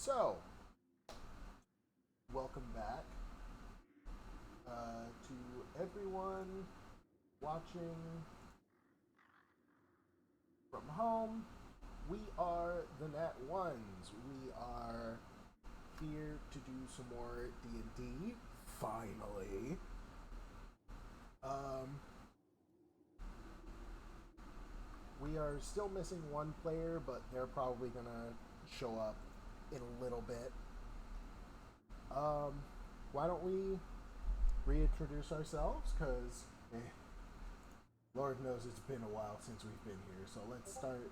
So, welcome back to everyone watching from home. We are the Nat Ones. We are here to do some more D&D. Finally. Um, we are still missing one player, but they're probably gonna show up in a little bit. Why don't we reintroduce ourselves? Because Lord knows it's been a while since we've been here. So let's start.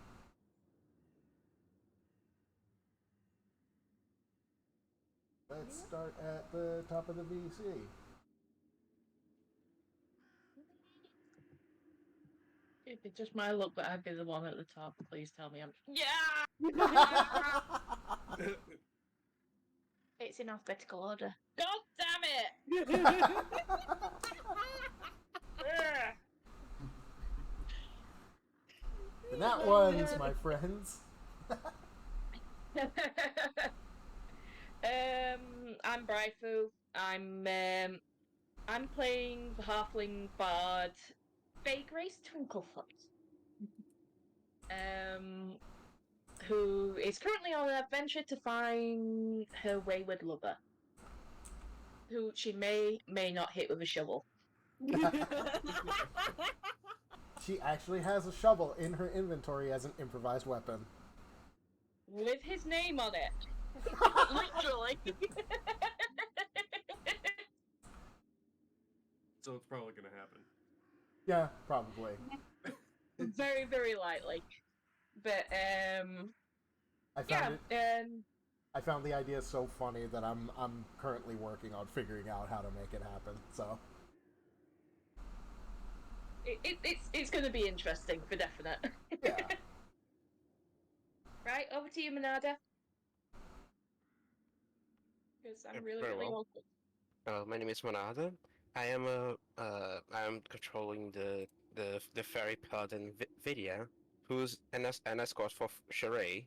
Let's start at the top of the VC. If it's just my luck that I'd be the one at the top, please tell me I'm. Yeah! It's in alphabetical order. God damn it! The Nat Ones, my friends. I'm Bryfu. I'm playing the halfling bard, Fake Grace Twinklefoot. Who is currently on an adventure to find her wayward lover, who she may not hit with a shovel. She actually has a shovel in her inventory as an improvised weapon. With his name on it. Literally. So it's probably gonna happen. Yeah, probably. Very, very lightly. But I found the idea so funny that I'm currently working on figuring out how to make it happen. So it's going to be interesting for definite. yeah. Right, over to you, Manada. Because I'm really well. My name is Manada. I am controlling the fairy paladin Vidya, who's an escort for Sheree.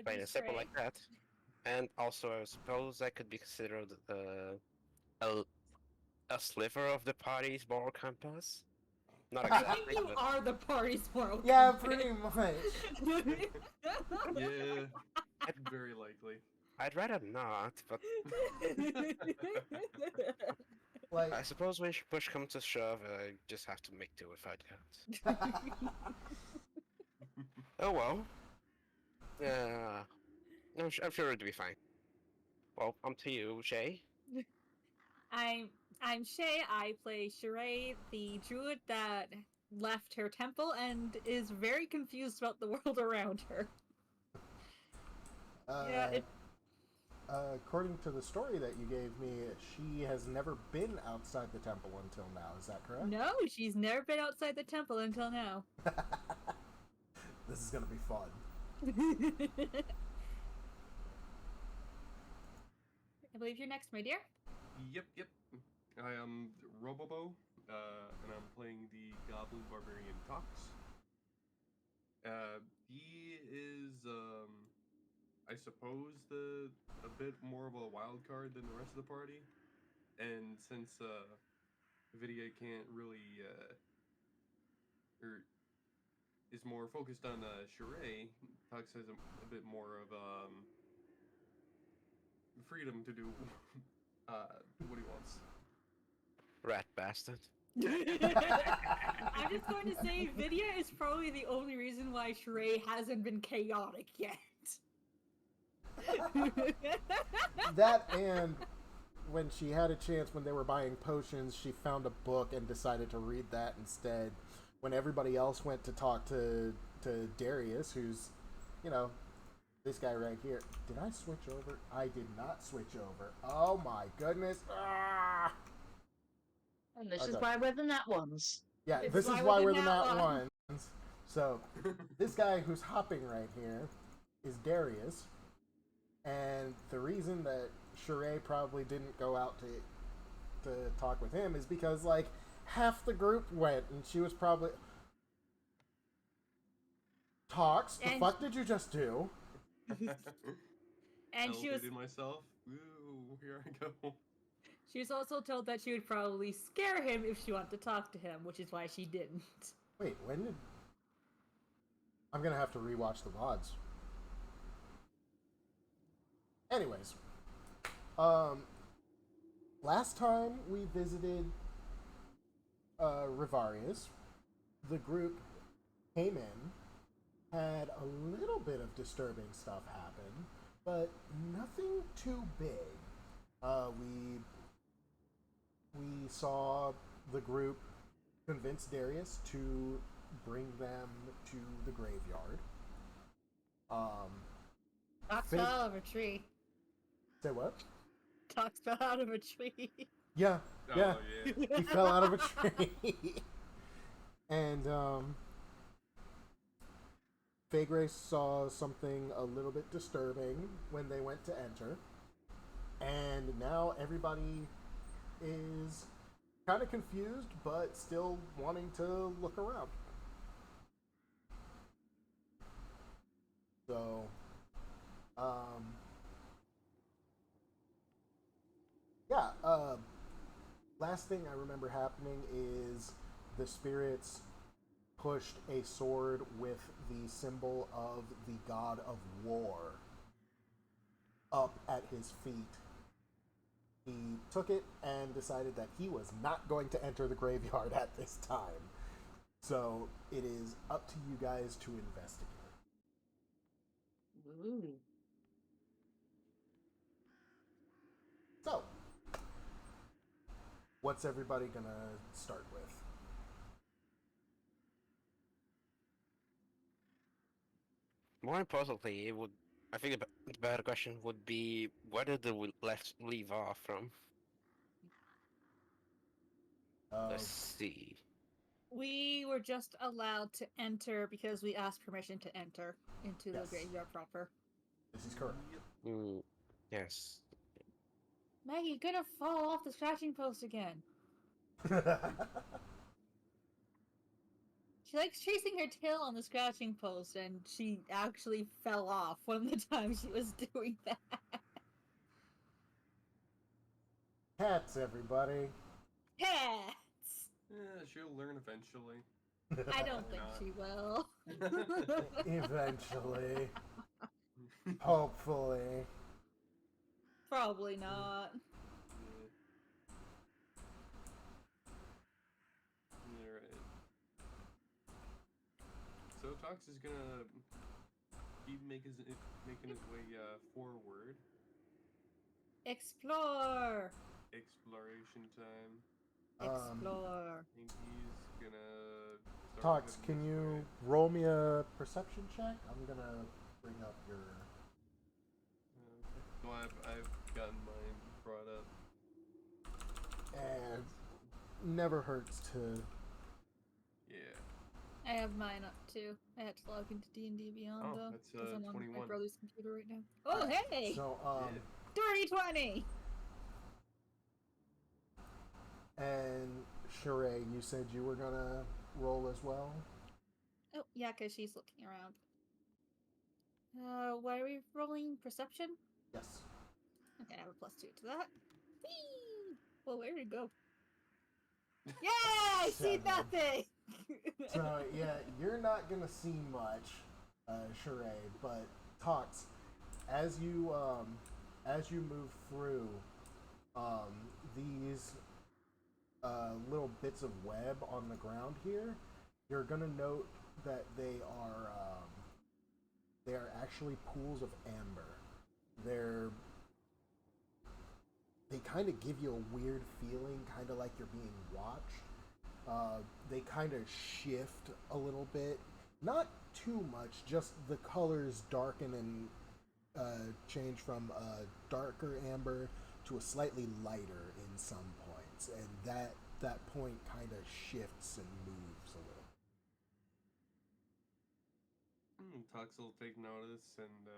Plain and simple like that. And also, I suppose I could be considered a sliver of the party's moral compass. Not exactly. You are the party's moral compass. Yeah, pretty much. Yeah, very likely. I'd rather not, but Like, I suppose when push comes to shove, I just have to make do without that. Oh well. I'm sure it'll be fine. Well, on to you, Shay. I'm Shay. I play Sheree, the druid that left her temple and is very confused about the world around her. According to the story that you gave me, she has never been outside the temple until now. Is that correct? No, she's never been outside the temple until now. This is gonna be fun. I believe you're next, my dear. Yep. I am Robobo, and I'm playing the Goblin Barbarian Tox. He is, I suppose, a bit more of a wild card than the rest of the party. And since Vidya can't really, or is more focused on Sheree, Tox has a bit more of freedom to do what he wants. Rat bastard. I'm just going to say, Vidya is probably the only reason why Sheree hasn't been chaotic yet. That, and when she had a chance when they were buying potions, she found a book and decided to read that instead. When everybody else went to talk to Darius, who's, this guy right here. Did I switch over? I did not switch over. Oh my goodness. Ah! And this is why we're the Nat Ones. Yeah, this is why we're the Nat Ones. So, this guy who's hopping right here is Darius. And the reason that Sheree probably didn't go out to talk with him is because, like, half the group went, and she was probably... Tox, the And- fuck did you just do? And she was Elevated myself. Ooh, here I go. She was also told that she would probably scare him if she wanted to talk to him, which is why she didn't. Wait, when did... I'm gonna have to rewatch the VODs. Anyways. Last time we visited Revarius, the group came in, had a little bit of disturbing stuff happen, but nothing too big. We saw the group convince Darius to bring them to the graveyard. Talks Fig- fell out of a tree. Say what? Talks fell out of a tree. Yeah, yeah. Oh, yeah. He fell out of a tree. And Fagre saw something a little bit disturbing when they went to enter. And now everybody is kind of confused, but still wanting to look around. So, yeah, last thing I remember happening is the spirits pushed a sword with the symbol of the god of war up at his feet. He took it and decided that he was not going to enter the graveyard at this time. So it is up to you guys to investigate. Ooh. So, what's everybody gonna start with? More importantly, it would. I think the better question would be where did we left leave off from? Let's see. We were just allowed to enter because we asked permission to enter into Yes. the graveyard proper. This is correct. Yes. Maggie, you're gonna fall off the scratching post again. She likes chasing her tail on the scratching post, and she actually fell off one of the times she was doing that. Cats, everybody. Cats! Yeah, she'll learn eventually. I don't think not? she will. Eventually. Hopefully. Probably not. Alright. So Tox is gonna keep making his way forward. Explore! Exploration time. Explore. I think he's gonna start Tox, heading can this you way. roll me a perception check? I'm gonna bring up your... Well, I've gotten mine brought up. And never hurts to... Yeah. I have mine up too. I had to log into D&D Beyond Oh, though. that's, 'Cause I'm on my 21. brother's computer right now. Oh, hey! So, Dirty 20! and Sheree, you said you were gonna roll as well? Oh, yeah, because she's looking around. Why are we rolling perception? Yes. Okay, I have a +2 to that. Whee! Well, where did it go? Yeah, I see 7. nothing! So, yeah, you're not gonna see much, Sheree, but Tox, as you move through, these little bits of web on the ground here, you're gonna note that they are actually pools of amber. They kind of give you a weird feeling, kind of like you're being watched. They kind of shift a little bit, not too much, just the colors darken and change from a darker amber to a slightly lighter in some points, and that point kind of shifts and moves a little. Tox will take notice and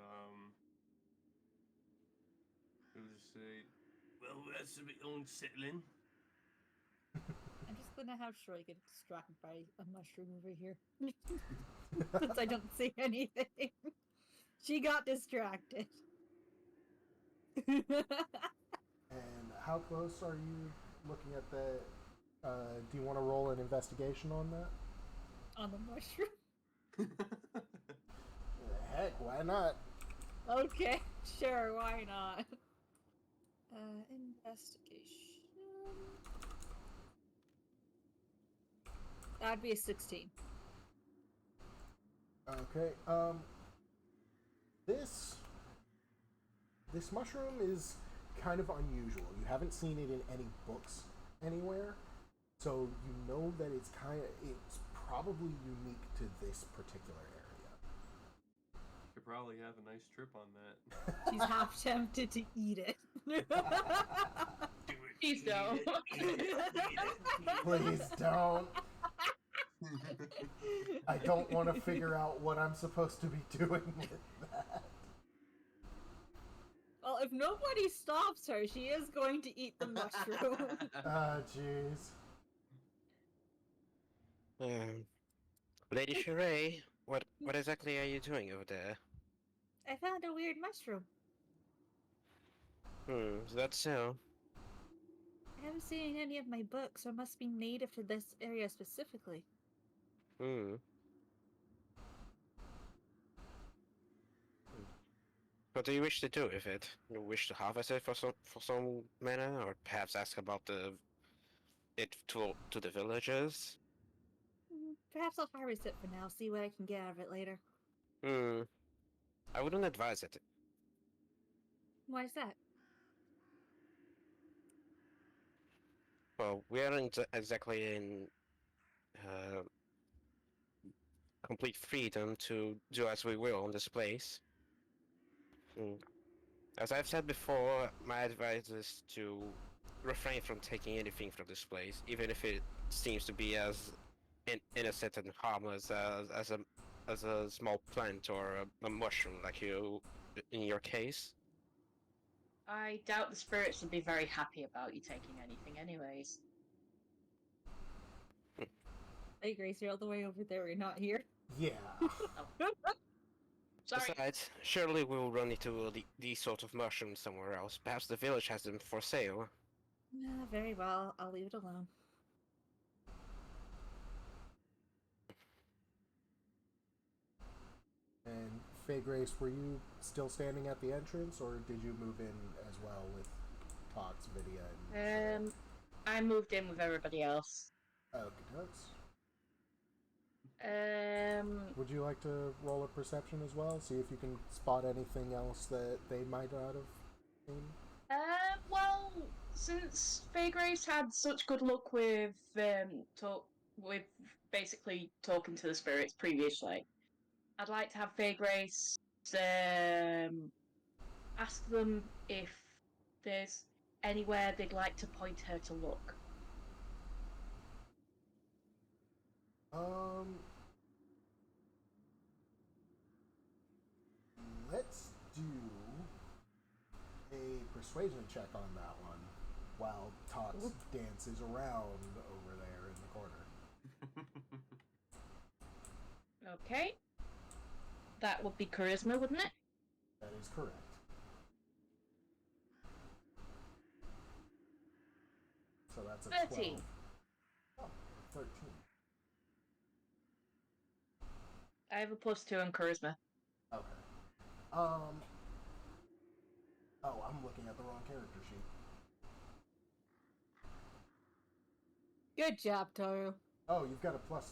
he'll just say, "Well, that's a bit unsettling." I'm just gonna have Shirley get distracted by a mushroom over here. Since I don't see anything. She got distracted. And how close are you looking at the... do you want to roll an investigation on that? On the mushroom? Heck, why not? Okay, sure, why not? Investigation. That'd be a 16. Okay, this mushroom is kind of unusual. You haven't seen it in any books anywhere, so you know that it's probably unique to this particular area. Could probably have a nice trip on that. She's half tempted to eat it. Please don't. Please don't. I don't want to figure out what I'm supposed to be doing with that. Well, if nobody stops her, she is going to eat the mushroom. Ah, jeez. Lady Sheree, what exactly are you doing over there? I found a weird mushroom. Is that so? I haven't seen any of my books, so it must be native to this area specifically. What do you wish to do with it? You wish to harvest it for some manner, or perhaps ask about it to the villagers? Perhaps I'll harvest it for now, see what I can get out of it later. I wouldn't advise it. Why is that? Well, we aren't exactly in complete freedom to do as we will on this place. As I've said before, my advice is to refrain from taking anything from this place, even if it seems to be as innocent and harmless as a small plant or a mushroom, like in your case. I doubt the spirits would be very happy about you taking anything anyways. Hey, Grace, you're all the way over there, you're not here. Yeah. Sorry. Besides, surely we will run into these sort of mushrooms somewhere else. Perhaps the village has them for sale. Very well, I'll leave it alone. And Faye Grace, were you still standing at the entrance, or did you move in as well with Tox, Vidya, and I moved in with everybody else. Okay, dokes. Would Would you like to roll a perception as well? See if you can spot anything else that they might not have seen? Well, since Faye Grace had such good luck with basically talking to the spirits previously, I'd like to have Faye Grace ask them if there's anywhere they'd like to point her to look. Let's do a persuasion check on that one while Tots dances around over there in the corner. Okay. That would be charisma, wouldn't it? That is correct. So that's a 13. 12. Oh, 13. I have a +2 on charisma. Okay. Oh, I'm looking at the wrong character sheet. Good job, Toru. Oh, you've got a +3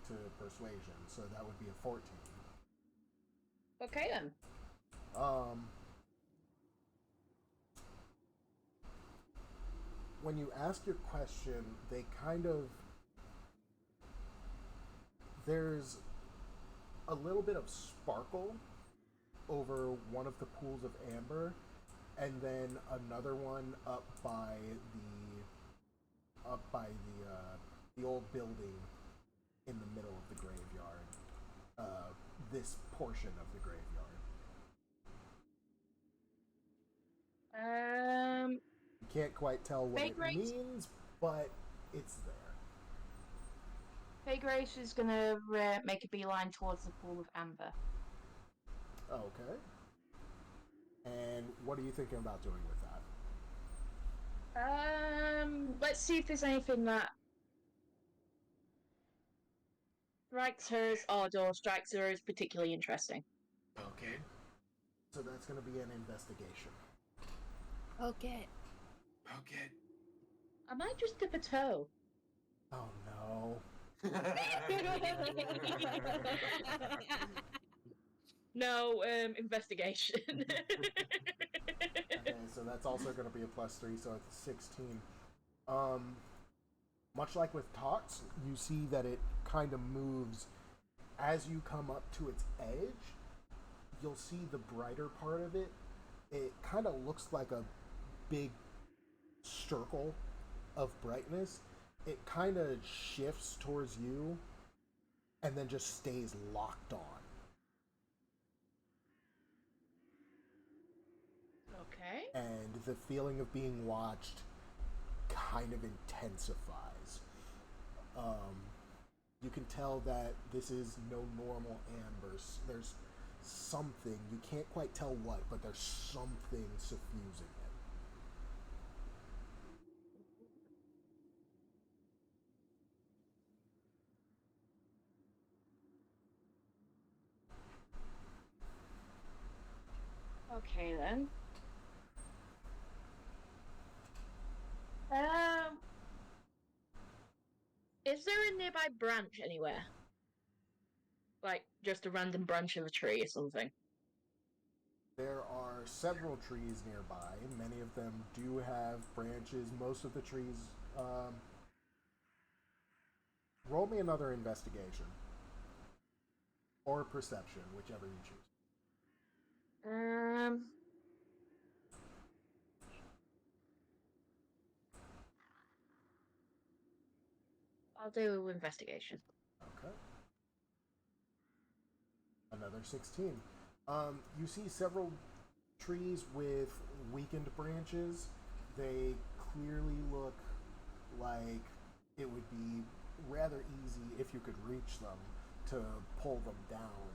to persuasion, so that would be a 14. Okay then. When you ask your question, they kind of... There's a little bit of sparkle over one of the pools of amber, and then another one up by the old building in the middle of the graveyard. This portion of the graveyard. You can't quite tell what Faye it Grace? means, but it's there. Hey Grace is gonna make a beeline towards the pool of amber. Okay. And what are you thinking about doing with that? Let's see if there's anything that strikes her as odd or strikes her as particularly interesting. Okay. So that's going to be an investigation. Okay. Okay. I might just dip a toe. Oh no. No, investigation. Okay, so that's also going to be a +3, so it's 16. Much like with Tox, you see that it kind of moves as you come up to its edge. You'll see the brighter part of it. It kind of looks like a big circle of brightness. It kind of shifts towards you and then just stays locked on. Okay. And the feeling of being watched kind of intensifies. You can tell that this is no normal amber. There's something, you can't quite tell what, but there's something suffusing it. Okay then. Um, is there a nearby branch anywhere? Like just a random branch of a tree or something? There are several trees nearby. Many of them do have branches. Most of the trees. Roll me another investigation. Or perception, whichever you choose. Um, I'll do investigation. Okay. Another 16. You see several trees with weakened branches. They clearly look like it would be rather easy if you could reach them to pull them down.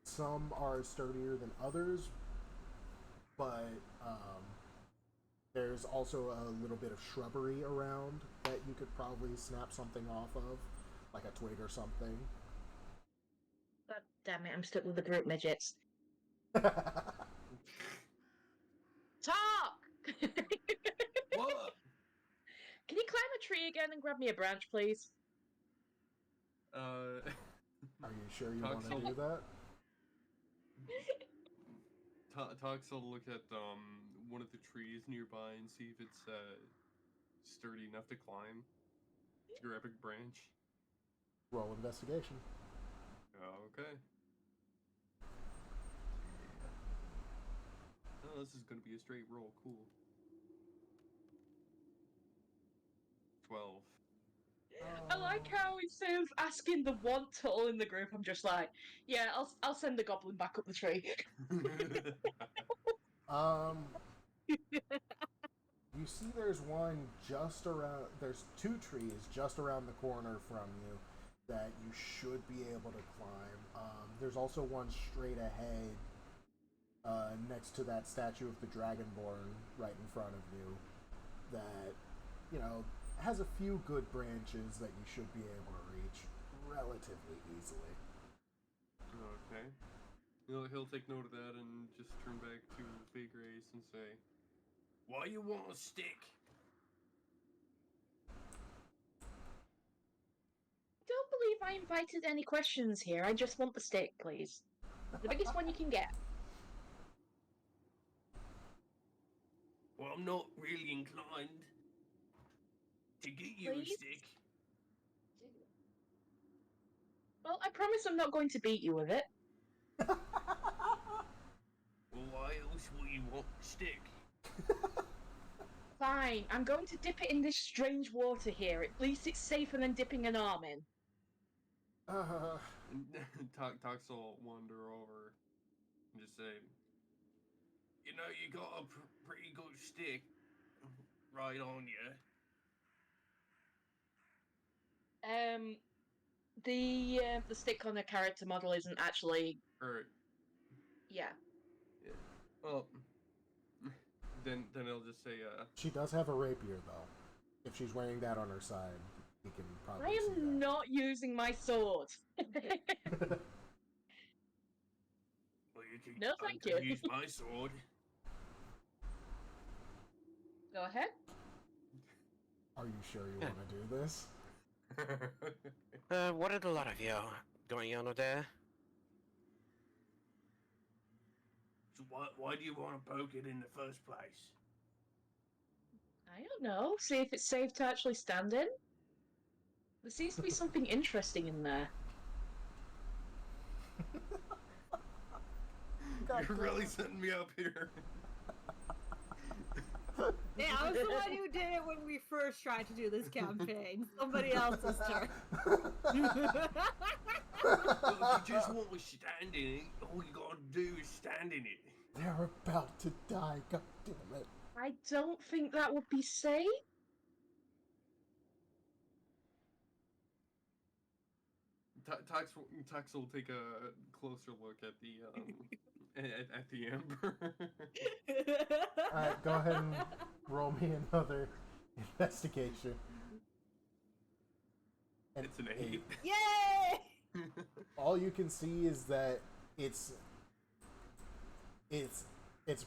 Some are sturdier than others, but there's also a little bit of shrubbery around that you could probably snap something off of, like a twig or something. God damn it, I'm stuck with the group midgets. Talk! What? Can you climb a tree again and grab me a branch, please? Are you sure you want to Toxel- do that? Tox will look at one of the trees nearby and see if it's sturdy enough to climb. To grab a branch. Roll investigation. Okay. Oh, this is gonna be a straight roll. Cool. 12. I like how instead of asking the one turtle in the group, I'm just like, yeah, I'll send the goblin back up the tree. You see there's one just around, there's two trees just around the corner from you that you should be able to climb. There's also one straight ahead next to that statue of the Dragonborn right in front of you that, you know, has a few good branches that you should be able to reach relatively easily. Okay. He'll take note of that and just turn back to Fay Grace and say, "Why you want a stick?" I don't believe I invited any questions here. I just want the stick, please. The biggest one you can get. Well, I'm not really inclined to get you a Please? stick. Well, I promise I'm not going to beat you with it. Well, why else would you want a stick? Fine, I'm going to dip it in this strange water here. At least it's safer than dipping an arm in. Tox will wander over and just say, "You know, you got a pretty good stick right on you." The stick on the character model isn't actually. Or Yeah. yeah. Well, then it'll just say She does have a rapier though. If she's wearing that on her side, you can probably I see am not using my sword. that. Well, No, I thank can you. use my sword. Go ahead. Are you sure you want to do this? What are the lot of you going on over there? So why do you want to poke it in the first place? I don't know. See if it's safe to actually stand in. There seems to be something interesting in there. You're really setting me up here. Yeah, I was the one who did it when we first tried to do this campaign. Somebody else's turn. Well, if you just want to stand in it, all you gotta do is stand in it. They're about to die, god damn it. I don't think that would be safe. Tux will take a closer look at the at the ember. Alright, go ahead and roll me another investigation. And It's an 8. Yay! all you can see is that it's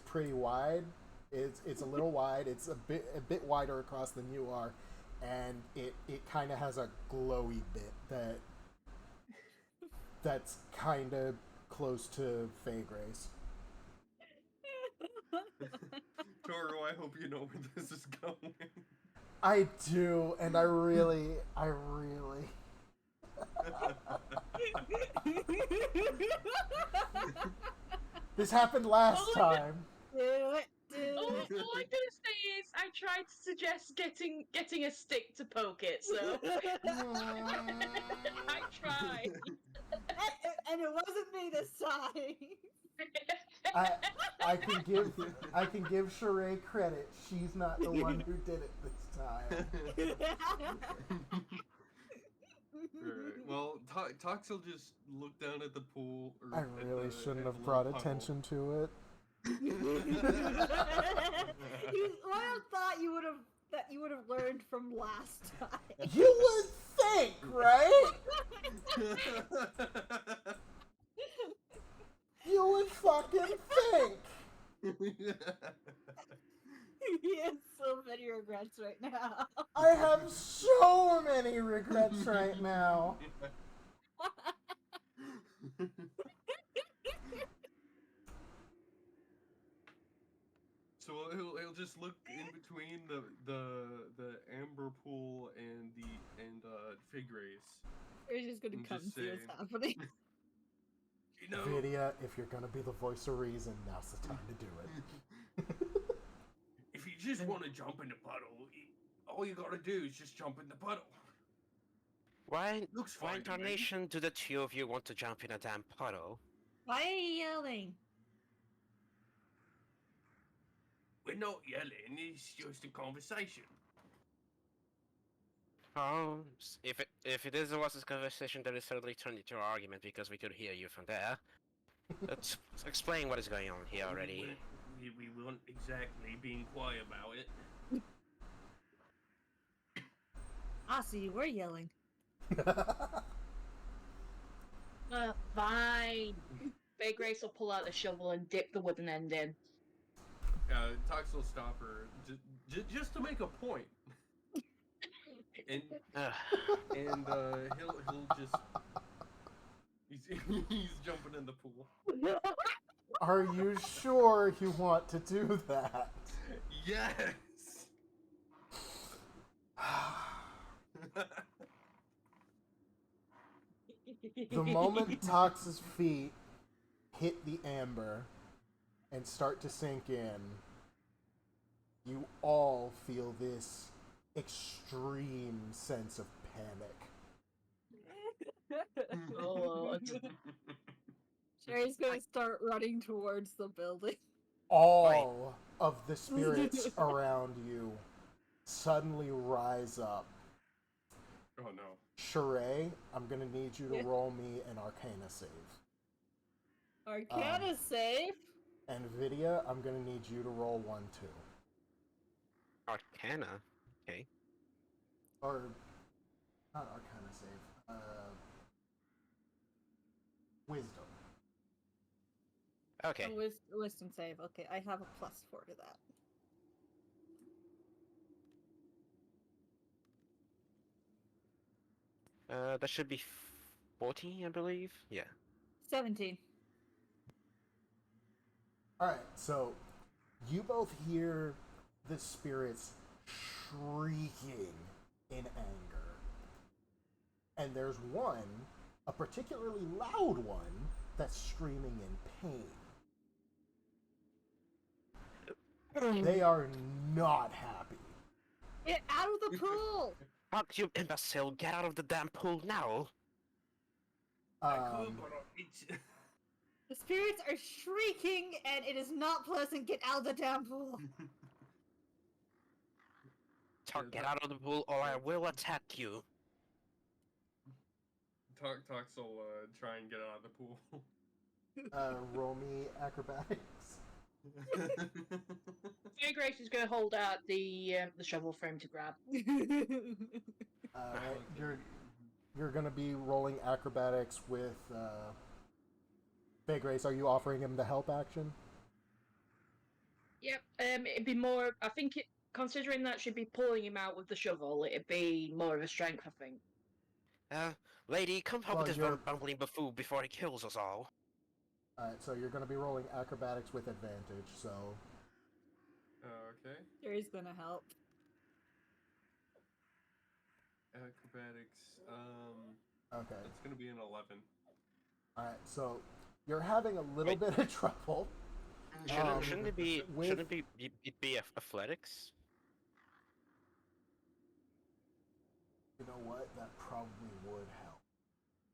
pretty wide. It's a little wide. It's a bit wider across than you are, and it kind of has a glowy bit that's kind of close to Fey Grace. Toro, I hope you know where this is going. I do, and I really. This happened last time. Do it. Do All it. I'm gonna say is I tried to suggest getting a stick to poke it, so I tried. And it wasn't me this time. I can give Sheree credit. She's not the one who did it this time. Alright, well, Tox will just look down at the pool. Or I at really the- shouldn't at have the brought little puddle. attention to it. I thought you would have learned from last time. You would think, right? You would fucking think. He has so many regrets right now. I have so many regrets right now. So he'll just look in between the amber pool and fig race. We're just gonna I'm come just see what's saying. happening. You know, Vidya, if you're gonna be the voice of reason, now's the time to do it. if you just want to jump in the puddle, all you gotta do is just jump in the puddle. Why Looks fine to me. incarnation do the two of you want to jump in a damn puddle? Why are you yelling? We're not yelling. It's just a conversation. Oh, if it is was a conversation, that is certainly turned into an argument because we could hear you from there. Let's explain what is going on here already. We weren't exactly being quiet about it. Ah, so you were yelling. Fine. Bay Grace will pull out the shovel and dip the wooden end in. Tox will stop her just to make a point. And he'll just he's jumping in the pool. Are you sure you want to do that? Yes. The moment Tox's feet hit the amber and start to sink in, you all feel this extreme sense of panic. Lord. Sherry's gonna start running towards the building. All of the spirits around you suddenly rise up. Oh no. Sheree, I'm gonna need you to Yeah. roll me an Arcana save. Arcana save. And Vidya, I'm gonna need you to roll 1, 2. Arcana. Okay. Or not Arcana save. Wisdom. Okay. A wisdom save. Okay, I have a +4 to that. That should be 14, I believe. Yeah. 17. Alright, so you both hear the spirits shrieking in anger. And there's one, a particularly loud one, that's screaming in pain. They are not happy. Get out of the pool! Fuck you, imbecile! Get out of the damn pool now! I could, but I'll eat you. The spirits are shrieking, and it is not pleasant. Get out of the damn pool. Talk, get out of the pool, or I will attack you. Tox will try and get out of the pool. Roll me acrobatics. Fairy Grace is going to hold out the shovel for him to grab. You're gonna be rolling acrobatics with Faye Grace. Are you offering him the help action? Yep. It'd be more. I think it. Considering that should be pulling him out with the shovel, it'd be more of a strength, I think. Lady, come help Well, this you're- bumbling buffoon before he kills us all. Alright, so you're gonna be rolling acrobatics with advantage, so Okay. Jerry's gonna help. Acrobatics. okay. That's gonna be an 11. Alright, so you're having a little bit of trouble. Shouldn't it be? with- Shouldn't it be athletics? You know what? That probably would help.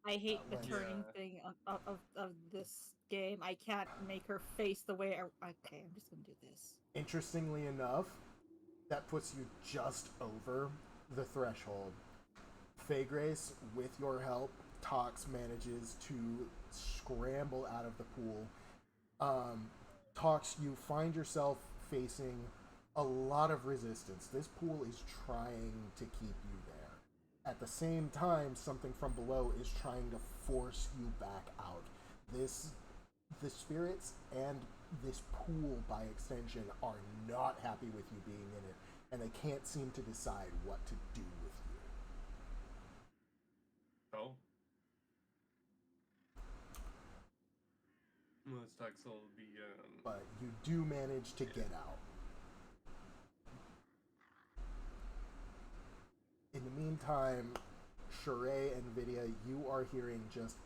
I hate the Well, turning yeah. thing of this game. I can't make her face the way I... Okay, I'm just gonna do this. Interestingly enough, that puts you just over the threshold. Faye Grace, with your help, Tox manages to scramble out of the pool. Tox, you find yourself facing a lot of resistance. This pool is trying to keep you there. At the same time, something from below is trying to force you back out. The spirits and this pool, by extension, are not happy with you being in it, and they can't seem to decide what to do with you. Oh. Well, this Tox will be. But you do manage to get out. In the meantime, Sheree and Vidya, you are hearing just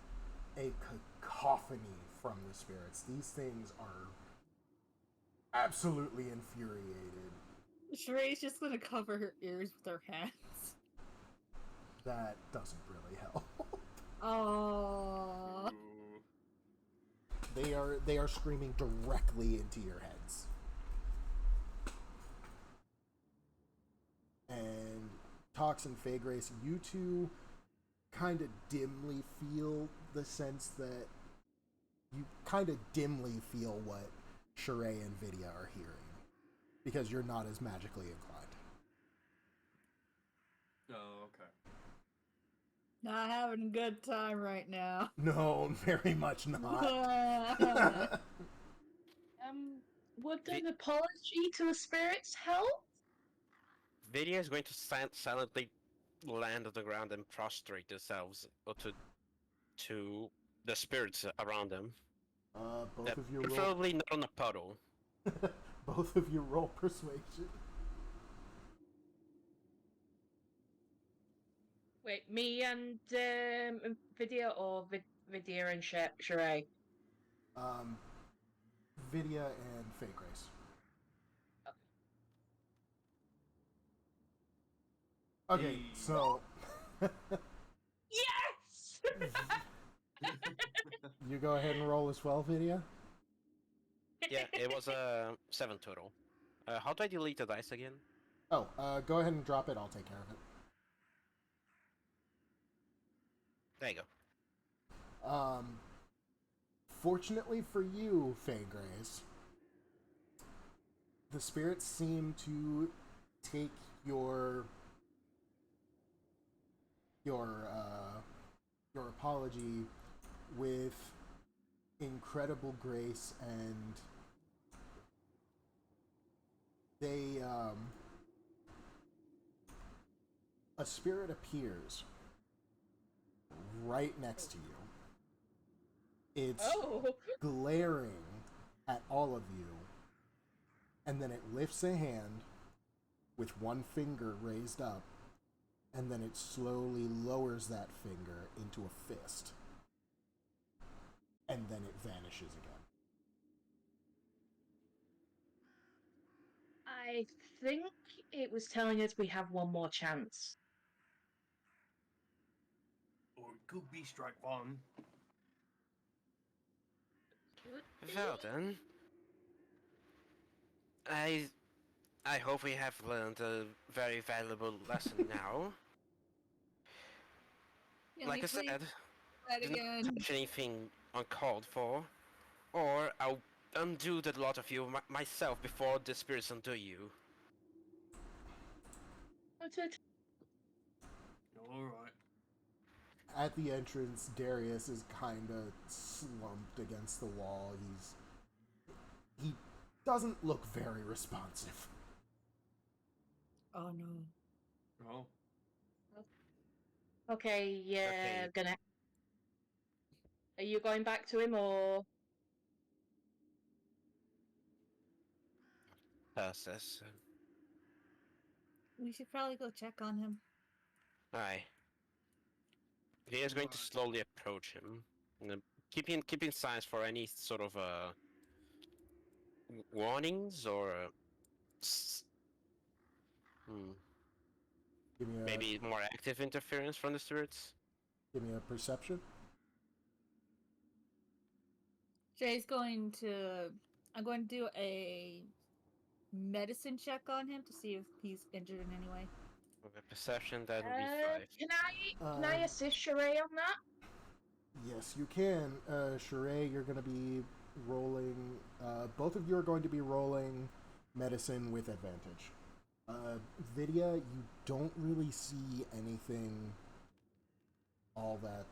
a cacophony from the spirits. These things are absolutely infuriated. Sheree's just gonna cover her ears with her hands. That doesn't really help. Oh. Ooh. They are screaming directly into your heads. And Tox and Faye Grace, you two kind of dimly feel the sense that you kind of dimly feel what Sheree and Vidya are hearing, because you're not as magically inclined. Oh, okay. Not having a good time right now. No, very much not. Would an apology to the spirits help? Vidya is going to silently land on the ground and prostrate themselves to the spirits around them. Both of you roll. Preferably not on a puddle. Both of you roll persuasion. Wait, me and Vidya or Vidya and Sheree? Vidya and Faye Grace. Okay, so Yes! you go ahead and roll as well, Vidya. Yeah, it was 7 total. How do I delete the dice again? Oh, go ahead and drop it. I'll take care of it. There you go. Fortunately for you, Feygrace, the spirits seem to take your apology with incredible grace, and they a spirit appears right next to you. It's glaring at all of you, and then it lifts a hand with one finger raised up, and then it slowly lowers that finger into a fist, and then it vanishes again. I think it was telling us we have one more chance. Or it could be strike one. Well then, I hope we have learned a very valuable lesson now. Can Like we I said, please try do it not again? touch anything uncalled for, or I'll undo the lot of you myself before the spirits undo you. Noted. Alright. At the entrance, Darius is kind of slumped against the wall. He doesn't look very responsive. Oh no. Oh. Okay, yeah, Okay. gonna. Are you going back to him or? Process. We should probably go check on him. Aye. He is going to Right. slowly approach him, keeping signs for any sort of warnings or Give me a maybe more active interference from the spirits. give me a perception. Jay's going to. I'm going to do a medicine check on him to see if he's injured in any way. With a perception, that would be 5. Can I assist Sheree on that? Yes, you can. Sheree, you're going to be rolling. Both of you are going to be rolling medicine with advantage. Vidya, you don't really see anything all that.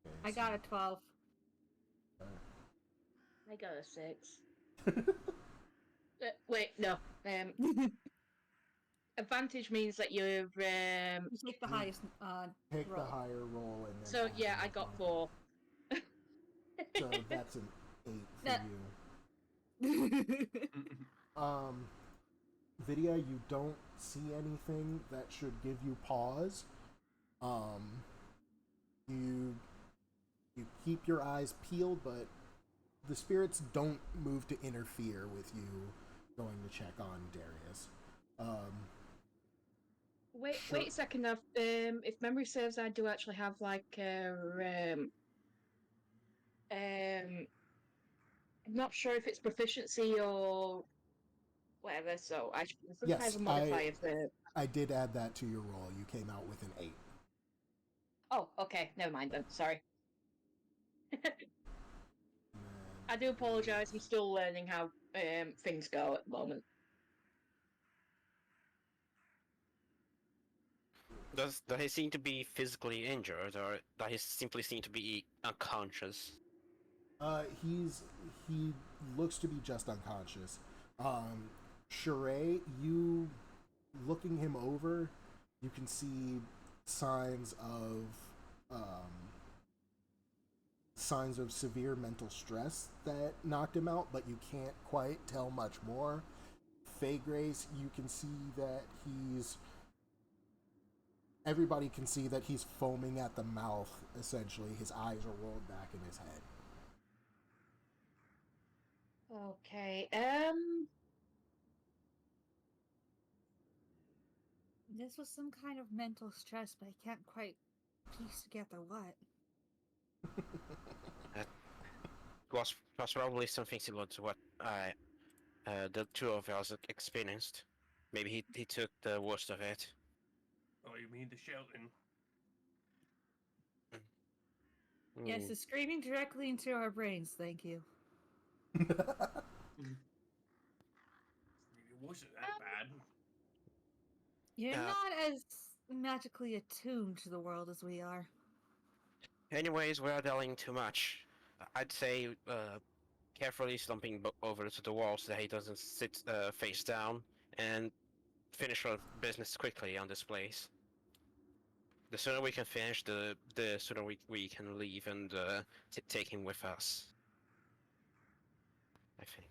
Okay, I got a 12. I got a 6. Wait, no. Advantage means that you've. You take the highest Take roll. the higher roll and then. So add yeah, the I got modifier. 4. So that's an 8 for That- you. Vidya, you don't see anything that should give you pause. You keep your eyes peeled, but the spirits don't move to interfere with you going to check on Darius. Wait, Sure. wait a second. If memory serves, I do actually have like I'm not sure if it's proficiency or whatever. So I think I Yes, have a modifier for. I did add that to your roll. You came out with an 8. Oh, okay. Never mind then. Sorry. I do apologise. I'm still learning how things go at the moment. Does he seem to be physically injured, or does he simply seem to be unconscious? He looks to be just unconscious. Sheree, you looking him over, you can see signs of severe mental stress that knocked him out, but you can't quite tell much more. Feygrace, you can see that everybody can see that he's foaming at the mouth, essentially. His eyes are rolled back in his head. Okay. This was some kind of mental stress, but I can't quite piece together what. Was probably something similar to what the two of us experienced. Maybe he took the worst of it. Oh, you mean the shouting. Yes, it's screaming directly into our brains, thank you. It wasn't that bad. You're not as magically attuned to the world as we are. Anyways, we're delving too much. I'd say carefully slumping over to the wall so that he doesn't sit face down, and finish our business quickly on this place. The sooner we can finish, the sooner we can leave and take him with us. I think.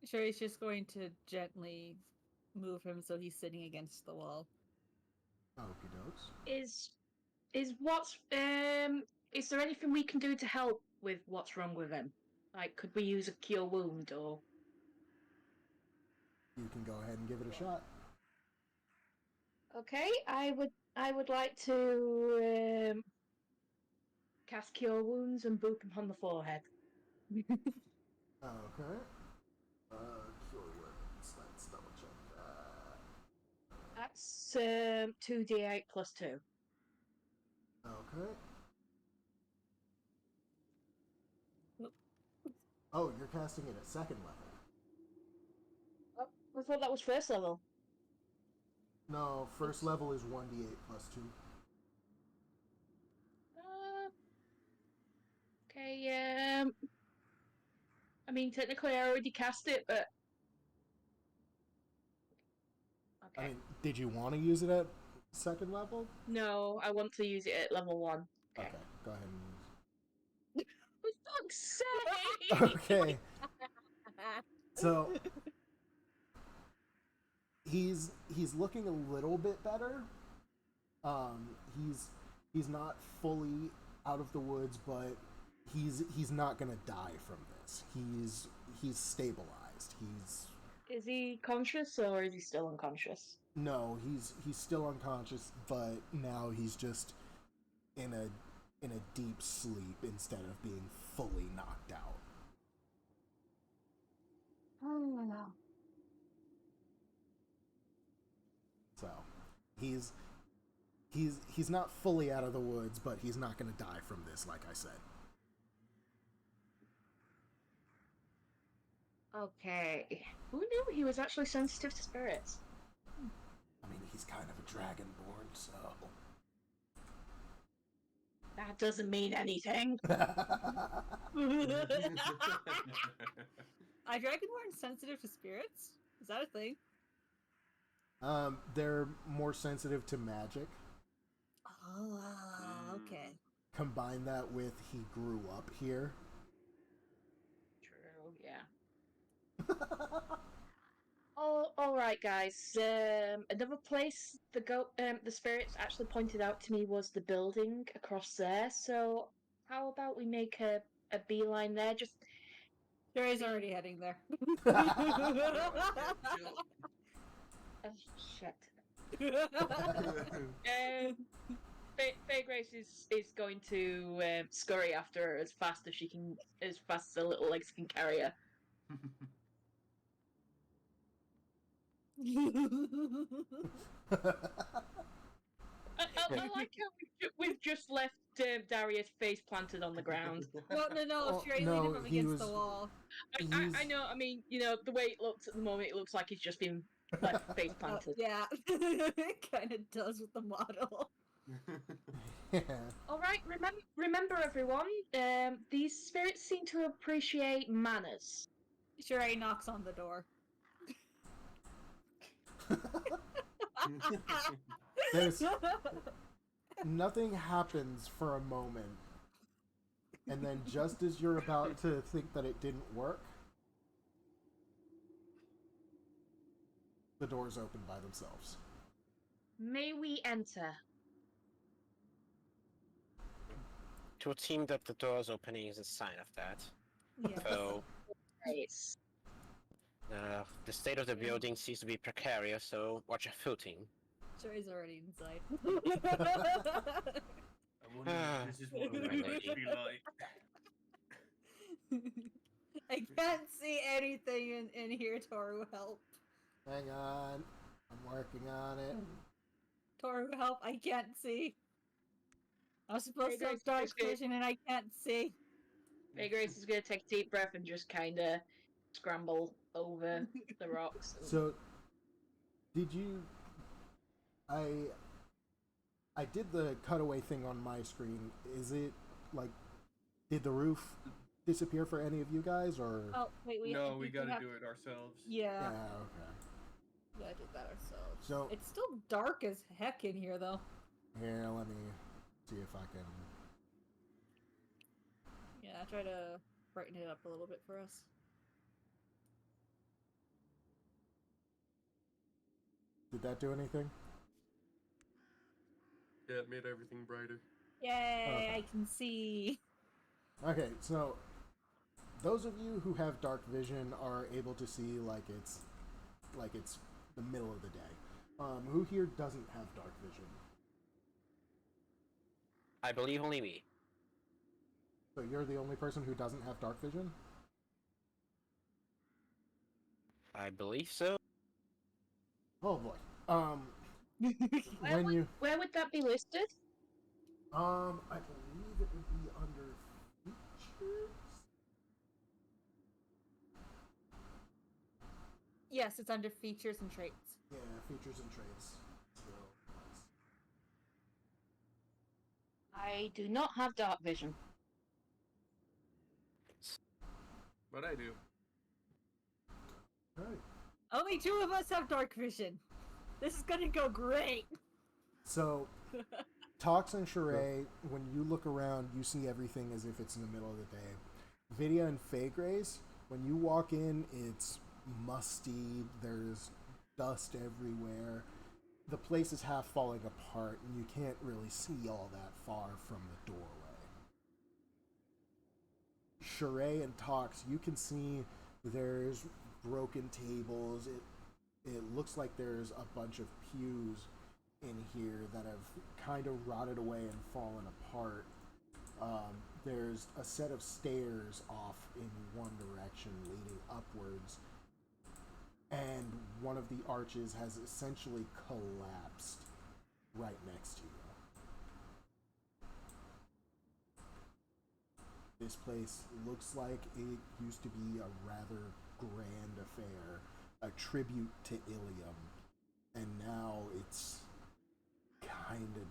Sure, he's just going to gently move him so he's sitting against the wall. Okie dokes. Is what's is there anything we can do to help with what's wrong with him? Like, could we use a cure wound or? You can go ahead and give it a shot. Okay, I would like to cast cure wounds and boop him on the forehead. Okay. Cure wounds. Let's double check that. That's 2d8 plus 2. Okay. Oh, you're casting it at second level. Oh, I thought that was first level. No, first level is 1d8 plus 2. Okay, I mean, technically I already cast it, but... Okay. I mean, did you want to use it at second level? No, I want to use it at level 1. Okay, go ahead and use. For fuck's sake! Okay. So he's looking a little bit better. He's not fully out of the woods, but he's not gonna die from this. He's stabilized. Is he conscious or is he still unconscious? No, he's still unconscious, but now he's just in a deep sleep instead of being fully knocked out. Oh no. So he's not fully out of the woods, but he's not going to die from this, like I said. Okay. Who knew he was actually sensitive to spirits? I mean, he's kind of a dragonborn, so... That doesn't mean anything. Are dragonborn sensitive to spirits? Is that a thing? They're more sensitive to magic. Oh, okay. Combine that with he grew up here. True, yeah. All right, guys. Another place the spirits actually pointed out to me was the building across there. So how about we make a beeline there? Just Jerry's already heading there. oh, shit. Faye Grace is going to scurry after her as fast as she can, as fast as her little legs can carry her. I like how we've just left Darius face planted on the ground. No, Oh, Sherry no, leaned him up he against was- the wall. I know, I mean, you know, the way it looks at the moment, it looks like he's just been left face planted. Yeah, it kind of does with the model. Alright, remember everyone, these spirits seem to appreciate manners. Sherry knocks on the door. There's nothing happens for a moment, and then just as you're about to think that it didn't work, the doors open by themselves. May we enter? To a team that the doors opening is a sign of that. Yeah. So Yes. the state of the building seems to be precarious, so watch your footing. Sherry's already inside. I wonder if this is what it would be like. I can't see anything in here, Toru. Help. Hang on, I'm working on it. Toru, help! I can't see. I'm supposed to Grace have dark is good. vision and I can't see. Hey, Grace is gonna take a deep breath and just kind of scramble over the rocks. And... So, did you? I did the cutaway thing on my screen. Is it like, did the roof disappear for any of you guys, or? Oh wait, No, I we think gotta have... do it ourselves. Yeah, Okay. we gotta do that ourselves. So It's still dark as heck in here, though. here, let me see if I can. Yeah, try to brighten it up a little bit for us. Did that do anything? Yeah, it made everything brighter. Yay! Okay. I can see. Okay, so those of you who have dark vision are able to see like it's the middle of the day. Who here doesn't have dark vision? I believe only me. So you're the only person who doesn't have dark vision? I believe so. Oh boy. Where would that be listed? I believe it would be under features. Yes, it's under features and traits. Yeah, features and traits. So, I do not have dark vision. But I do. alright. Only 2 of us have dark vision. This is gonna go great. So, Tox and Sheree, when you look around, you see everything as if it's in the middle of the day. Vidya and Faygrace, when you walk in, it's musty, there's dust everywhere. The place is half falling apart, and you can't really see all that far from the doorway. Sheree and Tox, you can see there's broken tables. It looks like there's a bunch of pews in here that have kind of rotted away and fallen apart. There's a set of stairs off in one direction leading upwards, and one of the arches has essentially collapsed right next to you. This place looks like it used to be a rather grand affair, a tribute to Ilium, and now it's kind of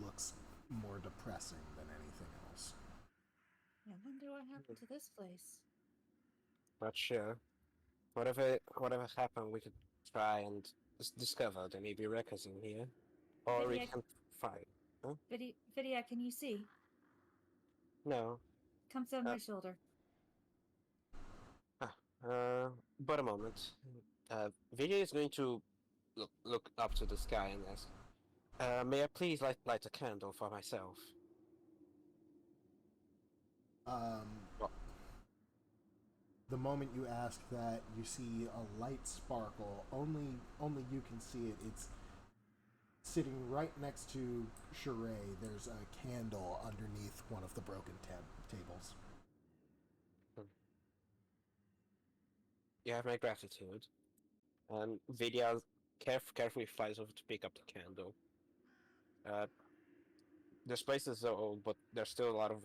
looks more depressing than anything else. I wonder what happened to this place. Not sure. Whatever happened, we could try and discover. There may be records in here, or we Vidya, can find. Huh? Vidya, can you see? No. Comes on my shoulder. But a moment. Vijay is going to look up to the sky and ask, may I please light a candle for myself? Well, The moment you ask that, you see a light sparkle. Only you can see it. It's sitting right next to Sheree. There's a candle underneath one of the broken tables. you have my gratitude. And Vidya carefully flies over to pick up the candle. This place is so old, but there's still a lot of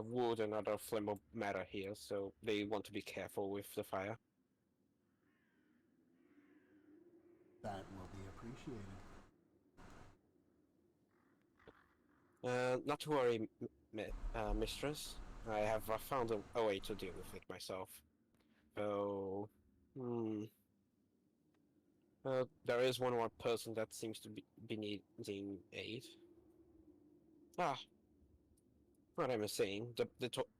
wood and other flammable matter here, so they want to be careful with the fire. That will be appreciated. Not to worry, mistress. I have found a way to deal with it myself. So, there is one more person that seems to be needing aid. Ah, what am I saying?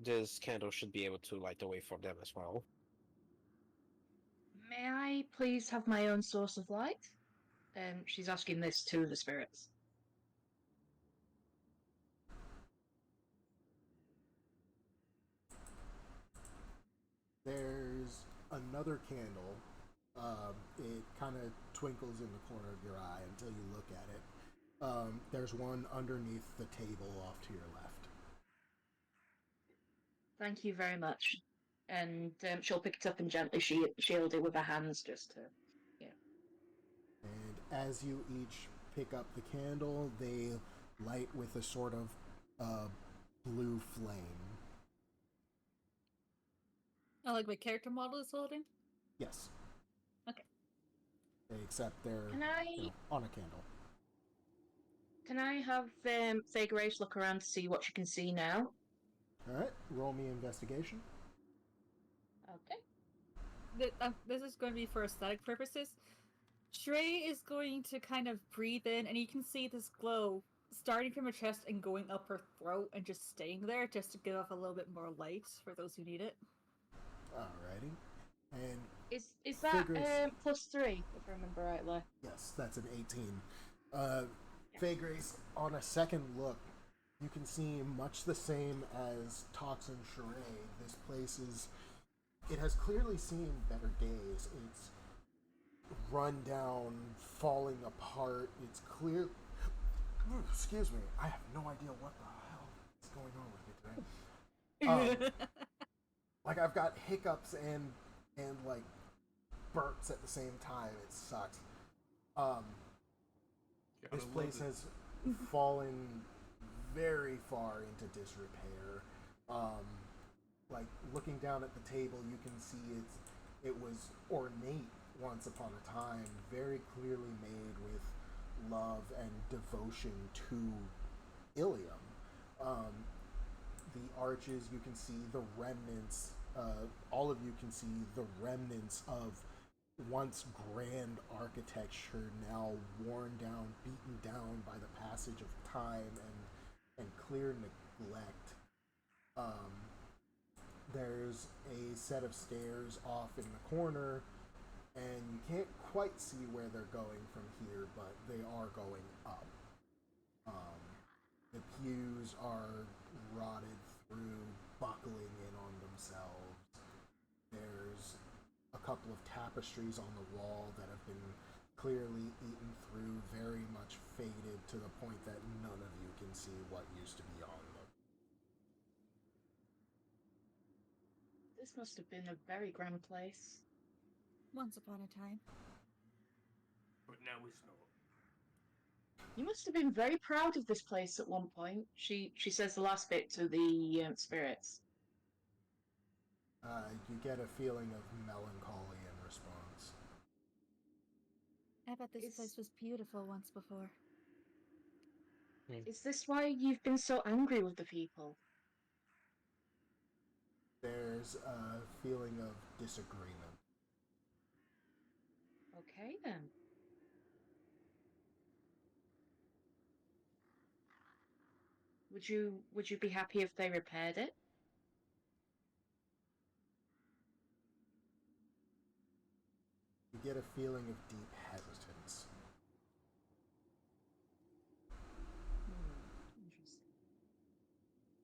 This candle should be able to light the way for them as well. May I please have my own source of light? She's asking this to the spirits. There's another candle. It kind of twinkles in the corner of your eye until you look at it. There's one underneath the table off to your left. Thank you very much. And she'll pick it up and gently shield it with her hands just to... And as you each pick up the candle, they light with a sort of blue flame. Oh, like my character model is holding? Yes. Okay. Except they're Can I on a candle. can I have Faye Grace look around to see what she can see now? Alright, roll me investigation. Okay. This is going to be for aesthetic purposes. Shrey is going to kind of breathe in, and you can see this glow starting from her chest and going up her throat and just staying there just to give off a little bit more light for those who need it. Alrighty. And Is that Figures. +3, if I remember rightly? yes, that's an 18. Faye Grace, on a second look, you can see much the same as Tox and Sheree. This place it has clearly seen better days. It's run down, falling apart. It's clear. Excuse me. I have no idea what the hell is going on with me today. Like I've got hiccups and like burps at the same time. It sucks. This place has fallen very far into disrepair. Like looking down at the table, you can see it was ornate once upon a time, very clearly made with love and devotion to Ilium. The arches, you can see the remnants. All of you can see the remnants of once grand architecture, now worn down, beaten down by the passage of time and clear neglect. There's a set of stairs off in the corner, and you can't quite see where they're going from here, but they are going up. The pews are rotted through, buckling in on themselves. There's a couple of tapestries on the wall that have been clearly eaten through, very much faded to the point that none of you can see what used to be on them. This must have been a very grand place. Once upon a time. But now it's not. You must have been very proud of this place at one point. She says the last bit to the spirits. You get a feeling of melancholy in response. I bet this place was beautiful once before. Is this why you've been so angry with the people? There's a feeling of disagreement. Okay then. Would you be happy if they repaired it? You get a feeling of deep hesitance. Interesting.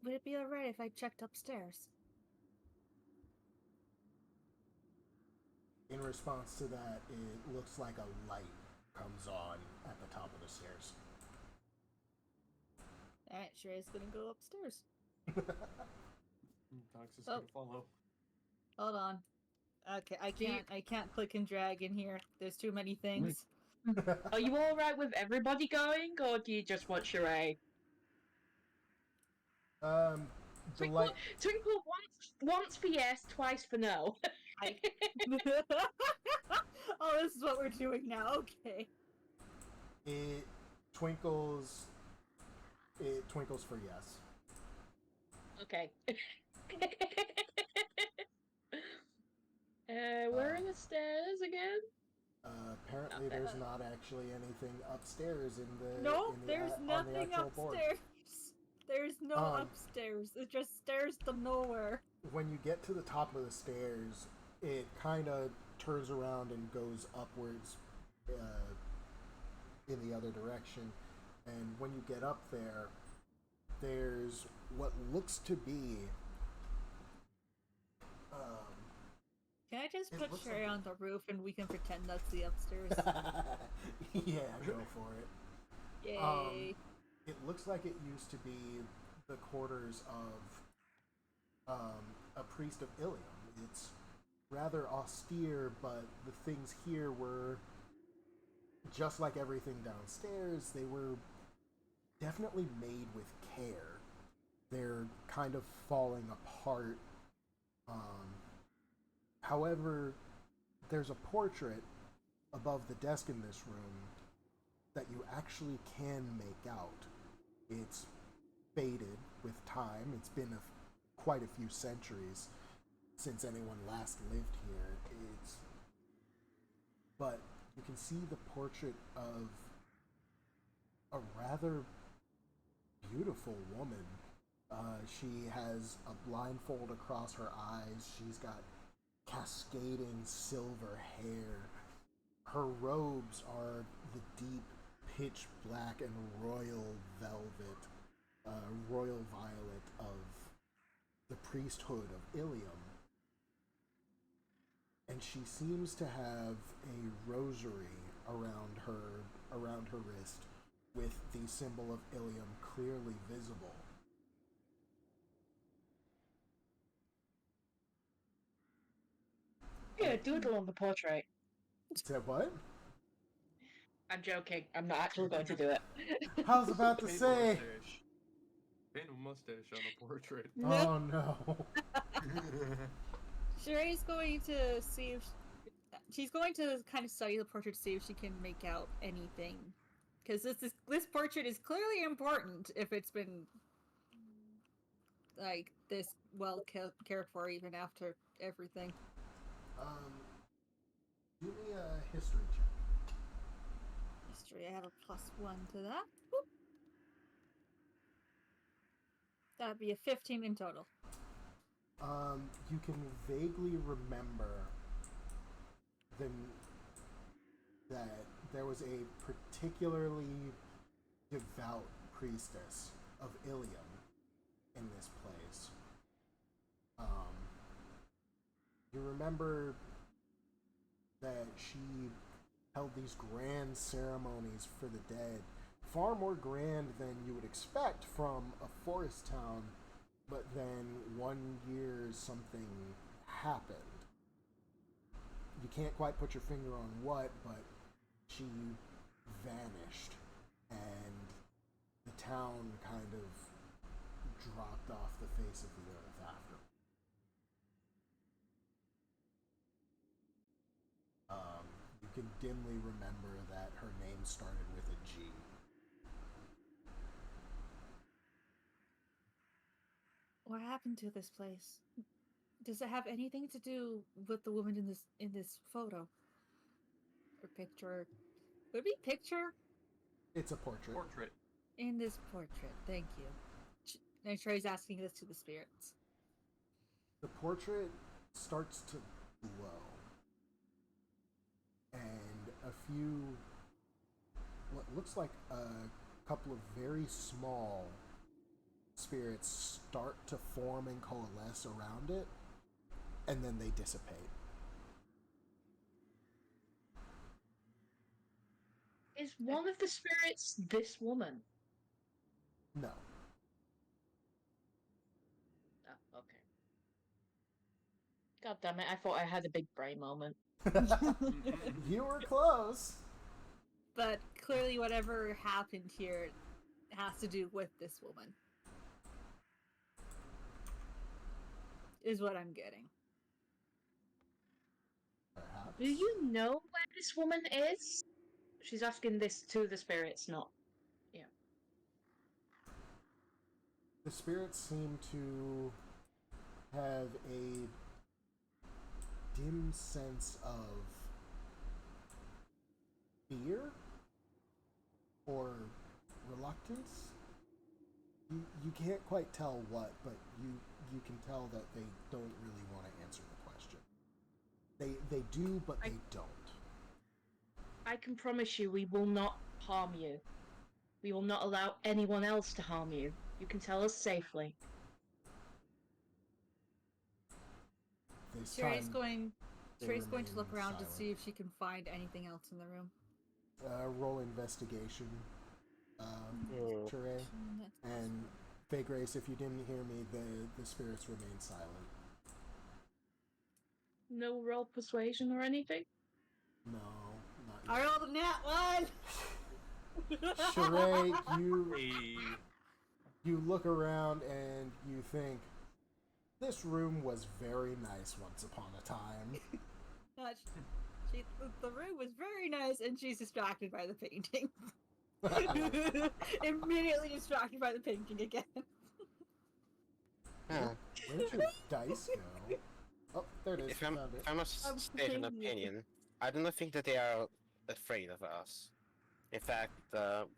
Would it be alright if I checked upstairs? In response to that, it looks like a light comes on at the top of the stairs. Alright, Shrey's gonna go upstairs. Tox is gonna follow. Hold on. Okay, I can't click and drag in here. There's too many things. Are you alright with everybody going, or do you just want Sheree? The light. Twinkle once for yes, twice for no. Oh, this is what we're doing now. Okay. It twinkles. It twinkles for yes. Okay. Where are the stairs again? Apparently, there's not actually anything upstairs in the. No, in the, there's on nothing the actual board. upstairs. There's no upstairs. It's just stairs to nowhere. When you get to the top of the stairs, it kind of turns around and goes upwards in the other direction. And when you get up there, there's what looks to be. Can I just It put looks Sherry like- on the roof and we can pretend that's the upstairs? Yeah, go for it. Yay. It looks like it used to be the quarters of a priest of Ilium. It's rather austere, but the things here were just like everything downstairs, they were definitely made with care. They're kind of falling apart. However, there's a portrait above the desk in this room that you actually can make out. It's faded with time. It's been quite a few centuries since anyone last lived here. But you can see the portrait of a rather beautiful woman. She has a blindfold across her eyes. She's got cascading silver hair. Her robes are the deep pitch black and royal velvet, royal violet of the priesthood of Ilium. And she seems to have a rosary around her wrist with the symbol of Ilium clearly visible. Yeah, doodle on the portrait. Said what? I'm joking. I'm not actually going to do it. I was about to say. Paint a mustache on the portrait. Oh no. Sheree's going to see if she's going to kind of study the portrait to see if she can make out anything, because this portrait is clearly important if it's been like this well cared for even after everything. Do me a history check. History, I have a +1 to that. Whoop. That'd be a 15 in total. You can vaguely remember that there was a particularly devout priestess of Ilium in this place. You remember that she held these grand ceremonies for the dead, far more grand than you would expect from a forest town, but then one year something happened. You can't quite put your finger on what, but she vanished, and the town kind of dropped off the face of the earth after. You can dimly remember that her name started with a G. What happened to this place? Does it have anything to do with the woman in this photo or picture? Would it be picture? It's a portrait. Portrait. In this portrait, thank you. And Trey's asking this to the spirits. The portrait starts to glow, and a few, what looks like a couple of very small spirits start to form and coalesce around it, and then they dissipate. Is one of the spirits this woman? No. Oh, okay. God damn it, I thought I had a big brain moment. You were close. But clearly whatever happened here has to do with this woman. Is what I'm getting. Perhaps. Do you know where this woman is? She's asking this to the spirits, not... Yeah. The spirits seem to have a dim sense of fear or reluctance. You can't quite tell what, but you can tell that they don't really want to answer the question. They do, but they don't. I can promise you we will not harm you. We will not allow anyone else to harm you. You can tell us safely. Sheree's going to look around silent. to see if she can find anything else in the room. Roll investigation, Sheree. And Fake Grace, if you didn't hear me, the spirits remain silent. No roll persuasion or anything? No, not I rolled a nat one! Sheree, Hey. you look around and you think, this room was very nice once upon a time. The room was very nice, and she's distracted by the painting. Immediately distracted by the painting again. Where'd your dice go? Oh, there it is. If I I'm, found it. if I must state an opinion, I do not think that they are afraid of us. In fact,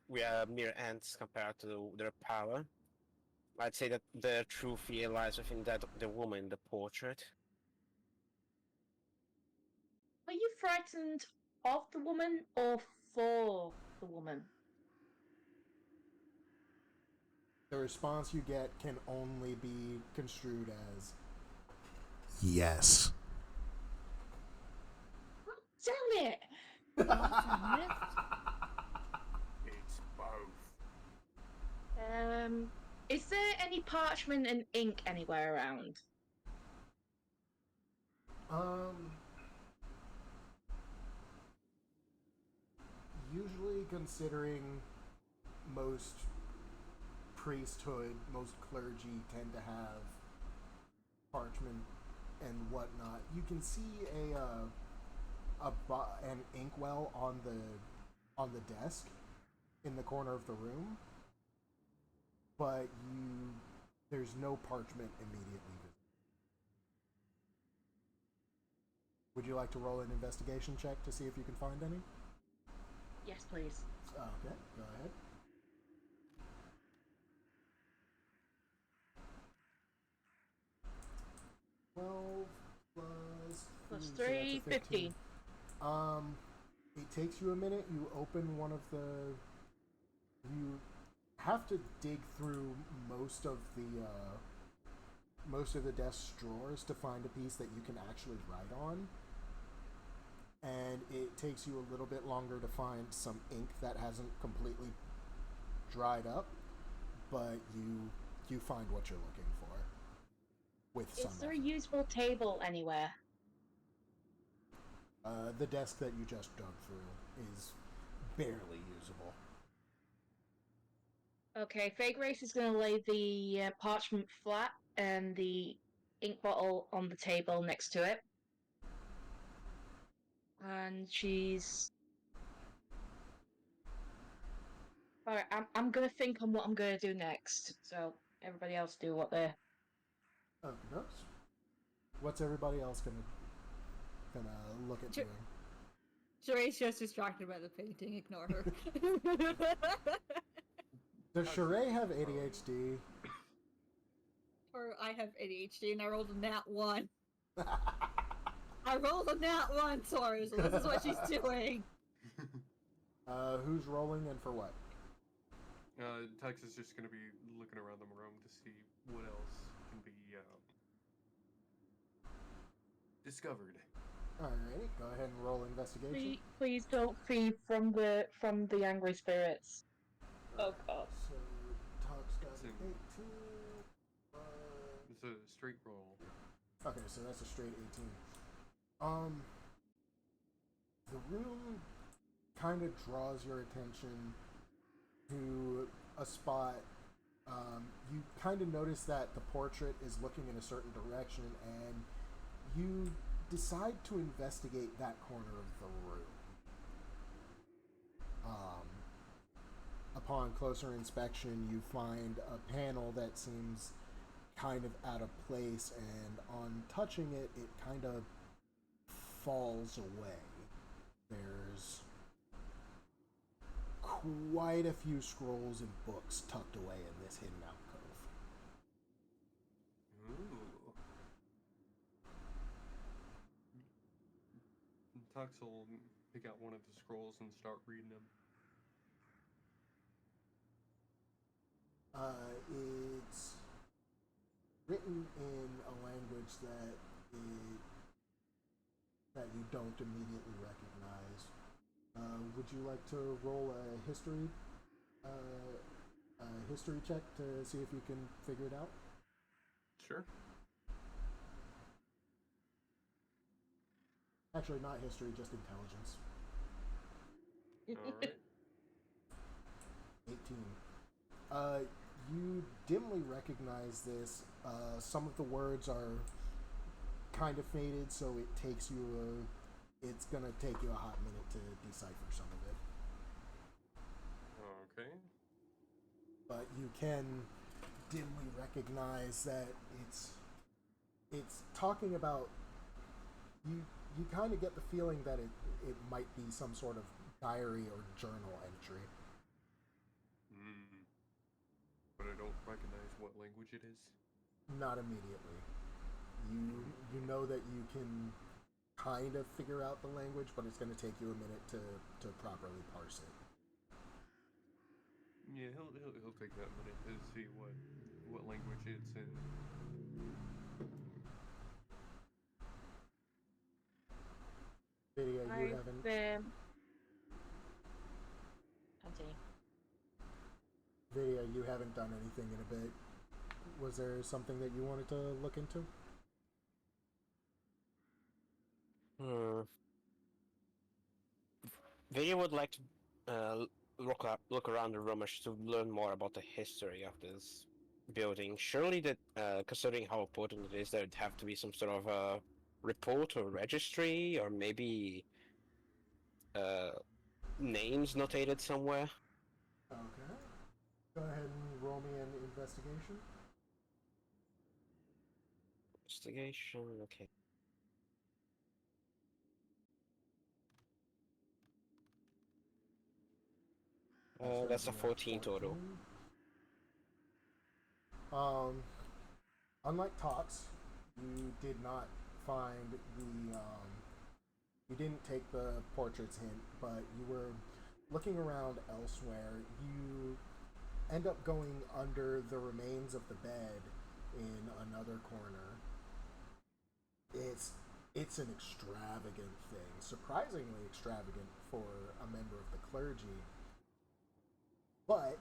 we are mere ants compared to their power. I'd say that the true fear lies within the woman in the portrait. Are you frightened of the woman or for the woman? The response you get can only be construed as yes. Damn it! It's both. Is there any parchment and ink anywhere around? Usually considering most priesthood, most clergy tend to have parchment and whatnot. You can see an inkwell on the desk in the corner of the room, but there's no parchment immediately visible. Would you like to roll an investigation check to see if you can find any? Yes, please. Okay, go ahead. Plus so that's a 3, 15. It takes you a minute. You open one of the. You have to dig through most of the desk's drawers to find a piece that you can actually write on. And it takes you a little bit longer to find some ink that hasn't completely dried up, but you find what you're looking for. With some Is there a effort. usable table anywhere? The desk that you just dug through is barely usable. Okay, Fake Race is going to lay the parchment flat and the ink bottle on the table next to it. And she's... Alright, I'm going to think on what I'm going to do next. So, everybody else do what they're... Okay, oops. What's everybody else gonna look at doing? Sheree's just distracted by the painting. Ignore her. Does Sheree have ADHD? Or I have ADHD and I rolled a nat 1. I rolled a nat 1, sorry, so this is what she's doing. Who's rolling and for what? Tex is just going to be looking around the room to see what else can be discovered. Alrighty, go ahead and roll investigation. Please don't feed from the angry spirits. Oh god. So, Tox got It's an in- 18. It's a straight roll. Okay, so that's a straight 18. The room kind of draws your attention to a spot. You kind of notice that the portrait is looking in a certain direction, and you decide to investigate that corner of the room. Upon closer inspection, you find a panel that seems kind of out of place, and on touching it, it kind of falls away. There's quite a few scrolls and books tucked away in this hidden alcove. Ooh. Tux will pick out one of the scrolls and start reading them. It's written in a language that you don't immediately recognize. Would you like to roll a history check to see if you can figure it out? Sure. Actually, not history, just intelligence. All right. 18. You dimly recognize this. Some of the words are kind of faded, so it takes you it's gonna take you a hot minute to decipher some of it. Okay. But you can dimly recognize that it's talking about you kind of get the feeling that it might be some sort of diary or journal entry. Hmm. But I don't recognize what language it is. Not immediately. You know that you can kind of figure out the language, but it's going to take you a minute to properly parse it. Yeah, he'll take that minute to see what language it's in. Video, you haven't. Continue. Video, you haven't done anything in a bit. Was there something that you wanted to look into? Video would like to look around the room to learn more about the history of this building. Surely that, considering how important it is, there'd have to be some sort of report or registry, or maybe names notated somewhere. Okay. Go ahead and roll me an investigation. Investigation, okay. That's a 14 total. Unlike Tots, you did not find you didn't take the portraits hint, but you were looking around elsewhere. You end up going under the remains of the bed in another corner. It's an extravagant thing, surprisingly extravagant for a member of the clergy. But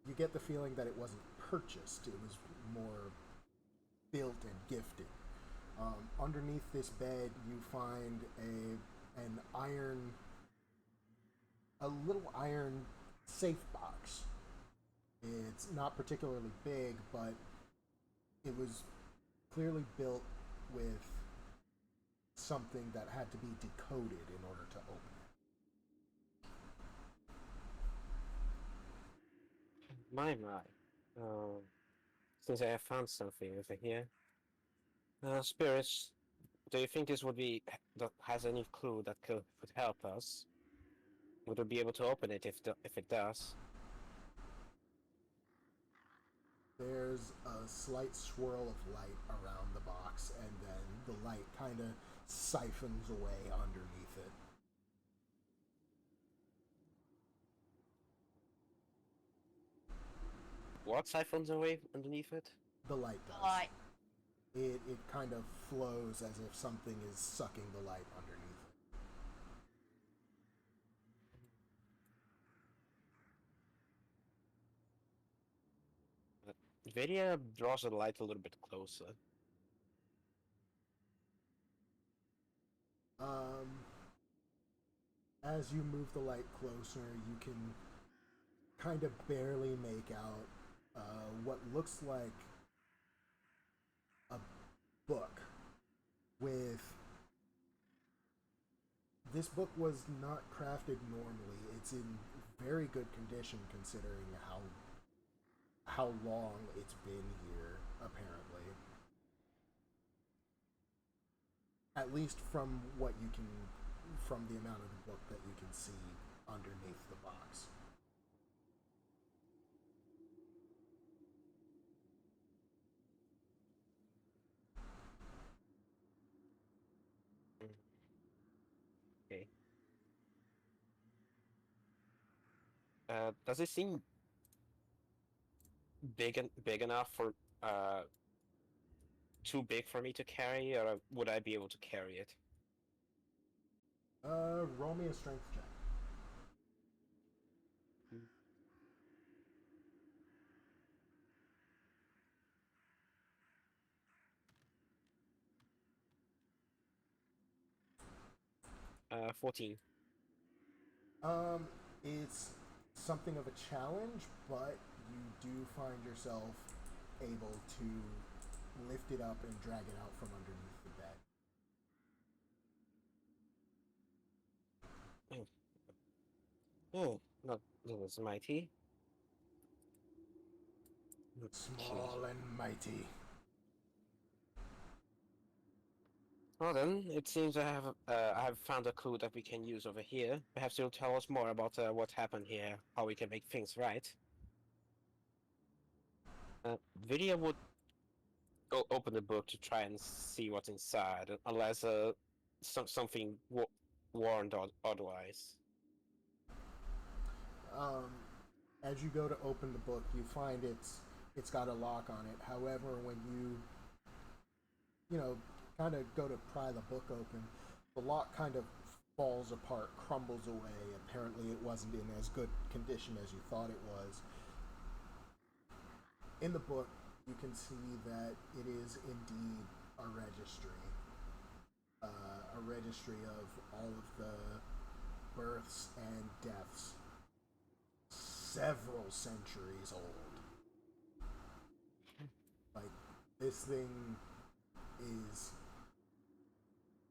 you get the feeling that it wasn't purchased; it was more built and gifted. Underneath this bed, you find a little iron safe box. It's not particularly big, but it was clearly built with something that had to be decoded in order to open it. My. Since I have found something over here. Spirits, do you think this would be that has any clue that could help us? Would we be able to open it if it does? There's a slight swirl of light around the box, and then the light kind of siphons away underneath it. What siphons away underneath it? The light does. The light. It kind of flows as if something is sucking the light underneath it. Vedia draws the light a little bit closer. As you move the light closer, you can kind of barely make out what looks like a book with. This book was not crafted normally. It's in very good condition considering how long it's been here, apparently. At least from the amount of the book that you can see underneath the box. Okay. Does it seem big enough for too big for me to carry, or would I be able to carry it? Roll me a strength check. 14. It's something of a challenge, but you do find yourself able to lift it up and drag it out from underneath the bed. Oh, not that was mighty. Small and mighty. Well then, it seems I have found a clue that we can use over here. Perhaps you'll tell us more about what happened here, how we can make things right. Vidya would open the book to try and see what's inside, unless something warned otherwise. As you go to open the book, you find it's got a lock on it. However, when you know, kind of go to pry the book open, the lock kind of falls apart, crumbles away. Apparently, it wasn't in as good condition as you thought it was. In the book, you can see that it is indeed a registry of all of the births and deaths, several centuries old. Like,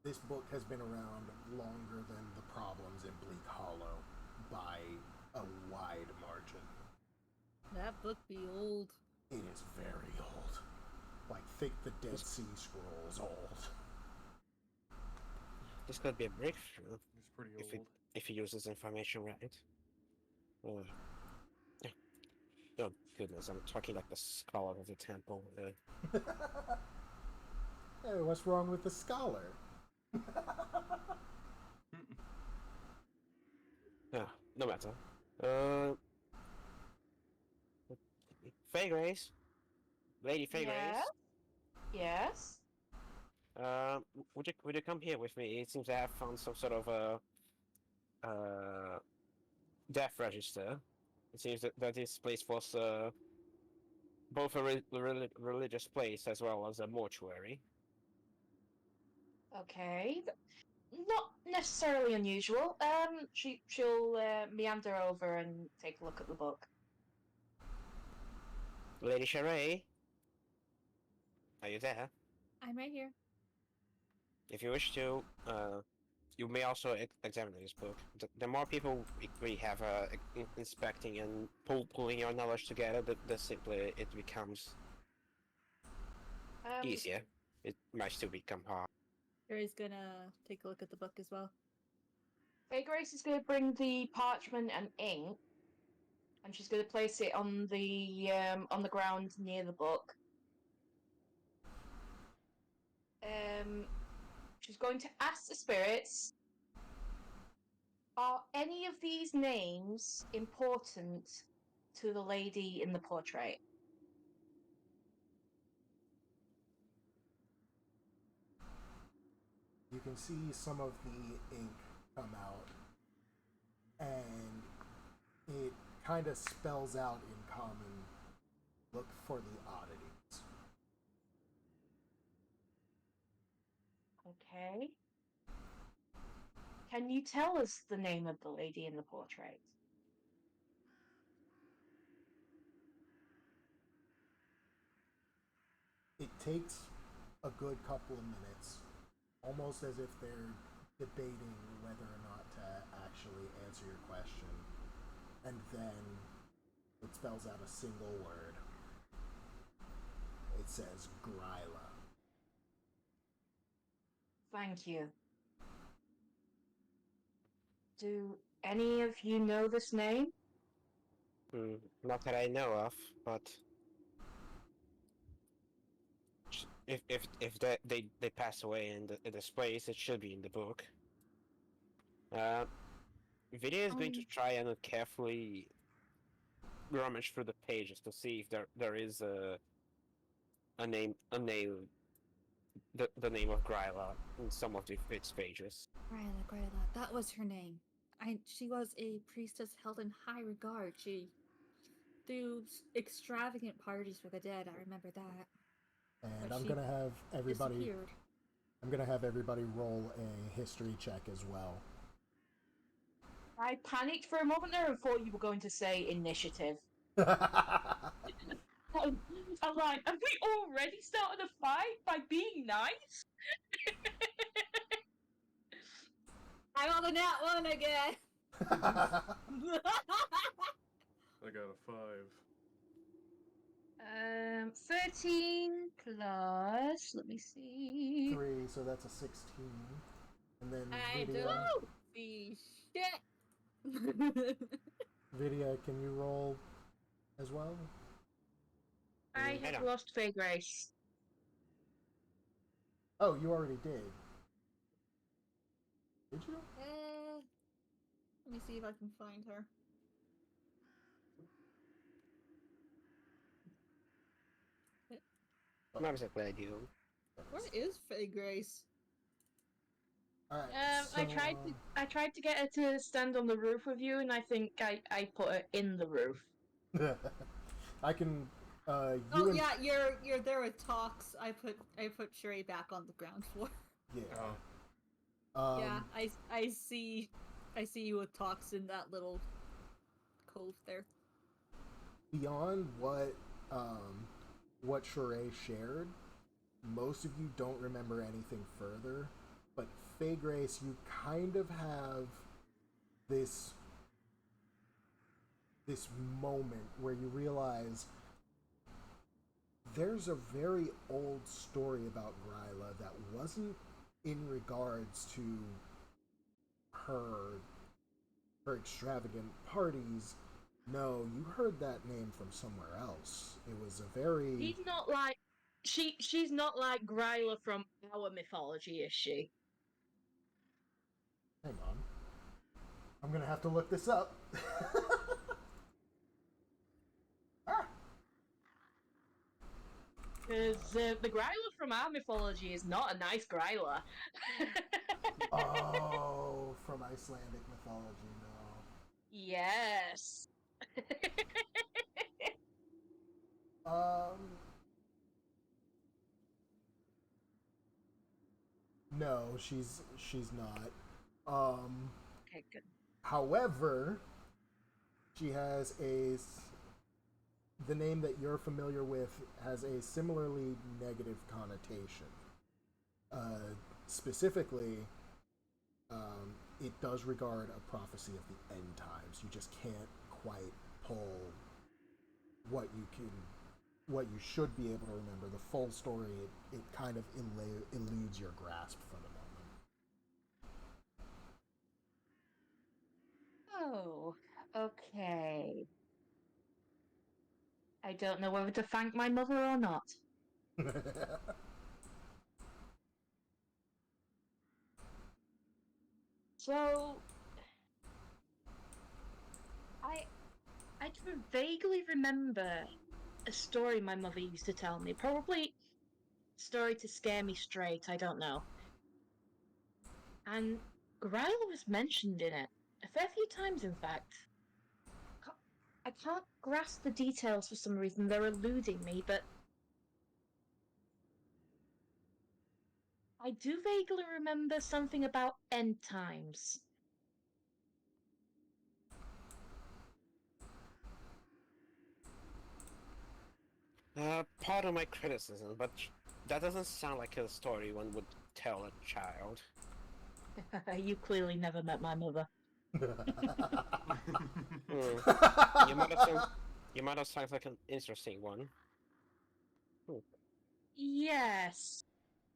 this book has been around longer than the problems in Bleak Hollow by a wide margin. That book be old. It is very old. Like, think the Dead Sea Scrolls old. This could be a breakthrough. It's pretty old. If he uses information right. Yeah. Oh goodness, I'm talking like the scholar of the temple. Hey, what's wrong with the scholar? No matter. Faye Grace, Lady Faye Grace. Yes. Would you come here with me? It seems I have found some sort of death register. It seems that this place was both a religious place as well as a mortuary. Okay. Not necessarily unusual. She'll meander over and take a look at the book. Lady Sheree, are you there? I'm right here. If you wish to, you may also examine this book. The more people we have inspecting and pulling your knowledge together, the simpler it becomes easier. It might still become hard. Harry's gonna take a look at the book as well. Faye Grace is going to bring the parchment and ink, and she's going to place it on the ground near the book. She's going to ask the spirits, are any of these names important to the lady in the portrait? You can see some of the ink come out, and it kind of spells out in common, look for the oddities. Okay. Can you tell us the name of the lady in the portrait? It takes a good couple of minutes, almost as if they're debating whether or not to actually answer your question. And then it spells out a single word. It says Gryla. Thank you. Do any of you know this name? Not that I know of, but if they pass away in this place, it should be in the book. Vidya is going to try and carefully rummage through the pages to see if there is a name, the name of Gryla in some of its pages. Gryla, that was her name. She was a priestess held in high regard. She threw extravagant parties for the dead. I remember that. And But I'm she gonna have everybody. disappeared. I'm gonna have everybody roll a history check as well. I panicked for a moment there and thought you were going to say initiative. I'm like, have we already started a fight by being nice? I'm on the nat one again. I got a 5. 13 plus. Let me see. 3, so that's a 16. And then I Vidya, don't see shit. Vidya, can you roll as well? I have lost Faye Grace. Oh, you already did. Did you? Let me see if I can find her. I'm exactly ideal. Where is Faye Grace? Alright. I tried to get her to stand on the roof with you, and I think I put her in the roof. I can. Oh yeah, you're there with Tox. I put Sherry back on the ground floor. Yeah. Yeah, I see you with Tox in that little cove there. Beyond what Sheree shared, most of you don't remember anything further. But Faye Grace, you kind of have this moment where you realize there's a very old story about Gryla that wasn't in regards to her extravagant parties. No, you heard that name from somewhere else. It was a very... She's not like... She's not like Gryla from our mythology, is she? Hang on. I'm gonna have to look this up. Because the Gryla from our mythology is not a nice Gryla. Oh, from Icelandic mythology, no. Yes. No, she's not. Okay, good. However, she has the name that you're familiar with has a similarly negative connotation. Specifically, it does regard a prophecy of the end times. You just can't quite pull what you should be able to remember. The full story, it kind of eludes your grasp for the moment. Oh, okay. I don't know whether to thank my mother or not. So, I can vaguely remember a story my mother used to tell me. Probably a story to scare me straight, I don't know. And Gryla was mentioned in it. A fair few times, in fact. I can't grasp the details for some reason, they're eluding me, but I do vaguely remember something about end times. Pardon my criticism, but that doesn't sound like a story one would tell a child. You clearly never met my mother. You might have sounded like an interesting one. Yes.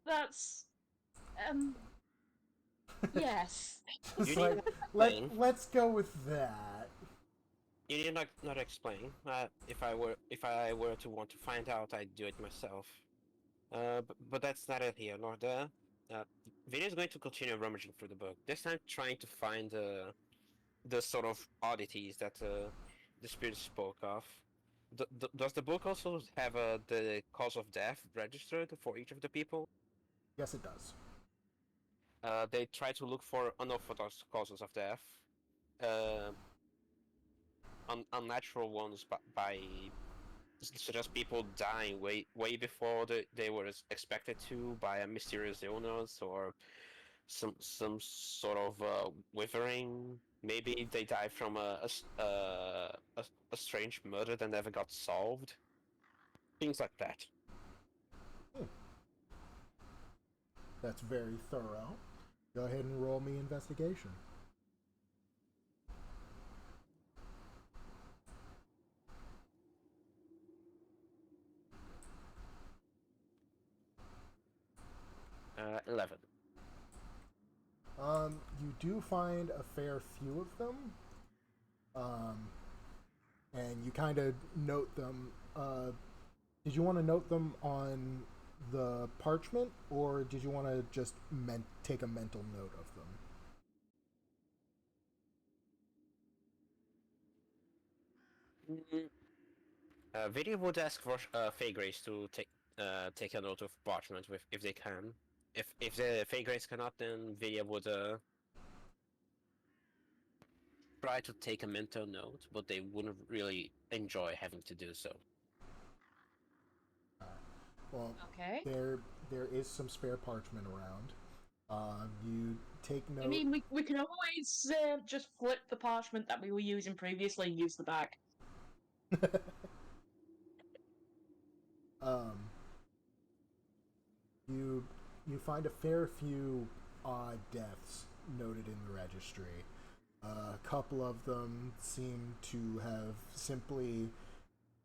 That's... yes. It's like, let's go with that. You need not explain. If I were to want to find out, I'd do it myself. But that's neither here nor there. Vinny is going to continue rummaging through the book. This time, trying to find the sort of oddities that the spirit spoke of. Does the book also have the cause of death registered for each of the people? Yes, it does. They try to look for unorthodox causes of death. Unnatural ones by such as people dying way before they were expected to by a mysterious illness, or some sort of withering. Maybe they died from a strange murder that never got solved. Things like that. That's very thorough. Go ahead and roll me investigation. 11. You do find a fair few of them. And you kind of note them. Did you want to note them on the parchment, or did you want to just take a mental note of them? Video would ask for Fey Grace to take a note of parchment with if they can. If the Fey Grace cannot, then Video would try to take a mental note, but they wouldn't really enjoy having to do so. Well, Okay. there is some spare parchment around. You take note. I mean, we can always just flip the parchment that we were using previously and use the back. You find a fair few odd deaths noted in the registry. A couple of them seem to have simply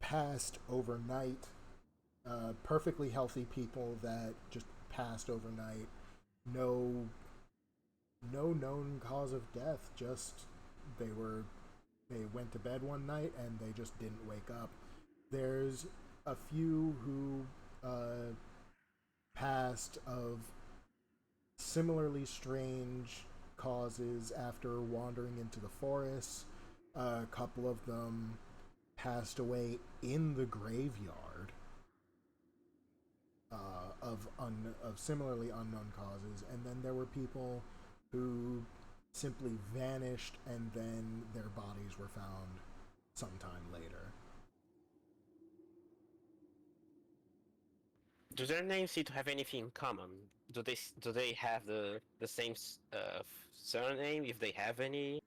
passed overnight. Perfectly healthy people that just passed overnight. No known cause of death. Just they went to bed one night and they just didn't wake up. There's a few who passed of similarly strange causes after wandering into the forest. A couple of them passed away in the graveyard of similarly unknown causes, and then there were people who simply vanished and then their bodies were found sometime later. Do their names seem to have anything in common? Do they have the same surname if they have any,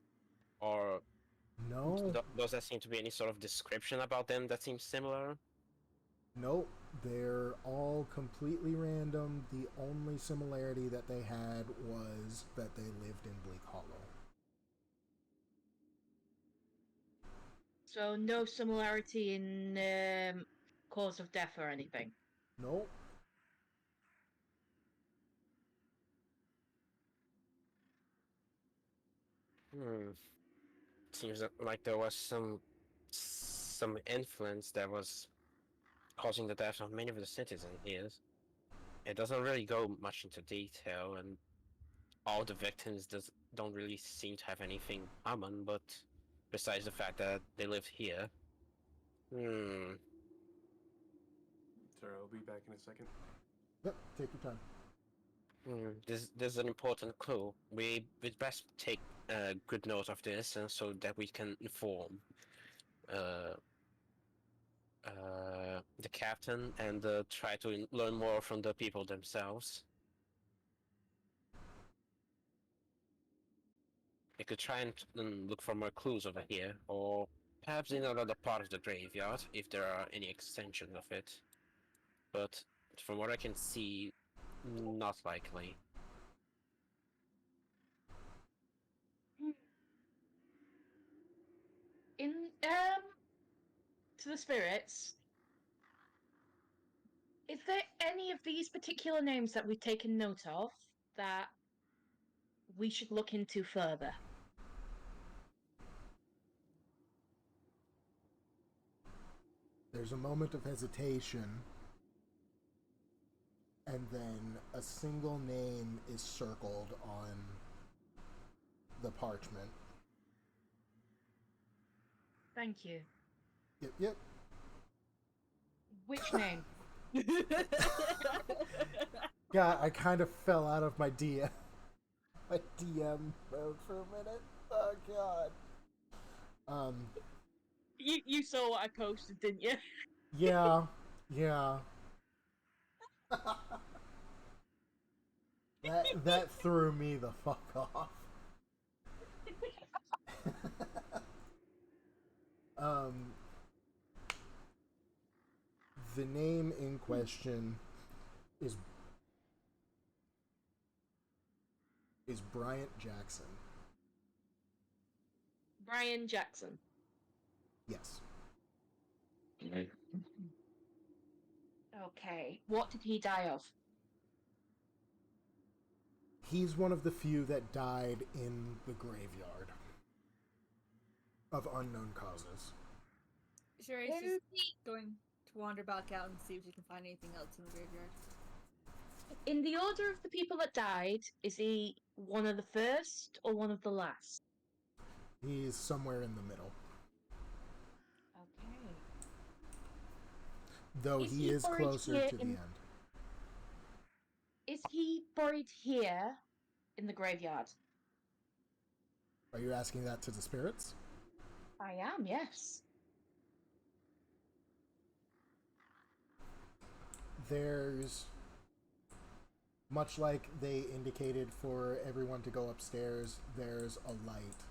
or No, does there seem to be any sort of description about them that seems similar? nope. They're all completely random. The only similarity that they had was that they lived in Bleak Hollow. So no similarity in cause of death or anything. Nope. Seems like there was some influence that was causing the death of many of the citizens here. It doesn't really go much into detail, and all the victims don't really seem to have anything common, but besides the fact that they lived here. Sorry, I'll be back in a second. Yep, take your time. There's an important clue. We'd best take good note of this, and so that we can inform the captain and try to learn more from the people themselves. We could try and look for more clues over here, or perhaps in another part of the graveyard, if there are any extensions of it. But from what I can see, not likely. In to the spirits, is there any of these particular names that we've taken note of that we should look into further? There's a moment of hesitation, and then a single name is circled on the parchment. Thank you. Yep. Which name? God, I kind of fell out of my DM mode for a minute. Oh God. You saw what I posted, didn't you? Yeah. That threw me the fuck off. The name in question is Bryant Jackson. Brian Jackson. Yes. Okay. What did he die of? He's one of the few that died in the graveyard of unknown causes. Sherry's just going to wander back out and see if she can find anything else in the graveyard. In the order of the people that died, is he one of the first or one of the last? He's somewhere in the middle. Okay. Though he is buried closer here to the end. Is he buried here in the graveyard? Are you asking that to the spirits? I am, yes. There's, much like they indicated for everyone to go upstairs, there's a light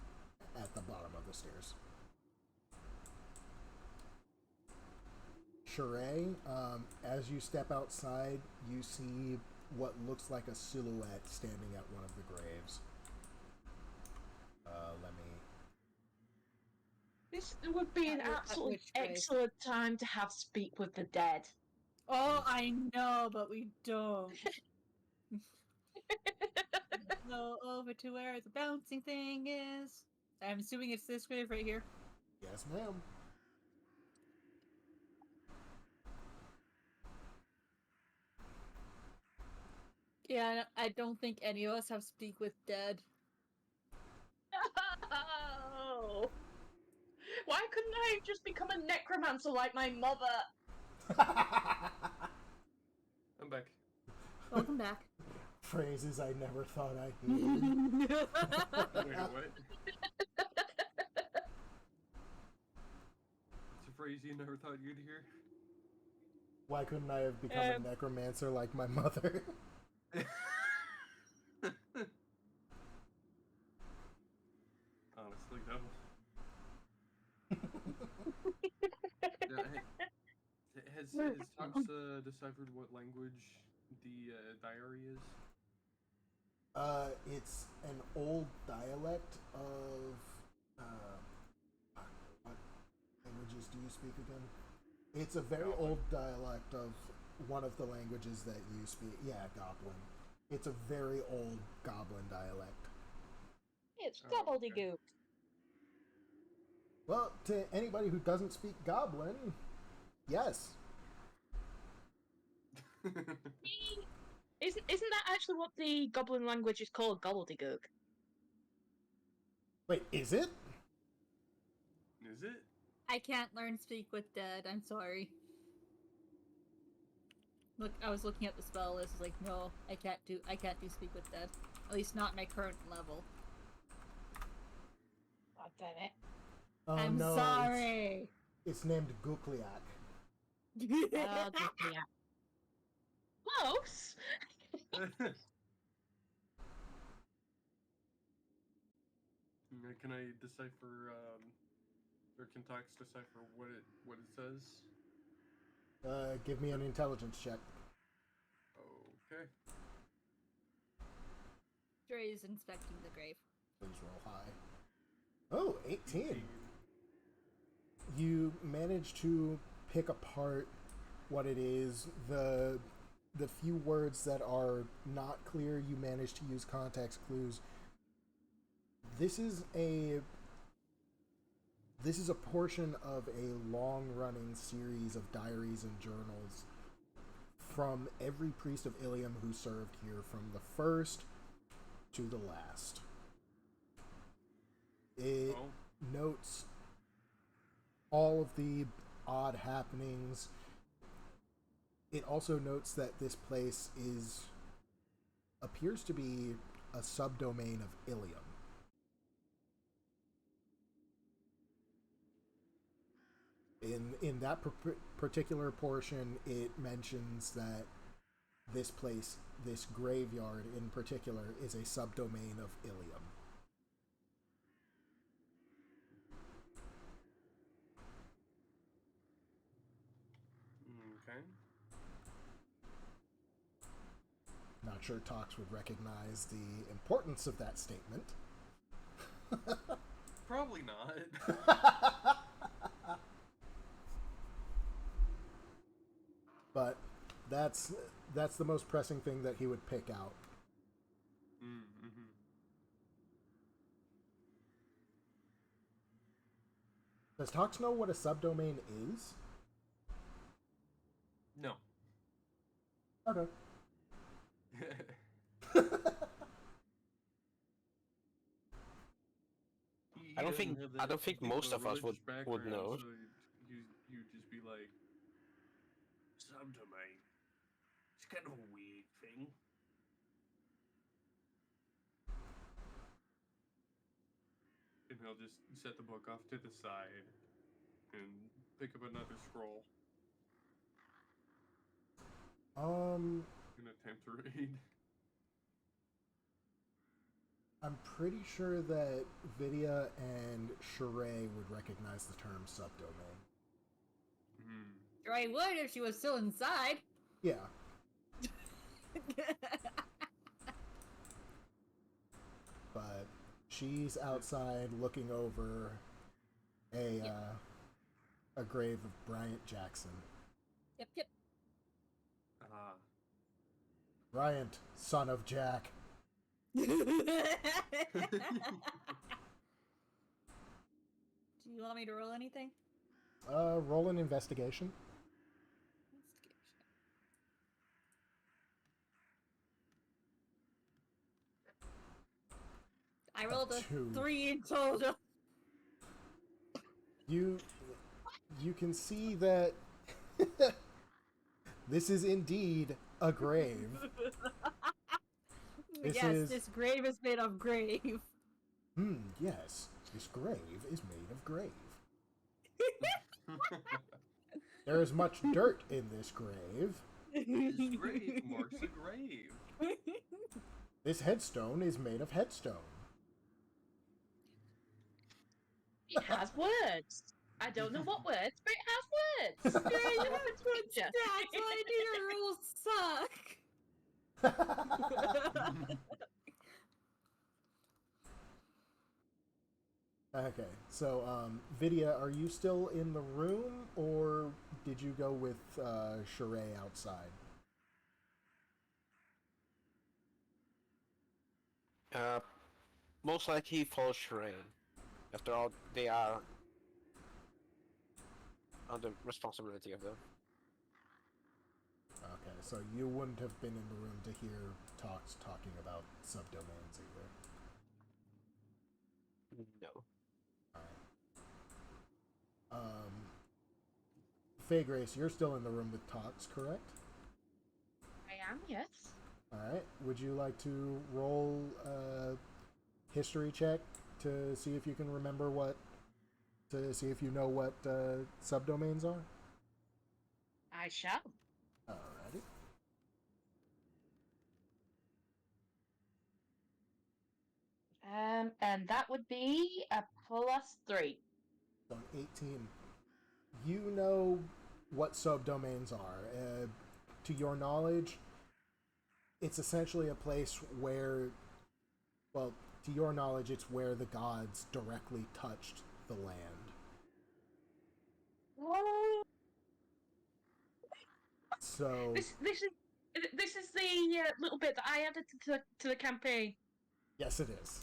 at the bottom of the stairs. Sheree, as you step outside, you see what looks like a silhouette standing at one of the graves. This would be an absolutely excellent time to have Speak with the Dead. Oh, I know, but we don't. Go over to where the bouncing thing is. I'm assuming it's this grave right here. Yes, ma'am. Yeah, I don't think any of us have Speak with Dead. No! Why couldn't I have just become a necromancer like my mother? I'm back. Welcome back. Phrases I never thought I hated. Wait, what? It's a phrase you never thought you'd hear? Why couldn't I have become a necromancer like my mother? Honestly, no. Has Tox deciphered what language the diary is? It's an old dialect of what languages do you speak again? It's a very old dialect of one of the languages that you speak. Yeah, Goblin. It's a very old Goblin dialect. It's gobbledygook. Well, to anybody who doesn't speak Goblin, yes. Isn't that actually what the goblin language is called? Gobbledygook. Wait, is it? Is it? I can't learn Speak with Dead. I'm sorry. Look, I was looking at the spell list. It's like, no, I can't do Speak with Dead. At least not my current level. God damn it. Oh, I'm no, sorry. It's named Gukliak. Yeah. Close. Can I decipher, or can Tox decipher what it says? Give me an intelligence check. Okay. Dre is inspecting the grave. Please roll high. Oh, 18. You manage to pick apart what it is. The few words that are not clear, you manage to use context clues. This is a portion of a long-running series of diaries and journals from every priest of Ilium who served here, from the first to the last. It notes all of the odd happenings. It also notes that this place appears to be a subdomain of Ilium. In that particular portion, it mentions that this place, this graveyard in particular, is a subdomain of Ilium. Okay. Not sure Tox would recognize the importance of that statement. Probably not. But that's the most pressing thing that he would pick out. Mm-hmm. Does Tox know what a subdomain is? No. Okay. I don't think most of us would know. So you just be like, subdomain. It's kind of a weird thing. And he'll just set the book off to the side and pick up another scroll and attempt to read. I'm pretty sure that Vidya and Sheree would recognize the term subdomain. I would if she was still inside. Yeah. But she's outside looking over a grave of Bryant Jackson. Yep. Bryant, son of Jack. Do you want me to roll anything? Roll an investigation. I rolled a 2. 3 in total. You can see that this is indeed a grave. This grave is made of grave. Yes, this grave is made of grave. There is much dirt in this grave. This grave marks a grave. This headstone is made of headstone. It has words. I don't know what words, but it has words. Yeah, you have picture. That's why I do your rules suck. Okay, so Vidya, are you still in the room, or did you go with Sheree outside? Most likely he follows Shrine. After all, they are on the responsibility of them. Okay, so you wouldn't have been in the room to hear Tox talking about subdomains either. No. Alright. Faye Grace, you're still in the room with Tox, correct? I am, yes. Alright, would you like to roll a history check to see if you can remember to see if you know what subdomains are? I shall. Alrighty. And that would be a +3. So 18. You know what subdomains are. To your knowledge, it's essentially a place where, well, to your knowledge, it's where the gods directly touched the land. So This is the little bit that I added to the campaign. yes, it is.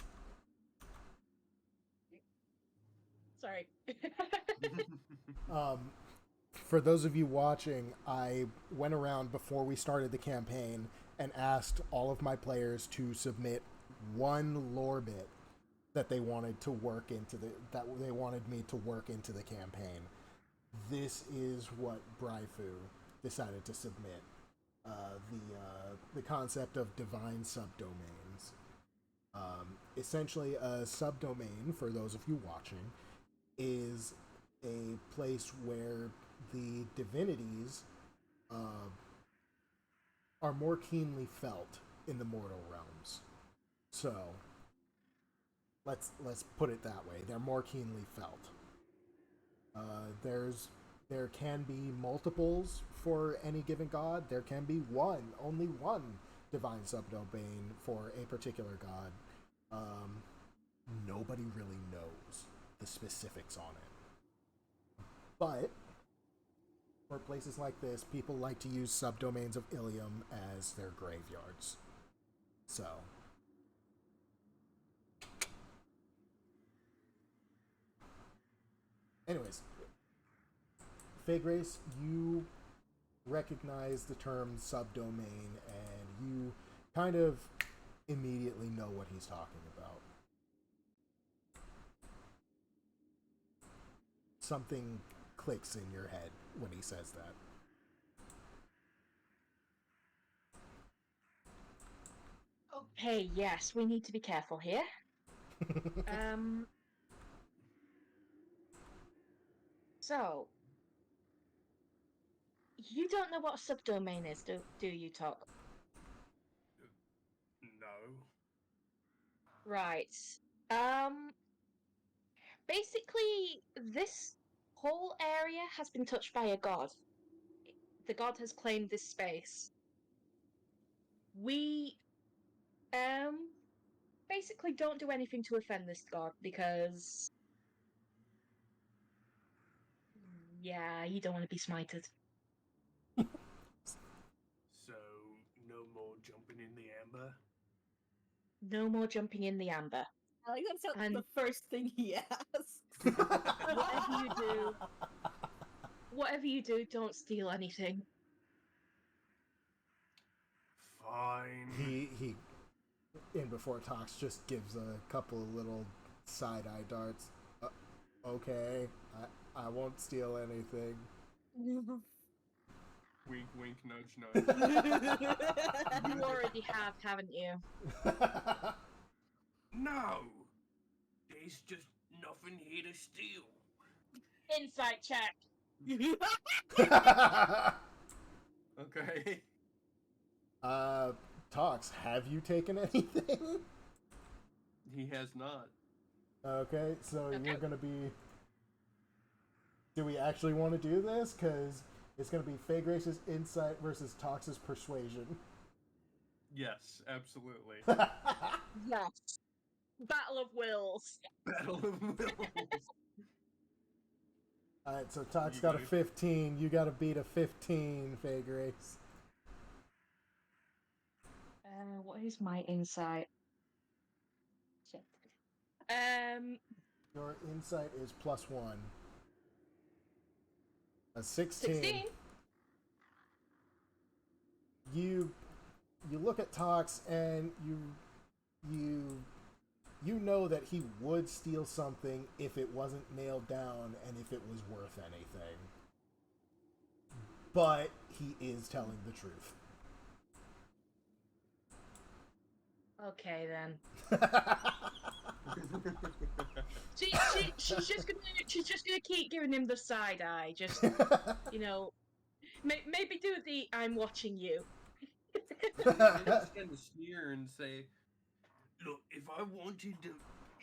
Sorry. For those of you watching, I went around before we started the campaign and asked all of my players to submit one lore bit that they wanted to work into that they wanted me to work into the campaign. This is what Bryfu decided to submit. The concept of divine subdomains. Essentially, a subdomain, for those of you watching, is a place where the divinities are more keenly felt in the mortal realms. So let's put it that way. They're more keenly felt. There can be multiples for any given god. There can be only one divine subdomain for a particular god. Nobody really knows the specifics on it. But for places like this, people like to use subdomains of Ilium as their graveyards. So anyways, Faygrace, you recognize the term subdomain and you kind of immediately know what he's talking about. Something clicks in your head when he says that. Okay, yes, we need to be careful here. So, you don't know what a subdomain is, do you, Talk? No. Right. Basically, this whole area has been touched by a god. The god has claimed this space. We, basically don't do anything to offend this god because, yeah, you don't want to be smited. So, no more jumping in the amber? No more jumping in the amber. I like that's And- the first thing he asks. Whatever you do, don't steal anything. Fine. He in before talks just gives a couple of little side-eye darts. Okay, I won't steal anything. Wink, wink, nudge, nudge. You already have, haven't you? No! There's just nothing here to steal. Insight check. Okay. Talks, have you taken anything? He has not. Okay, so Okay. you're gonna be... Do we actually want to do this? Because it's gonna be Faygrace's insight versus Tox's persuasion. Yes, absolutely. Yes. Battle of wills. Battle of Wills. Alright, so Tox You got a gotta- 15. You gotta beat a 15, Faygrace. What is my insight? Your insight is +1. A 16. 16. You look at Tox and you know that he would steal something if it wasn't nailed down and if it was worth anything. But he is telling the truth. Okay then. She's just gonna keep giving him the side eye. Just maybe do the I'm watching you. Just kind of sneer and say, "Look, if I wanted to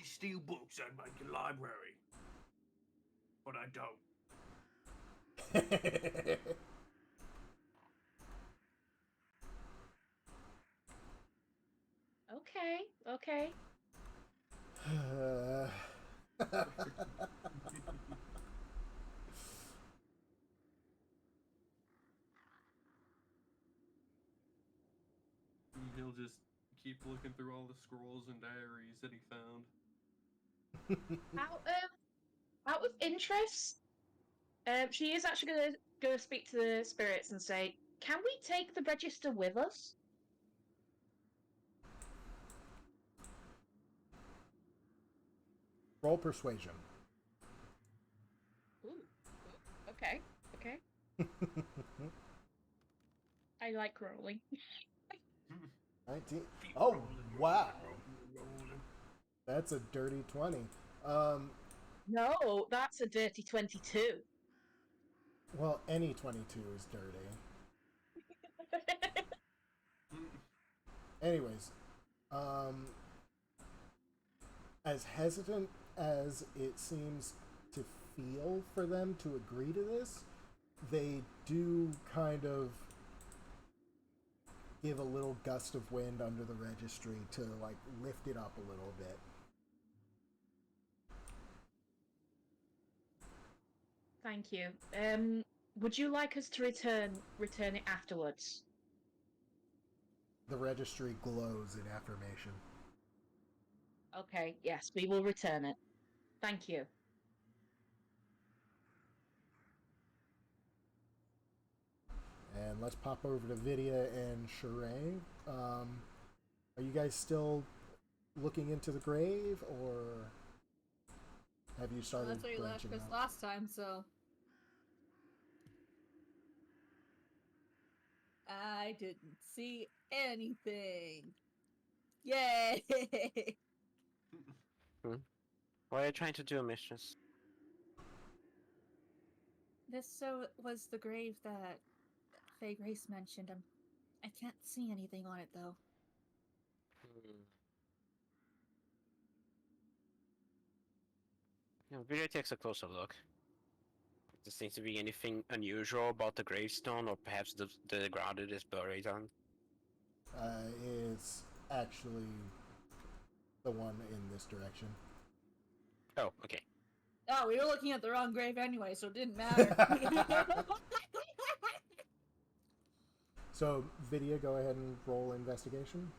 steal books, I'd make a library, but I don't." Okay. He'll just keep looking through all the scrolls and diaries that he found. Out of interest, she is actually gonna go speak to the spirits and say, "Can we take the register with us?" Roll persuasion. Ooh. Okay. I like rolling. 19. Keep Oh, rolling, wow. rolling. That's a dirty 20. No, that's a dirty 22. Well, any 22 is dirty. Anyways, as hesitant as it seems to feel for them to agree to this, they do kind of give a little gust of wind under the registry to like lift it up a little bit. Thank you. Would you like us to return it afterwards? The registry glows in affirmation. Okay, yes, we will return it. Thank you. And let's pop over to Vidya and Sheree. Are you guys still looking into the grave, or have you started That's where you left branching us out? last time, so. I didn't see anything. Yay! What are you trying to do, Mistress? This was the grave that Faye Grace mentioned. I can't see anything on it though. Video takes a closer look. There seems to be anything unusual about the gravestone, or perhaps the ground it is buried on. Is actually the one in this direction. Oh, okay. Oh, we were looking at the wrong grave anyway, so it didn't matter. So, Vidya, go ahead and roll investigation.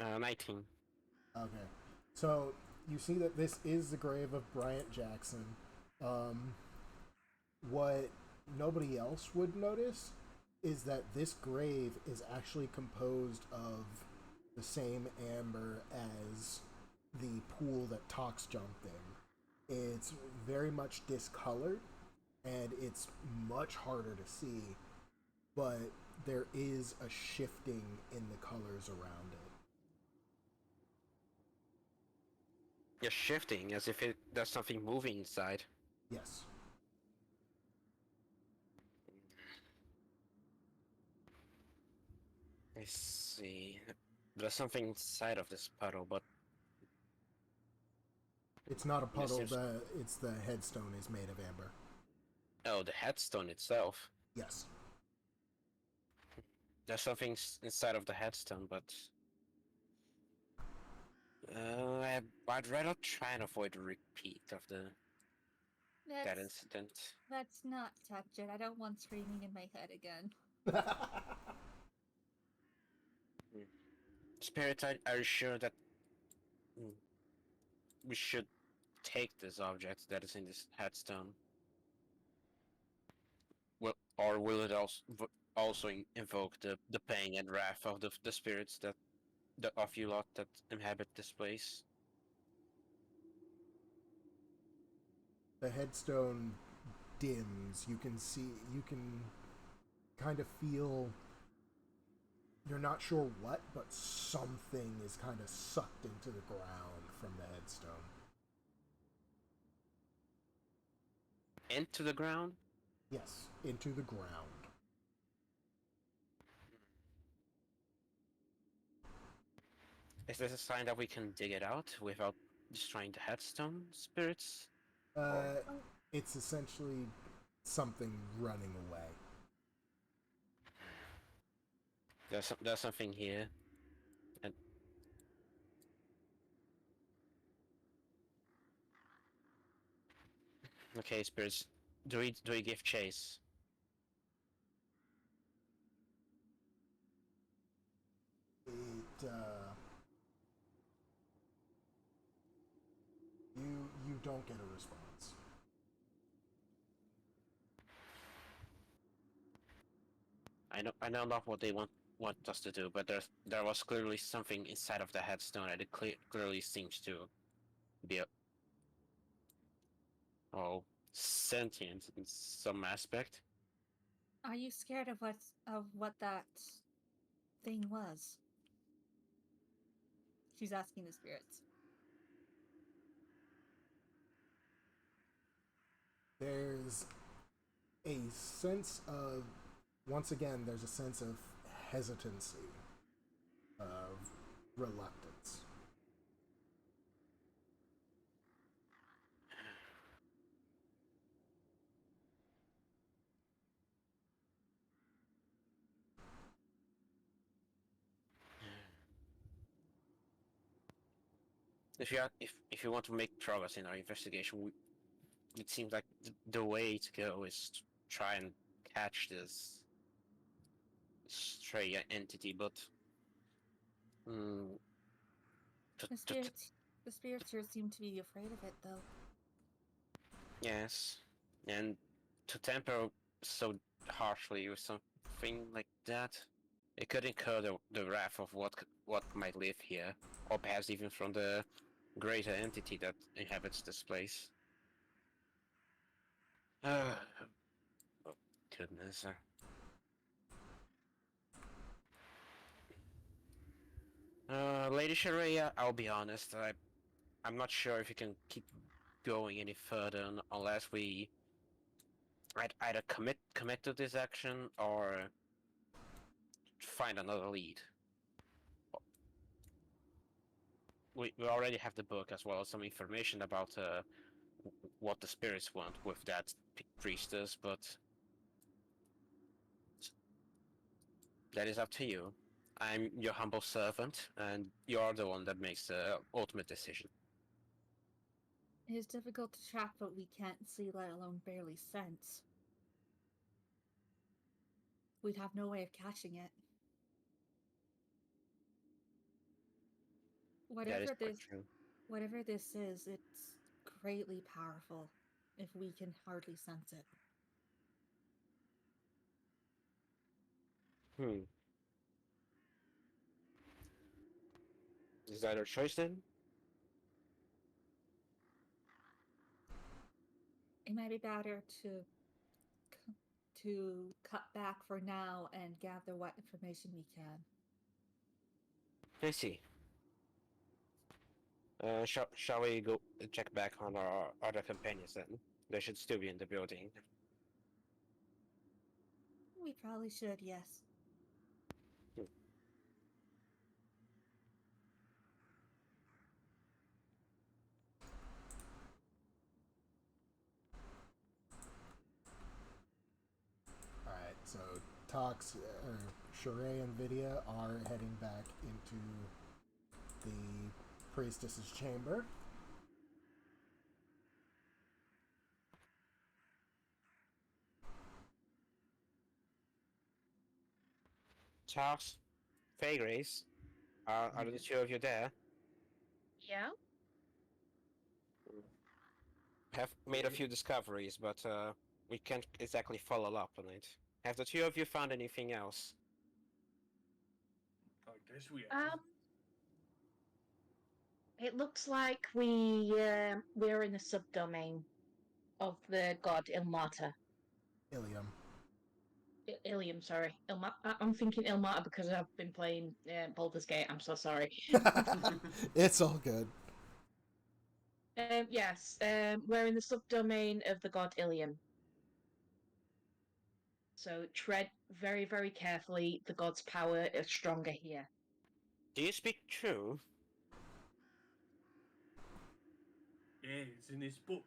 Uh, 19. Okay. So, you see that this is the grave of Bryant Jackson. What nobody else would notice is that this grave is actually composed of the same amber as the pool that Tox jumped in. It's very much discolored, and it's much harder to see, but there is a shifting in the colors around it. You're shifting, as if there's something moving inside. Yes. I see. There's something inside of this puddle, but It's not a puddle, seems- it's the headstone is made of amber. oh, the headstone itself. Yes. There's something inside of the headstone, but I'd rather try and avoid a repeat of that incident. Let's not touch it. I don't want screaming in my head again. Spirit, are you sure that we should take this object that is in this headstone? Or will it also invoke the pain and wrath of the spirits of you lot that inhabit this place? The headstone dims. You can kind of feel, you're not sure what, but something is kind of sucked into the ground from the headstone. Into the ground? Yes, into the ground. Is this a sign that we can dig it out without destroying the headstone, spirits? It's essentially something running away. There's something here. And okay, spirits, do we give chase? You don't get a response. I know not what they want us to do, but there was clearly something inside of the headstone, and it clearly seems to be sentient in some aspect. Are you scared of what that thing was? She's asking the spirits. There's a sense of, once again, there's a sense of hesitancy, of reluctance. If you want to make progress in our investigation, it seems like the way to go is to try and catch this stray entity, but mm, The spirits here seem to be afraid of it, though. yes, and to temper so harshly with something like that, it could incur the wrath of what might live here, or perhaps even from the greater entity that inhabits this place. Oh, goodness. Lady Sharia, I'll be honest, I'm not sure if you can keep going any further unless we either commit to this action or find another lead. We already have the book as well as some information about what the spirits want with that priestess, but that is up to you. I'm your humble servant, and you're the one that makes the ultimate decision. It is difficult to track what we can't see, let alone barely sense. We'd have no way of catching it. That is quite true. Whatever this is, it's greatly powerful if we can hardly sense it. Is that our choice then? It might be better to cut back for now and gather what information we can. I see. Shall we go check back on our other companions then? They should still be in the building. We probably should, yes. Alright, so Tox, Sheree, and Vidya are heading back into the priestess's chamber. Charles, Faye Grace, are the two of you there? Yeah? Have made a few discoveries, but we can't exactly follow up on it. Have the two of you found anything else? I guess we have. It looks like we're in the subdomain of the god Ilmata. Ilium. Ilium, sorry. I'm thinking Ilmata because I've been playing Baldur's Gate. I'm so sorry. It's all good. Yes, we're in the subdomain of the god Ilium. So tread very, very carefully. The god's power is stronger here. Do you speak true? Yeah, it's in this book.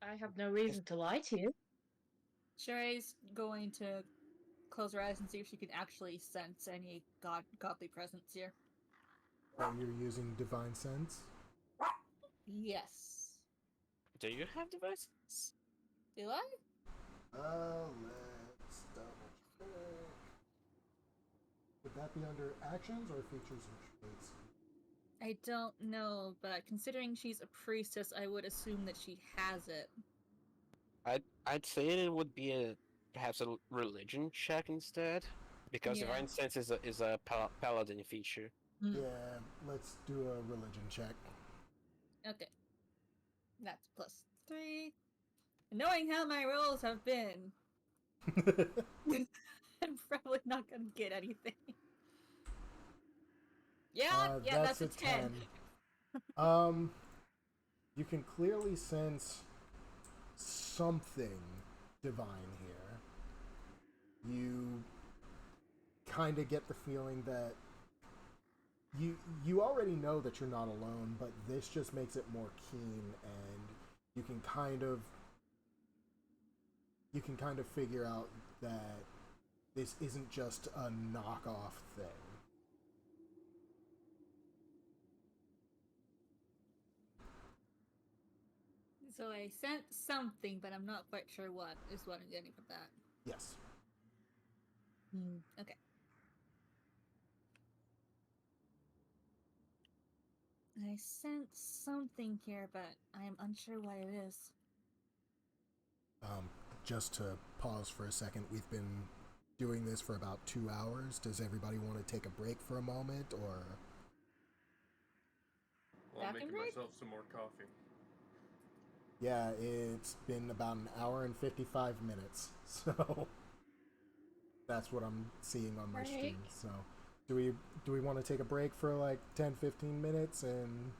I have no reason to lie to you. Sheree's going to close her eyes and see if she can actually sense any godly presence here. Or you're using divine sense? Yes. Do you have devices? Do I? Let's double check. Would that be under actions or features and traits? I don't know, but considering she's a priestess, I would assume that she has it. I'd say it would be perhaps a religion check instead, because Yeah. divine sense is a paladin feature. Mm. Yeah, let's do a religion check. Okay. That's +3. Knowing how my rolls have been, I'm probably not gonna get anything. Yeah, that's a 10. You can clearly sense something divine here. You kind of get the feeling that you already know that you're not alone, but this just makes it more keen, and you can kind of figure out that this isn't just a knockoff thing. So I sent something, but I'm not quite sure what is what I'm getting from that. Yes. Okay. I sent something here, but I am unsure what it is. Just to pause for a second, we've been doing this for about 2 hours. Does everybody want to take a break for a moment, or? Well, I'm Bathroom making break? myself some more coffee. Yeah, it's been about an hour and 55 minutes, so that's what I'm seeing on my stream. So, do we want to take a break for like 10-15 minutes and?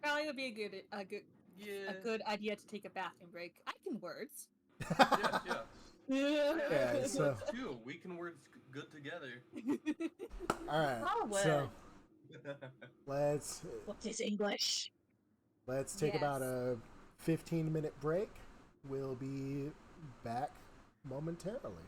Probably would be a Yeah. good idea to take a bathroom break. I can words. Yeah. Yeah, I can so- words too. We can words good together. All right, Oh, so word. What is English? let's take about Yes. a 15-minute break. We'll be back momentarily.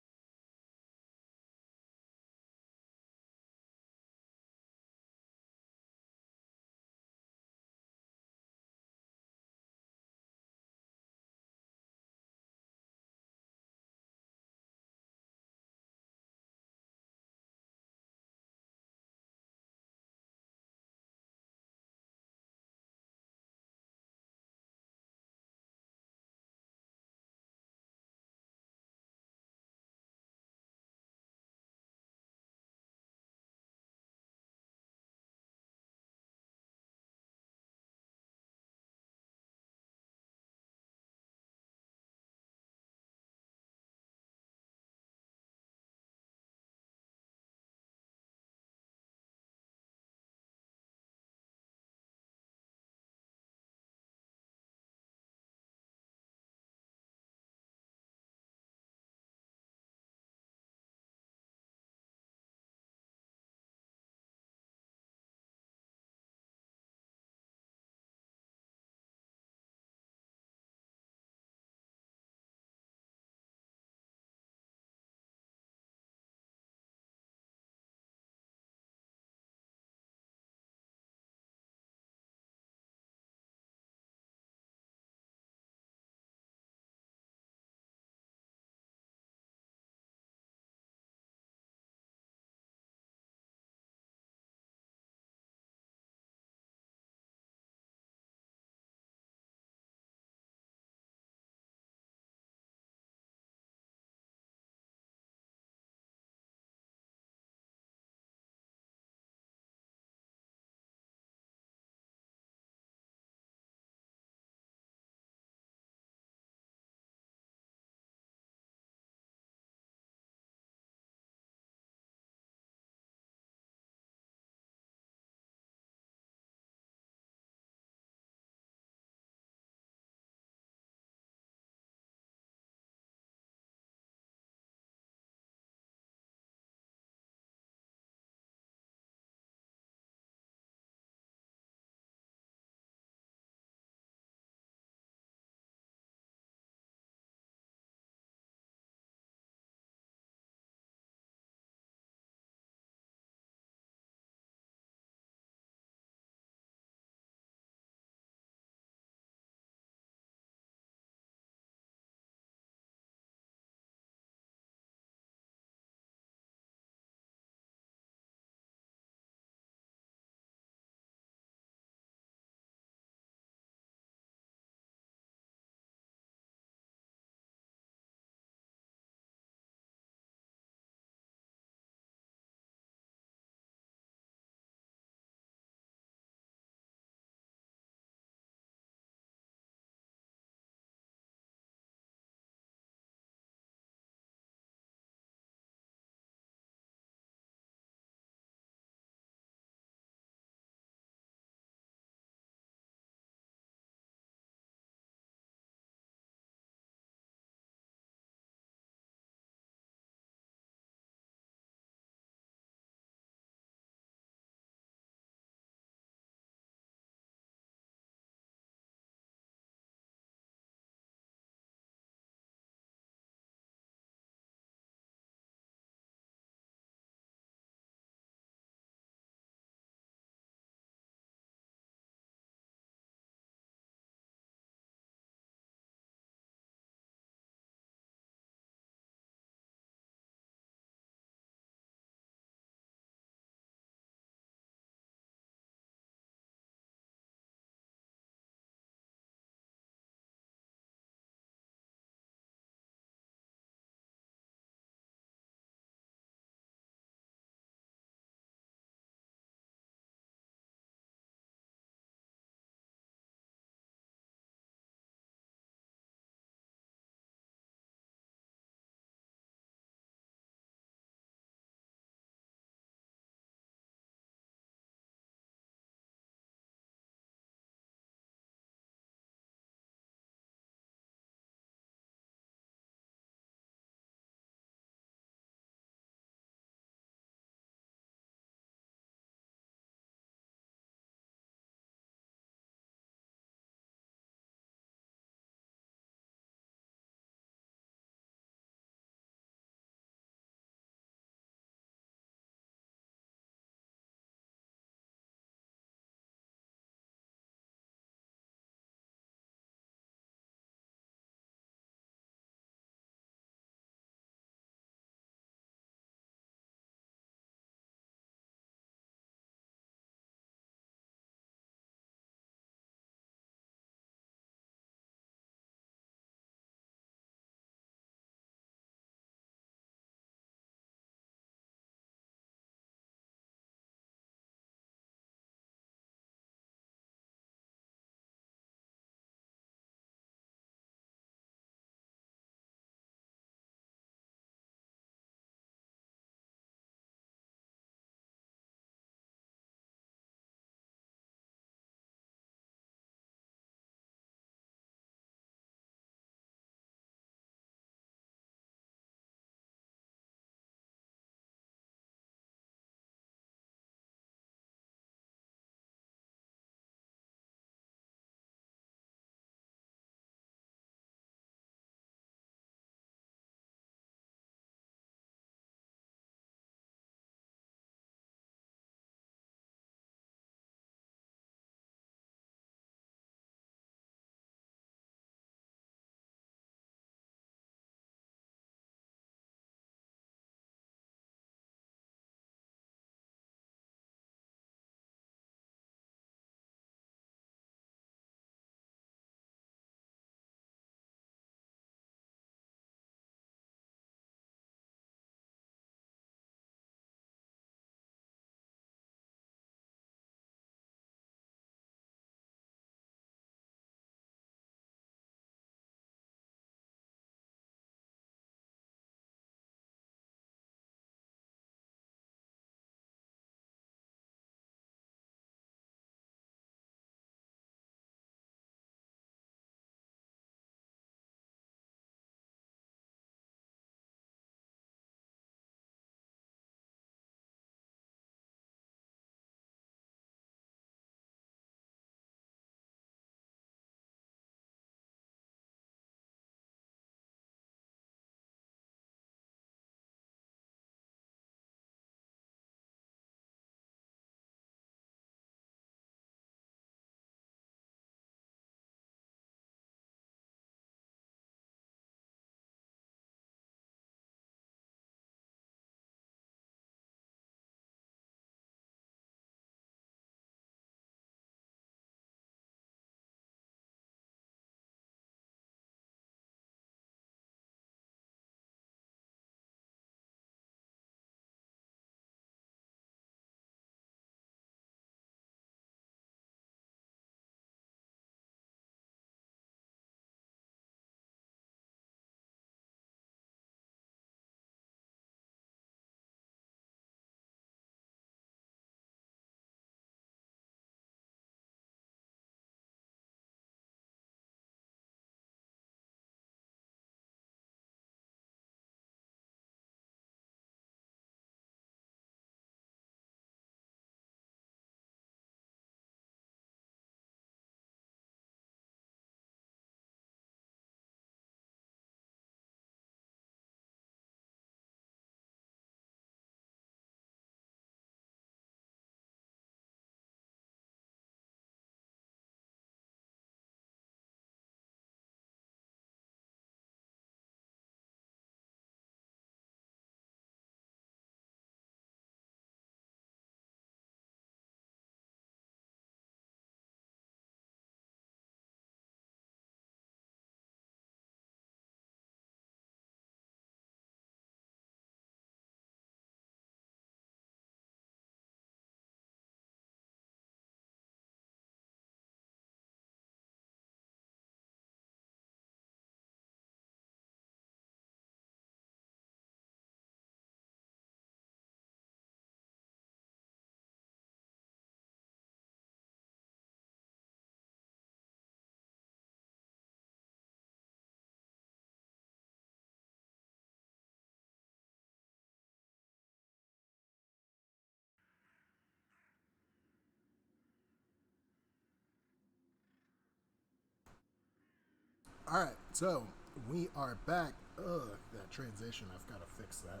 All right, so we are back. Ugh, that transition. I've got to fix that.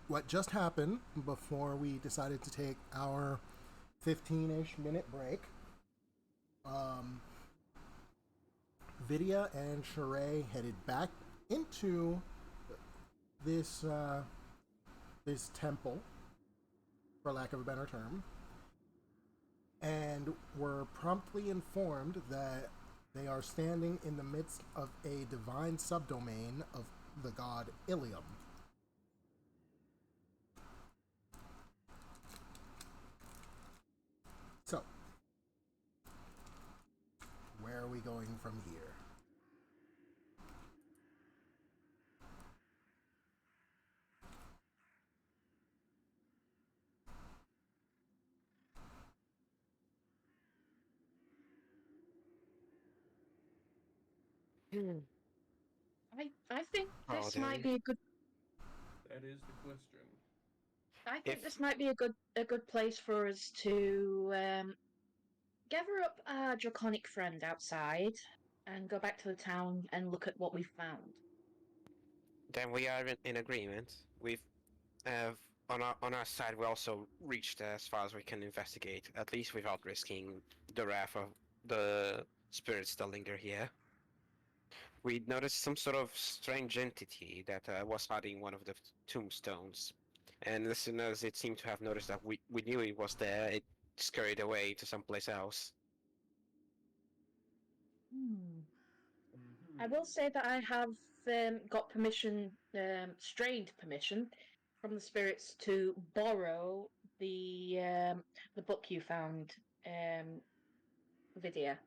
What just happened before we decided to take our 15-ish minute break? Vidya and Sheree headed back into this this temple, for lack of a better term, and were promptly informed that they are standing in the midst of a divine subdomain of the god Ilium. So, where are we going from here? I think Oh, this then. might be a good. That is the question. I think If this might be a good place for us to gather up our draconic friend outside and go back to the town and look at what we found. then we are in agreement. We've uh, on our side, we also reached as far as we can investigate, at least without risking the wrath of the spirits that linger here. We noticed some sort of strange entity that was hiding one of the tombstones. And as soon as it seemed to have noticed that we knew it was there, it scurried away to someplace else. I will say that I have got permission, strained permission, from the spirits to borrow the book you found, Vidya,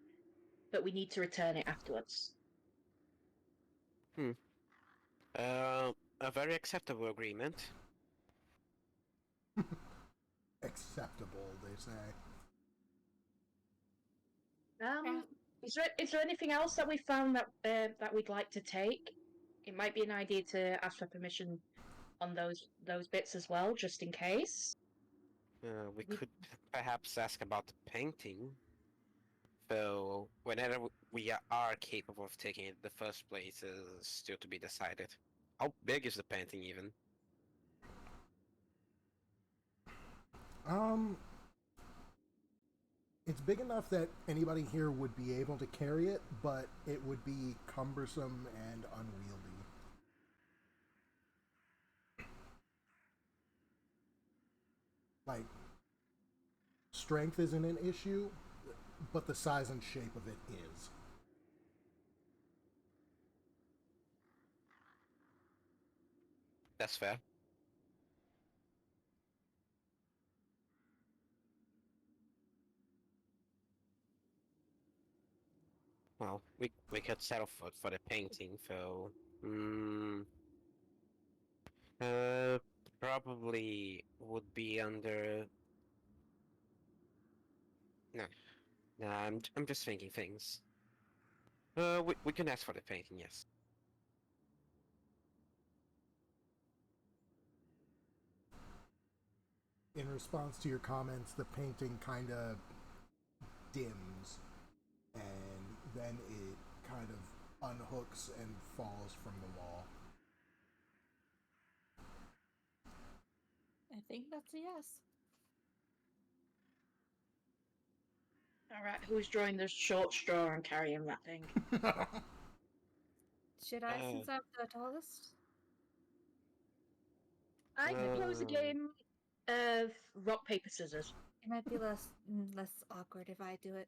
but we need to return it afterwards. A very acceptable agreement. Acceptable, they say. Um, is there anything else that we found that we'd like to take? It might be an idea to ask for permission on those bits as well, just in case. We could perhaps ask about the painting. Though, whenever we are capable of taking it in the first place is still to be decided. How big is the painting even? It's big enough that anybody here would be able to carry it, but it would be cumbersome and unwieldy. Like, strength isn't an issue, but the size and shape of it is. That's fair. Well, we could settle for the painting, so uh, probably would be under. No, no, I'm just thinking things. We can ask for the painting, yes. In response to your comments, the painting kind of dims, and then it kind of unhooks and falls from the wall. I think that's a yes. All right, who's drawing the short straw and carrying that thing? Should I, since I'm the tallest? I propose a game of rock paper scissors. It might be less awkward if I do it.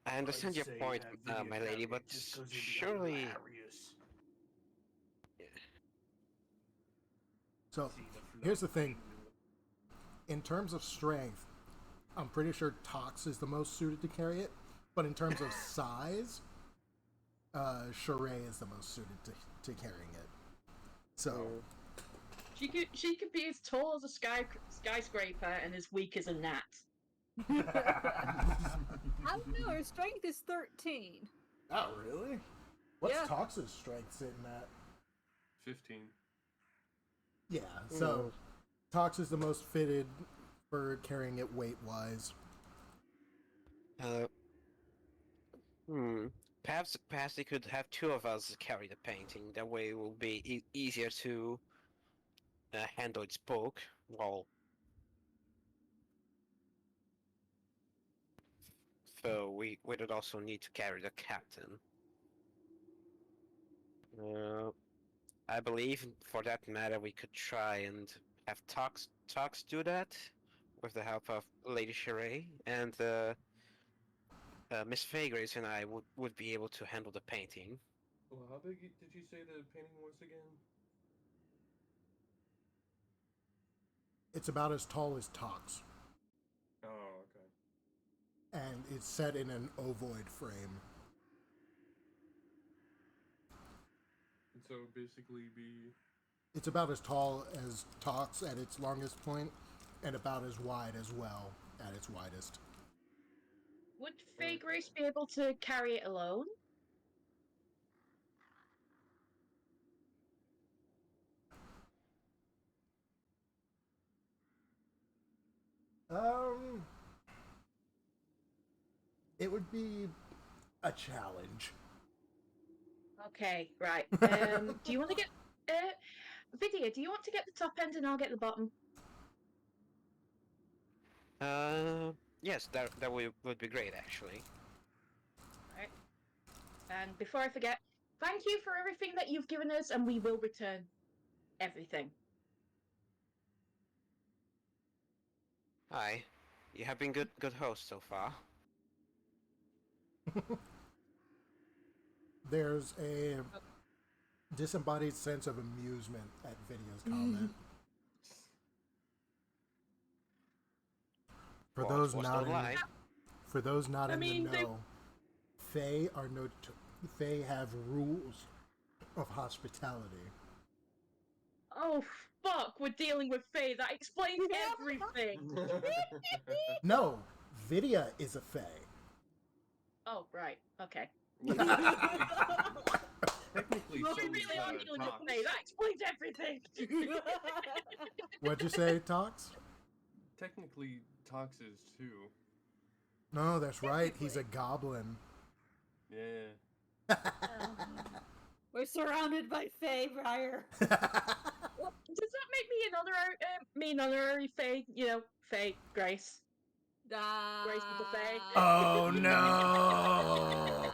I understand your say point, have video my lady, carry but it just 'cause it'd be surely. hilarious. So, See the flow. here's the thing. In terms of strength, I'm pretty sure Tox is the most suited to carry it, but in terms of size, Sheree is the most suited to carrying it. So, She could be as tall as a skyscraper and as weak as a gnat. I don't know, her strength is 13. oh really? What's Yeah. Tox's strength sitting at? 15. Yeah, so Tox is the most fitted for carrying it weight-wise. Uh, hmm. Perhaps they could have two of us carry the painting. That way, it will be easier to handle its bulk. Well, so we would also need to carry the captain. Uh, I believe, for that matter, we could try and have talks do that with the help of Lady Sheree, and Miss Fagres and I would be able to handle the painting. Well, how big did you say the painting was again? It's about as tall as Tox, Oh, okay. and it's set in an ovoid frame. And so basically be. It's about as tall as Tox at its longest point, and about as wide as well at its widest. Would Faye Grace be able to carry it alone? It would be a challenge. Okay, right. Do you want to get Vidya? Do you want to get the top end and I'll get the bottom? Yes, that would be great, actually. Right. And before I forget, thank you for everything that you've given us, and we will return everything. Hi, you have been good host so far. There's a disembodied sense of amusement at Vidya's comment. For Well, those was not no lie. for those not I in mean, the know, Fae are Fae have rules of hospitality. Oh fuck! We're dealing with Faye. That explains everything. No, Vidya is a Fae. Oh right. Okay. Well, technically, Well, so we is, really are dealing Tox. with Faye. That explains everything. What'd you say, Tox? Technically, Tox is too. No, that's right. He's a goblin. Yeah. We're surrounded by Fae, Briar. Does that make me an honorary Faye? You know, Faye Grace. Grace with the Fae. Oh no!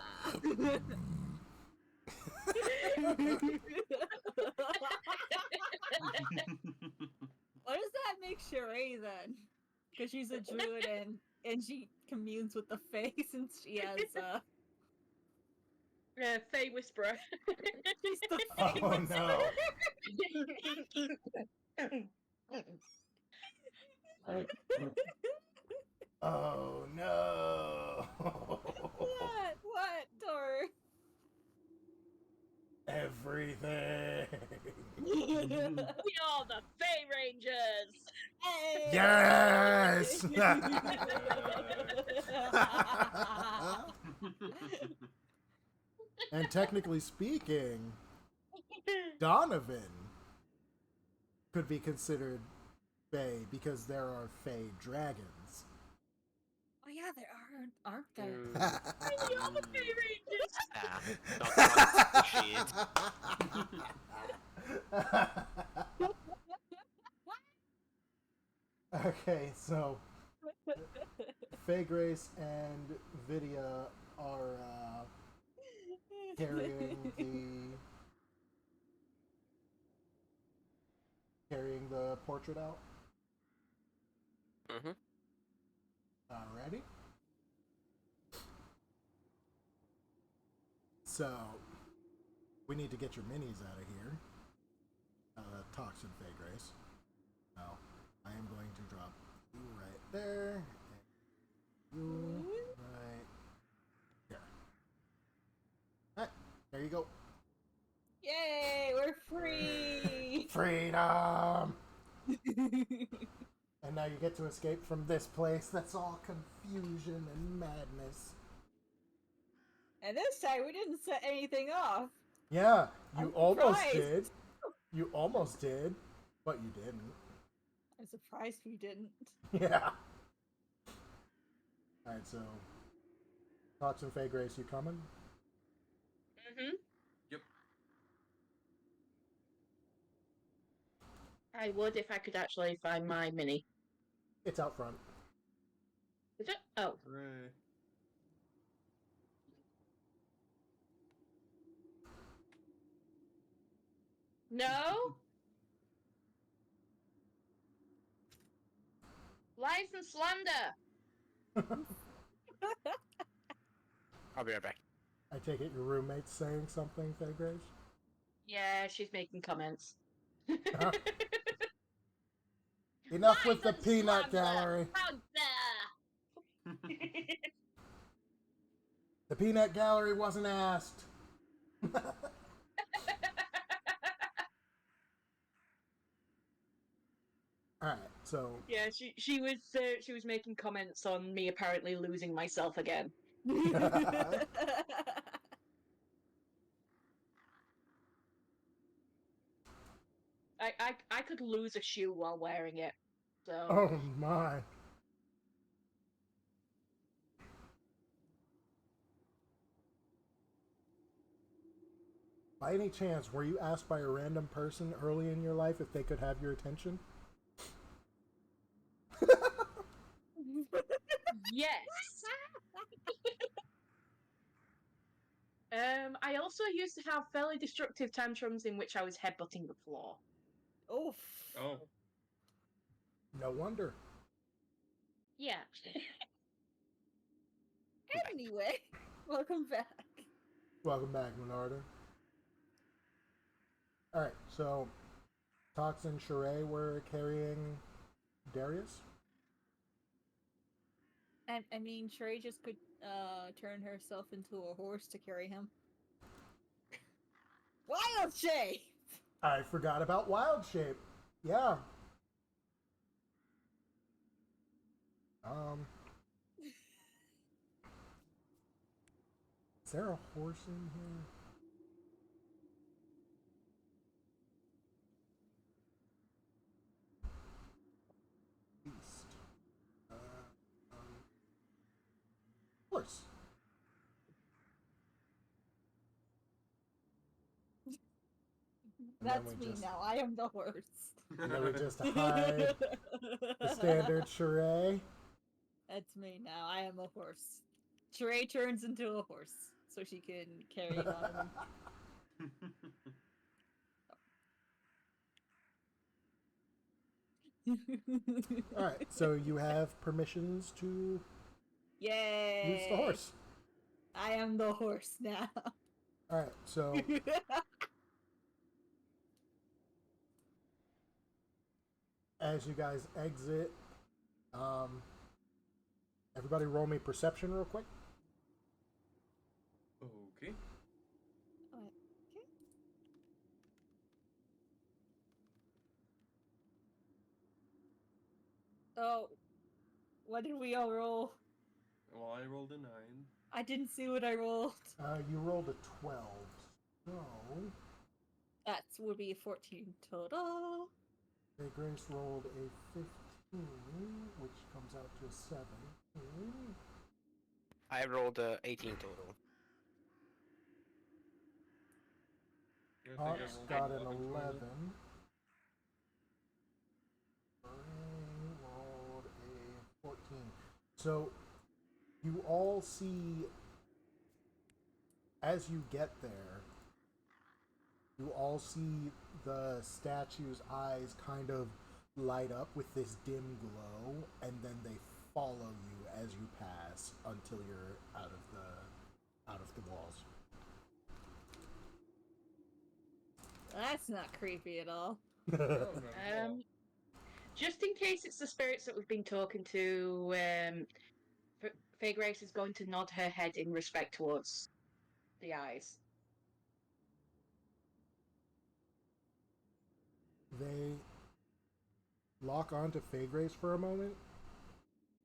What does that make Sheree then? Because she's a druid and she communes with the Fae since she has Faye Whisperer. she's the Oh Fae no! Oh no! What, Dor? Everything. We are the Fae Rangers. Hey! Yes. And technically speaking, Donovan could be considered Fae because there are Fae dragons. Oh yeah, there aren't there? We are the Fae Rangers. Not Okay, so Faye Grace and Vidya are carrying the portrait out. Mm-hmm. Alrighty. So we need to get your minis out of here. Toxin Faye Grace. So I am going to drop you right there. And you right here. Alright, there you go. Yay, we're free! Freedom! And now you get to escape from this place that's all confusion and madness. And this time we didn't set anything off. Yeah, you I'm almost surprised. did. You almost did, but you didn't. I'm surprised we didn't. Yeah. Alright, so Thoughts and Faye Grace, you coming? Mm-hmm. Yep. I would if I could actually find my mini. It's out front. Is it? Oh. Hooray. No? Lies and slander! I'll be right back. I take it your roommate's saying something, Faye Grace? Yeah, she's making comments. Huh? Enough with the Lies and peanut slander! gallery. How dare! The peanut gallery wasn't asked. Alright, so... Yeah, she was making comments on me apparently losing myself again. I could lose a shoe while wearing it. So Oh my. By any chance, were you asked by a random person early in your life if they could have your attention? yes. I also used to have fairly destructive tantrums in which I was headbutting the floor. Oof. Oh. No wonder. Yeah. Anyway, welcome back. Welcome back, Menarda. Alright, so Tox and Sheree were carrying Darius? I mean, Sheree just could turn herself into a horse to carry him. Wild shape! I forgot about Wild Shape. Yeah. Is there a horse in here? Beast. Horse. And then That's we me just- now. I am the horse. And then we just hide the standard Sheree. That's me now. I am a horse. Sheree turns into a horse so she can carry one of them. Alright, so you have permissions to Yay! use the horse. I am the horse now. Alright, so as you guys exit, everybody roll me perception real quick. Okay. Oh, what did we all roll? Well, I rolled a 9. I didn't see what I rolled. You rolled a 12. So, That would be a 14 total. Hey, Grace rolled a 15, which comes out to a 7. I rolled 18 total. I think I Hawks rolled got an 11 total. 11. Ray rolled a 14. So, you all see, as you get there, you all see the statue's eyes kind of light up with this dim glow, and then they follow you as you pass until you're out of the walls. That's not creepy at all. Oh, not at all. Just in case it's the spirits that we've been talking to, Faye Grace is going to nod her head in respect towards the eyes. They lock onto Faye Grace for a moment,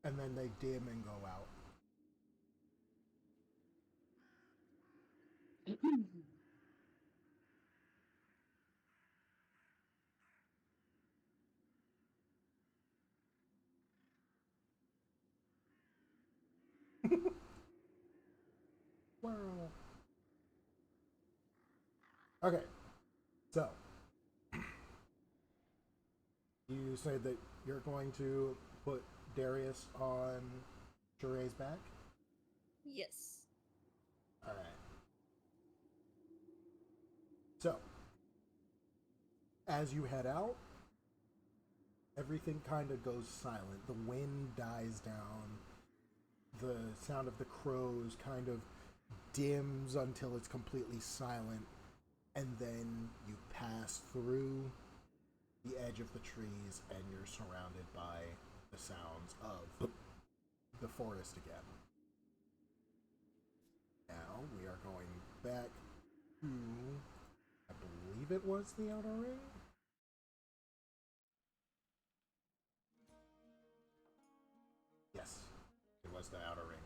and then they dim and go out. squirrel. Okay, so you say that you're going to put Darius on Sheree's back? Yes. Alright. So, as you head out, everything kind of goes silent. The wind dies down. The sound of the crows kind of dims until it's completely silent. And then you pass through the edge of the trees and you're surrounded by the sounds of the forest again. Now we are going back to, I believe it was the Outer Ring? Yes, it was the Outer Ring.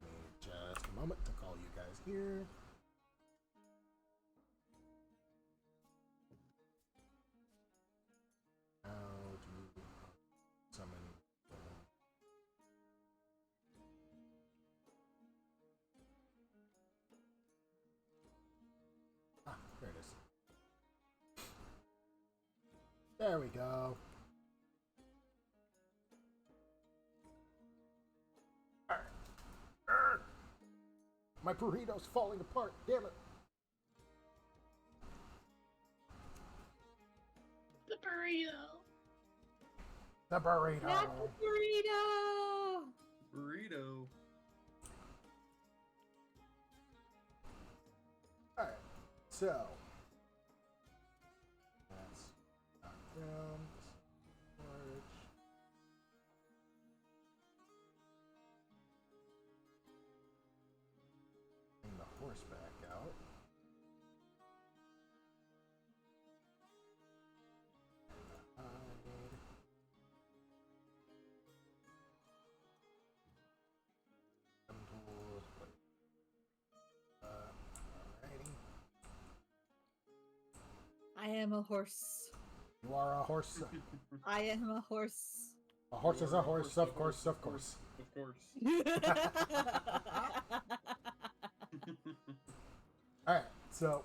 Give me just a moment to call you guys here. How do you summon? Ah, there it is. There we go. My burrito's falling apart, damn it. The burrito. The burrito. Not the burrito! Burrito. Alright, so that's knocked down. Storage. Bring the horse back out. Hide. Tools, alrighty. I am a horse. You are a horse. I am a horse. A horse is a horse, of course, of course. Of course. Alright, so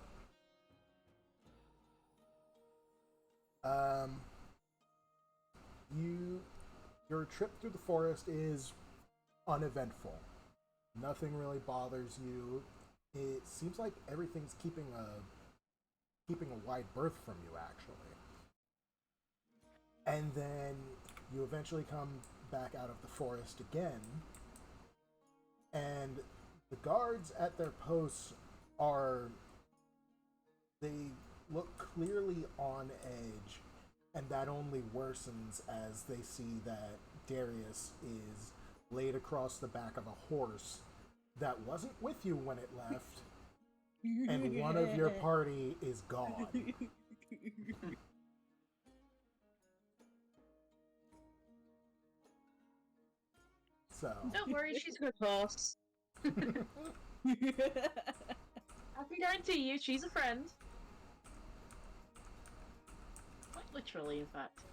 your trip through the forest is uneventful. Nothing really bothers you. It seems like everything's keeping a wide berth from you, actually. And then you eventually come back out of the forest again, and the guards at their posts they look clearly on edge, and that only worsens as they see that Darius is laid across the back of a horse that wasn't with you when it left, and one of your party is gone. So Don't worry, she's a good horse. I can guarantee you, she's a friend. Quite literally, in fact.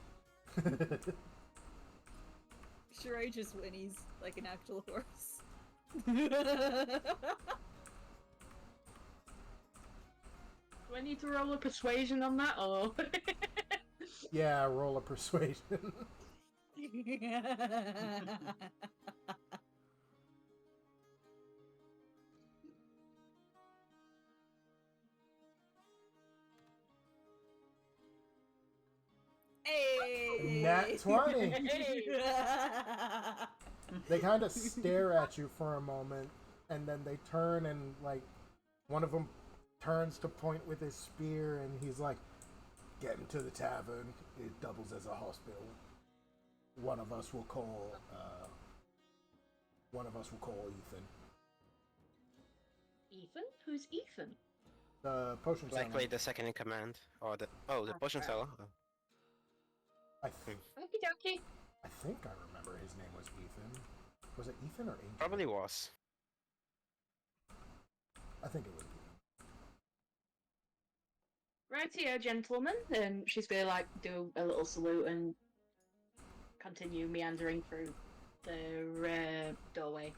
Sheree just whinnies like an actual horse. Do I need to roll a persuasion on that, or? yeah, roll a persuasion. Hey! Nat 20. Hey! They kind of stare at you for a moment, and then they turn and, like, one of them turns to point with his spear, and he's like, "Get him to the tavern. It doubles as a hospital. One of us will call Ethan." Ethan? Who's Ethan? The potion seller. Likely the second in command, or the potion seller. I Okie dokie. think I remember his name was Ethan. Was it Ethan or Adrian? Probably was. I think it was Ethan. Rightio, gentlemen. She's gonna like do a little salute and continue meandering through the doorway.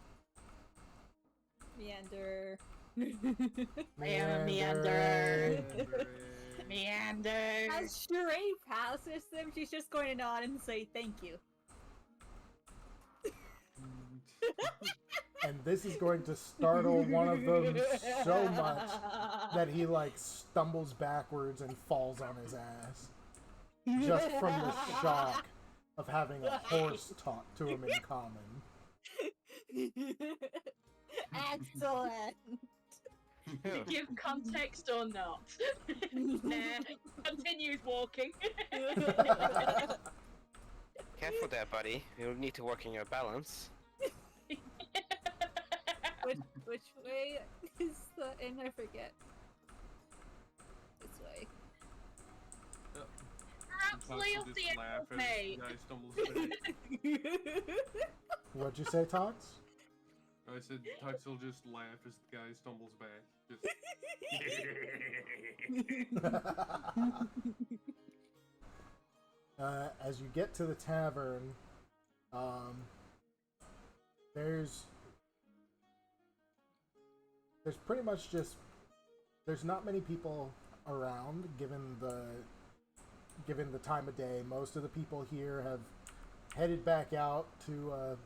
Meander. I am a meanderer. Meander. As Sheree passes them, she's just going to nod and say thank you. And this is going to startle one of them so much that he like stumbles backwards and falls on his ass. Just from the shock of having a horse talk to him in common. Excellent. To give context or not? Continues walking. Careful there, buddy. You'll need to work on your balance. Which way is the inn? I forget. This way. Perhaps Leo'll see it, laugh as mate. the guy stumbles back. What'd you say, Tox? I said Tux will just laugh as the guy stumbles back. Just As you get to the tavern, there's pretty much just there's not many people around given the time of day. Most of the people here have headed back out to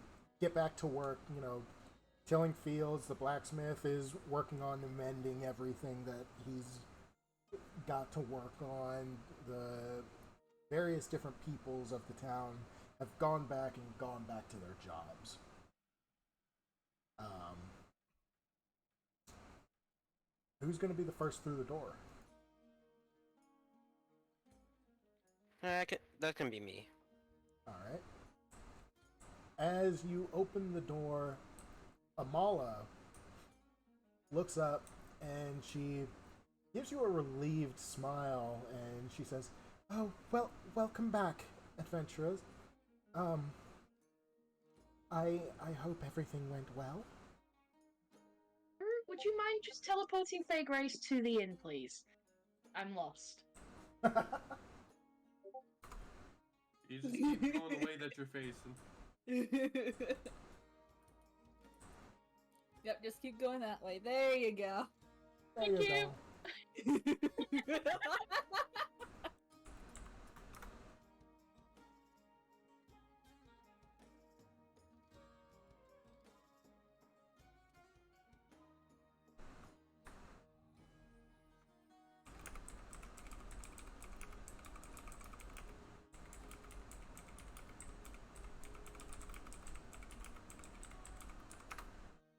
get back to work, you know, tilling fields. The blacksmith is working on mending everything that he's got to work on. The various different peoples of the town have gone back to their jobs. Who's going to be the first through the door? That can be me. Alright. As you open the door, Amala looks up and she gives you a relieved smile and she says, "Oh, well, welcome back, adventurers. I hope everything went well." Would you mind just teleporting Faye Grace to the inn, please? I'm lost. you just keep going the way that you're facing. Yep, just keep going that way. There you go. There you go.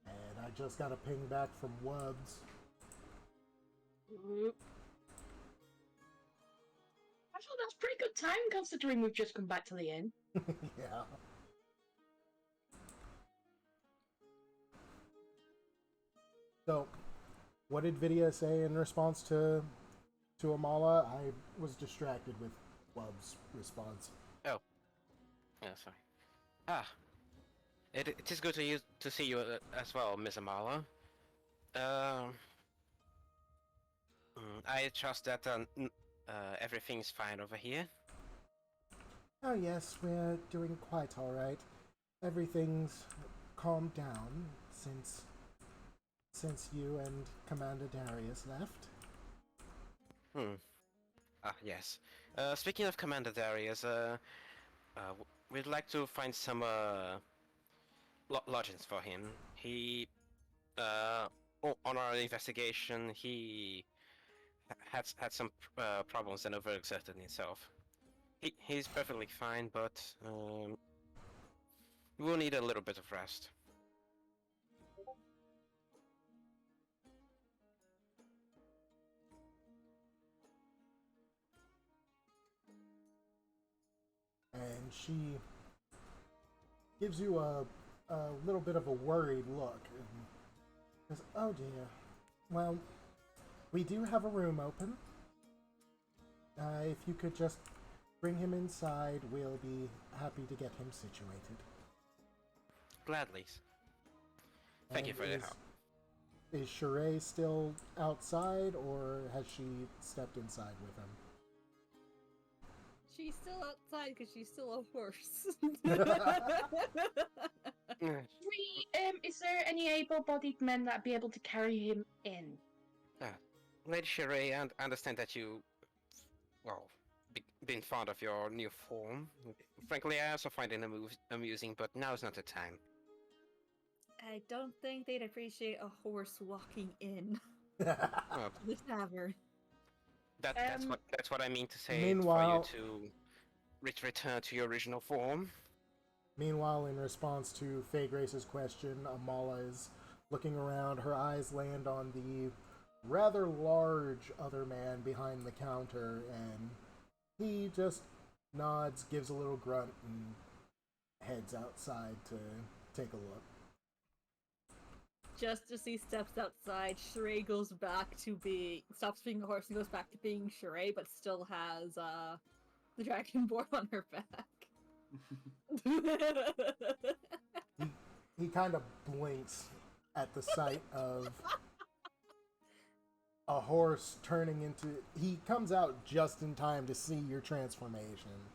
And I just got a ping back from Wubs. Actually, that's pretty good time considering we've just come back to the inn. Yeah. So, what did Vidya say in response to Amala? I was distracted with Wub's response. Oh. Yeah, sorry. It is good to see you as well, Miss Amala. I trust that everything's fine over here. Oh yes, we're doing quite alright. Everything's calmed down since you and Commander Darius left. Yes. Speaking of Commander Darius, we'd like to find some lodgings for him. He, on our investigation, he had some problems and overexerted himself. He's perfectly fine, but we'll need a little bit of rest. And she gives you a little bit of a worried look and says, "Oh dear. Well, we do have a room open. If you could just bring him inside, we'll be happy to get him situated." Gladly. Thank you for your help. Is Sheree still outside, or has she stepped inside with him? She's still outside because she's still a horse. is there any able-bodied men that'd be able to carry him in? Lady Sheree, I understand that you, well, been fond of your new form. Frankly, I also find it amusing, but now is not the time. I don't think they'd appreciate a horse walking in Well, the tavern. that's what I mean to say. Meanwhile- For you to return to your original form. Meanwhile, in response to Faye Grace's question, Amala is looking around. Her eyes land on the rather large other man behind the counter, and he just nods, gives a little grunt, and heads outside to take a look. Just as he steps outside, Sheree goes back to stops being a horse and goes back to being Sheree, but still has the dragonborn on her back. He kind of blinks at the sight of a horse turning into... He comes out just in time to see your transformation.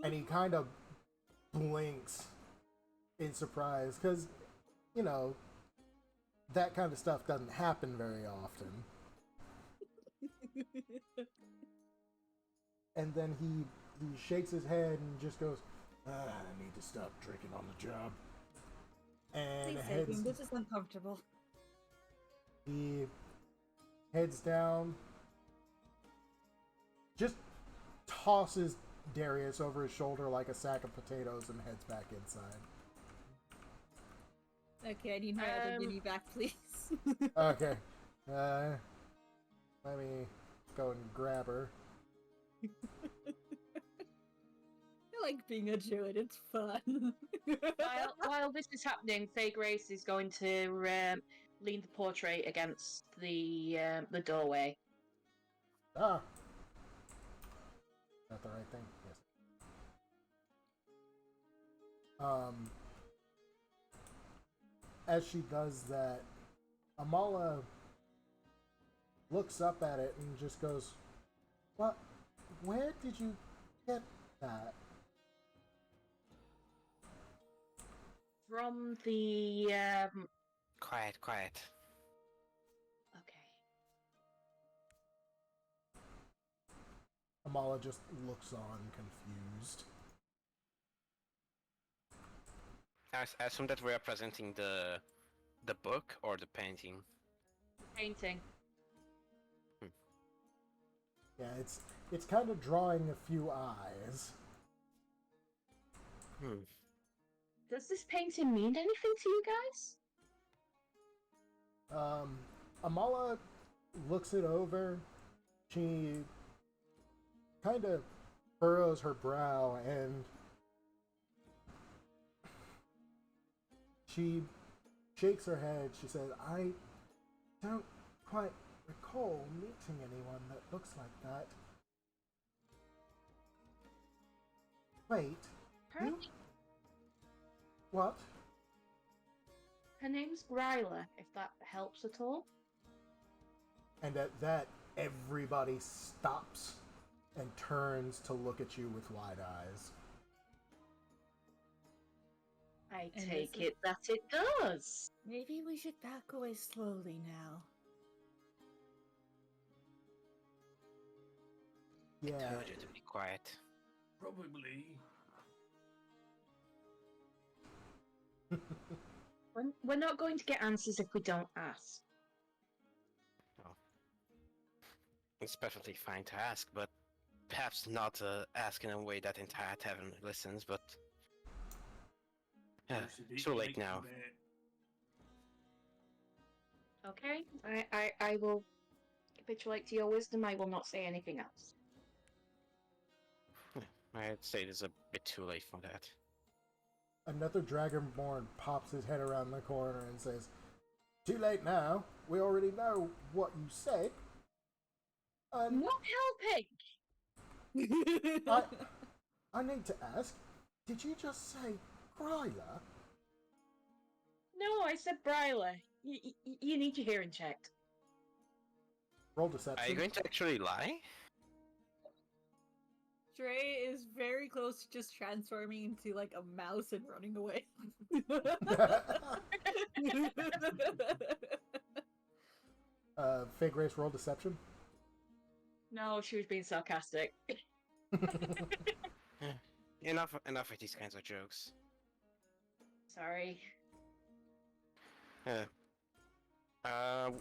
And he kind of blinks in surprise, because, you know, that kind of stuff doesn't happen very often. And then he shakes his head and just goes, I need to stop drinking on the job. And Please save him, this is uncomfortable. He heads down, just tosses Darius over his shoulder like a sack of potatoes and heads back inside. Okay, I need my other Minnie back, please. Okay. Let me go and grab her. I like being a druid, it's fun. While this is happening, Faye Grace is going to lean the portrait against the doorway. Ah! Is that the right thing? Yes. As she does that, Amala looks up at it and just goes, "What? Where did you get that?" From the Quiet. Okay. Amala just looks on, confused. I assume that we are presenting the book or the painting. Painting. Yeah, it's kind of drawing a few eyes. Does this painting mean anything to you guys? Amala looks it over. She kind of furrows her brow and she shakes her head. She says, I don't quite recall meeting anyone that looks like that. Wait, Her, you? What? her name's Gryla, if that helps at all. And at that, everybody stops and turns to look at you with wide eyes. I And take this is- it that it does. Maybe we should back away slowly now. I Yeah, told you to be quiet. Probably. We're not going to get answers if we don't ask. It's perfectly fine to ask, but perhaps not ask in a way that entire tavern listens, but... too late now. Okay? I will capitulate to your wisdom. I will not say anything else. I'd say it's a bit too late for that. another Dragonborn pops his head around the corner and says, "Too late now. We already know what you said." Not helping! I need to ask, did you just say Gryla? No, I said Bryla. You need your hearing checked. Roll deception. Are you going to actually lie? Dre is very close to just transforming into like a mouse and running away. Fake race roll deception. No, she was being sarcastic. Enough with these kinds of jokes. Sorry.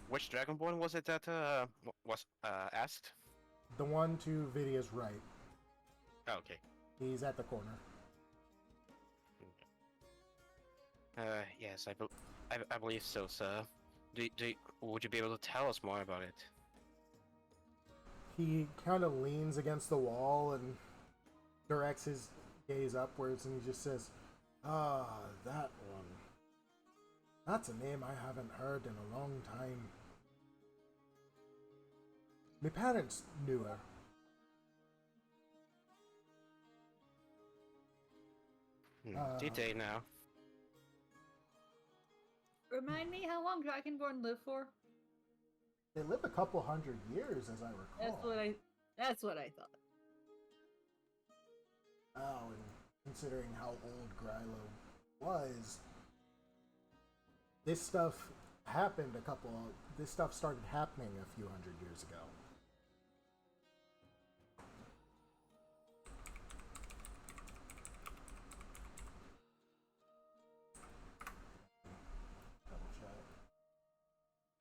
Which Dragonborn was it that was asked? The one to Vidia's right. Oh, okay. He's at the corner. Yes, I believe so, sir. Would you be able to tell us more about it? He kind of leans against the wall and directs his gaze upwards, and he just says, "Ah, that one. That's a name I haven't heard in a long time. My parents knew her. Did they now? Remind me how long Dragonborn live for? They live a couple hundred years, as I recall. That's what I thought. Oh, and considering how old Grylo was, this stuff started happening a few hundred years ago. Double check.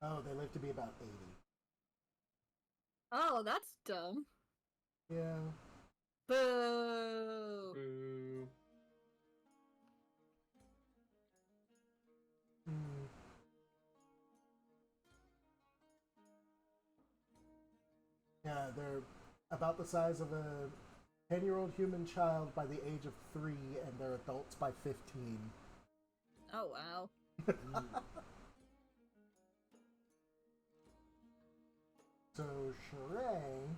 Oh, they live to be about 80. Oh, that's dumb. Yeah. Boo! Boo. Hmm. Yeah, they're about the size of a 10-year-old human child by the age of 3, and they're adults by 15. Oh, wow. So Sheree,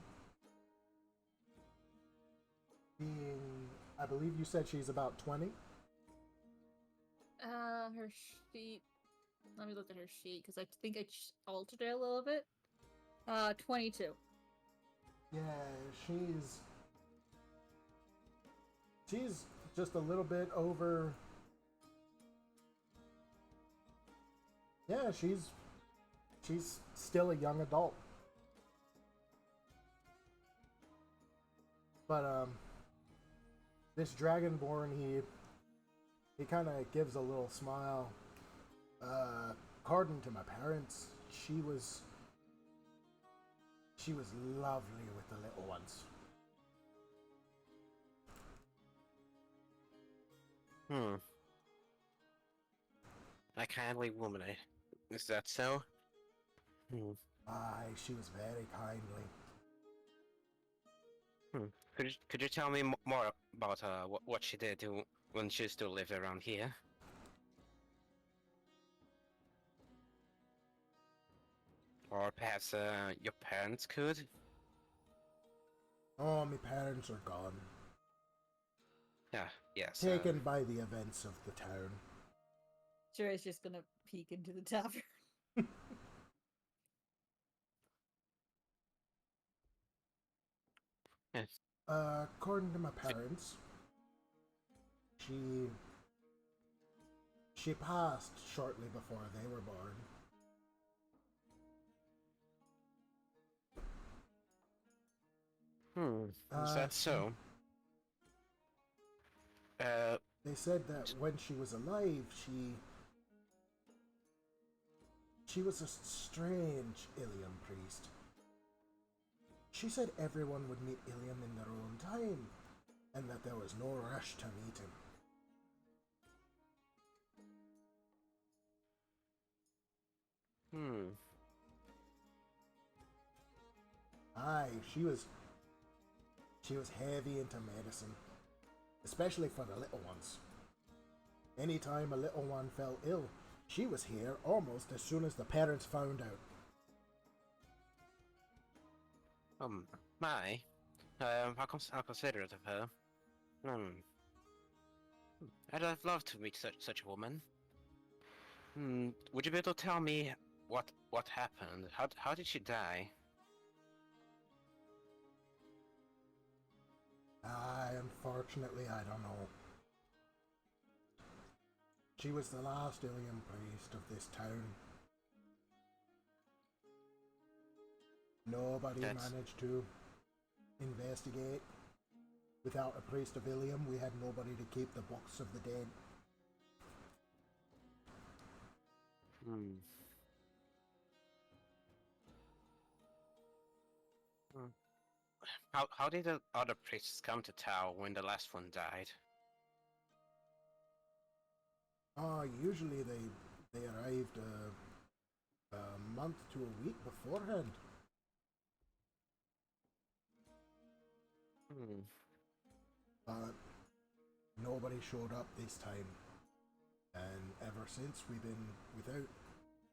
being, I believe you said she's about 20? Her sheet. Let me look at her sheet, because I think I altered it a little bit. 22. Yeah, she's just a little bit over. Yeah, she's still a young adult. But this Dragonborn, he kind of gives a little smile. According to my parents, she was lovely with the little ones. A kindly woman, is that so? Aye, she was very kindly. Could you tell me more about what she did when she still lived around here? Or perhaps your parents could? Oh, my parents are gone. Yeah, yes. Taken by the events of the town. Sherry's just gonna peek into the tavern. Yes. According to my parents, she passed shortly before they were born. Is that so? They said that when she was alive, she was a strange Ilium priest. She said everyone would meet Ilium in their own time, and that there was no rush to meet him. Aye, she was heavy into medicine, especially for the little ones. Anytime a little one fell ill, she was here almost as soon as the parents found out. How considerate of her. I'd have loved to meet such a woman. Would you be able to tell me what happened? How did she die? Unfortunately, I don't know. She was the last Ilium priest of this town. Nobody managed to investigate. Without a priest of Ilium, we had nobody to keep the books of the dead. How did the other priests come to town when the last one died? Usually they arrived a month to a week beforehand. But nobody showed up this time. And ever since we've been without,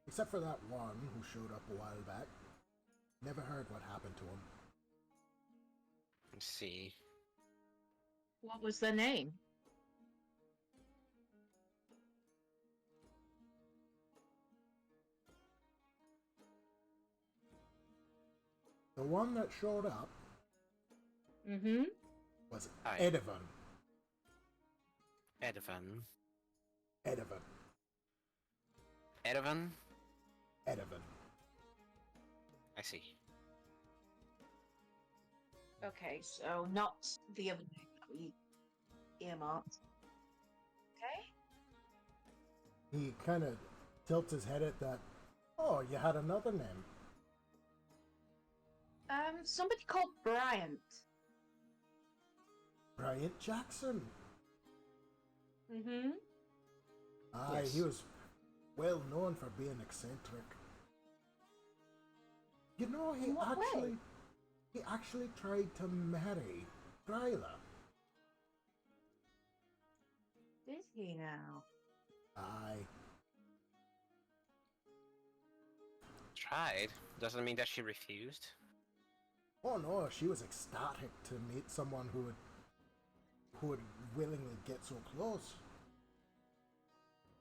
except for that one who showed up a while back, never heard what happened to him. Let's see. What was their name? The one that showed up was Edevan. Edevan. Edevan. Edevan? Edevan. I see. Okay, so not the other name that we earmarked. Okay. He kind of tilts his head at that. Oh, you had another name. Somebody called Bryant. Bryant Jackson. Aye, Yes. he was well known for being eccentric. You know, he actually tried to marry Gryla. Is he now? Aye. Tried? Doesn't mean that she refused. Oh no, she was ecstatic to meet someone who would willingly get so close.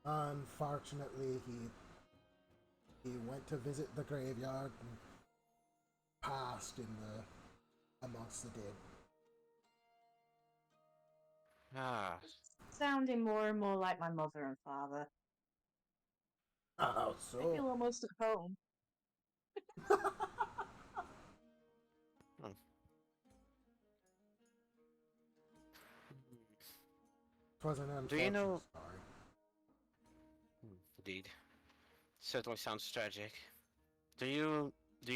Unfortunately, he went to visit the graveyard and passed amongst the dead. Ah, Sounding more and more like my mother and father. How I feel so? almost at home. Twas an unfortunate Do you know? story. Indeed. Certainly sounds tragic. Do you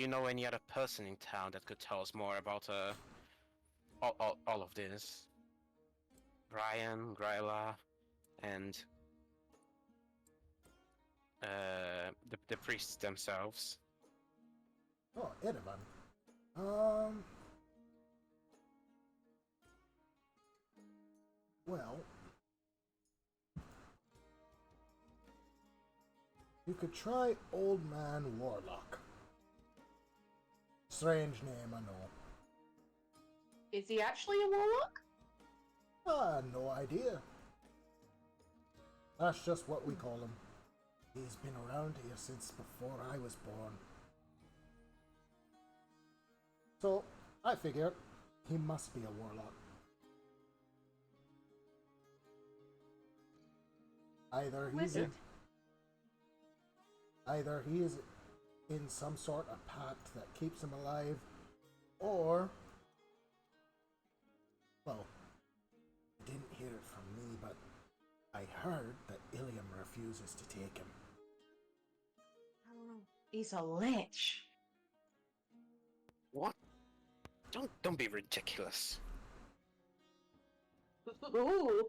know any other person in town that could tell us more about all of this? Brian, Gryla, and the priests themselves. Oh, Edevan. Well, you could try Old Man Warlock. Strange name, I know. Is he actually a warlock? No idea. That's just what we call him. He's been around here since before I was born. So, I figured he must be a warlock. Either he is in some sort of pact that keeps him alive, or, well, you didn't hear it from me, but I heard that Ilium refuses to take him. Oh, he's a lich. What? Don't be ridiculous. Ooh.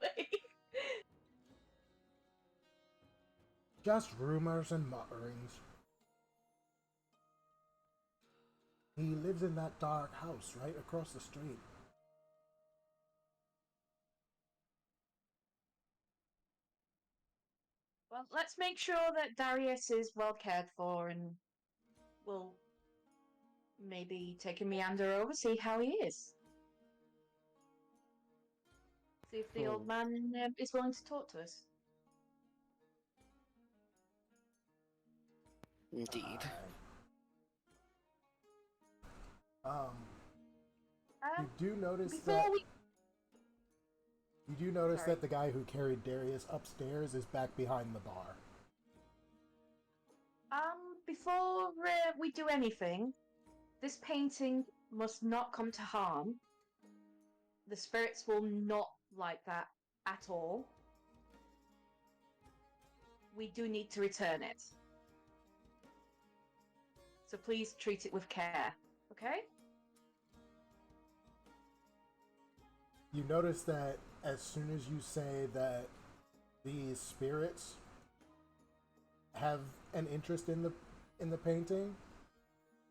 Just rumors and mutterings. He lives in that dark house right across the street. Well, let's make sure that Darius is well cared for, and we'll maybe take a meander over, see how he is. See if the old man is willing to talk to us. Indeed. You do notice before that... we You do notice Sorry. that the guy who carried Darius upstairs is back behind the bar. Before we do anything, this painting must not come to harm. The spirits will not like that at all. We do need to return it. So please treat it with care, okay? You notice that as soon as you say that these spirits have an interest in the painting,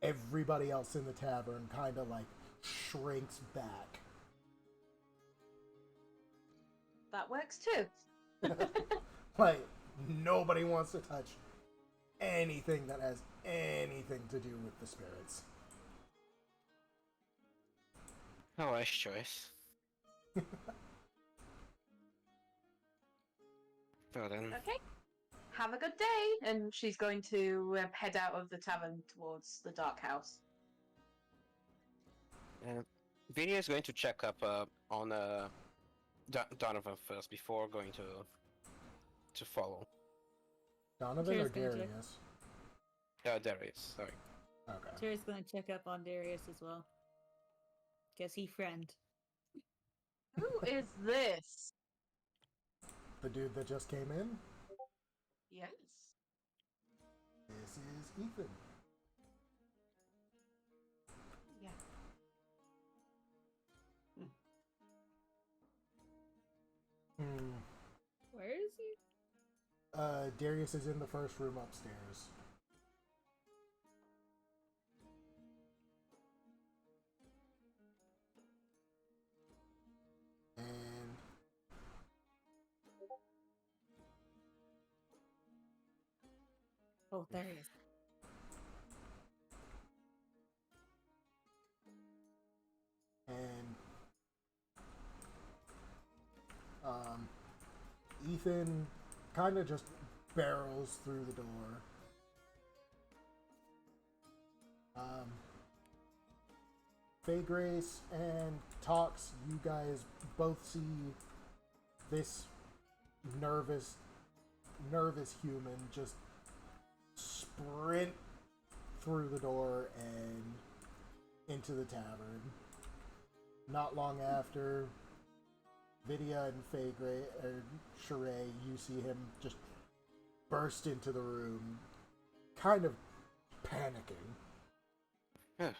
everybody else in the tavern kind of like shrinks back. That works too. Like nobody wants to touch anything that has anything to do with the spirits. Oh, wise choice. Well then, Okay. Have a good day. And she's going to head out of the tavern towards the dark house. Vinny is going to check up on Donovan first before going to follow. Donovan or Cheers, gonna check. Darius? Darius, sorry. Okay. Jerry's gonna check up on Darius as well. Guess he friend. Who is this? The dude that just came in? Yes. This is Ethan. Yeah. Where is he? Darius is in the first room upstairs. And Oh, there he is. and Ethan kind of just barrels through the door. Faye Grace and Tox, you guys both see this nervous human just sprint through the door and into the tavern. Not long after, Vidya and Faye Grace, or Sheree, you see him just burst into the room, kind of panicking. Huh.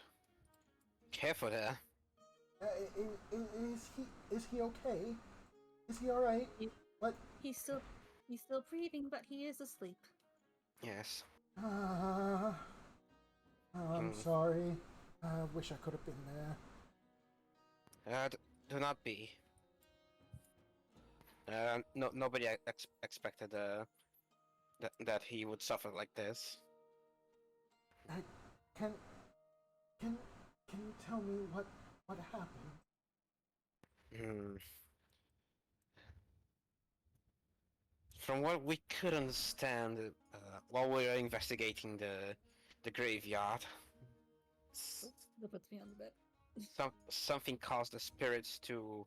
Careful there. Is he okay? Is he all right? What? He's still breathing, but he is asleep. Yes. I'm sorry. I wish I could have been there. Do not be. No, nobody expected that he would suffer like this. Can you tell me what happened? From what we could understand while we were investigating the graveyard, That puts me on the bed. something caused the spirits to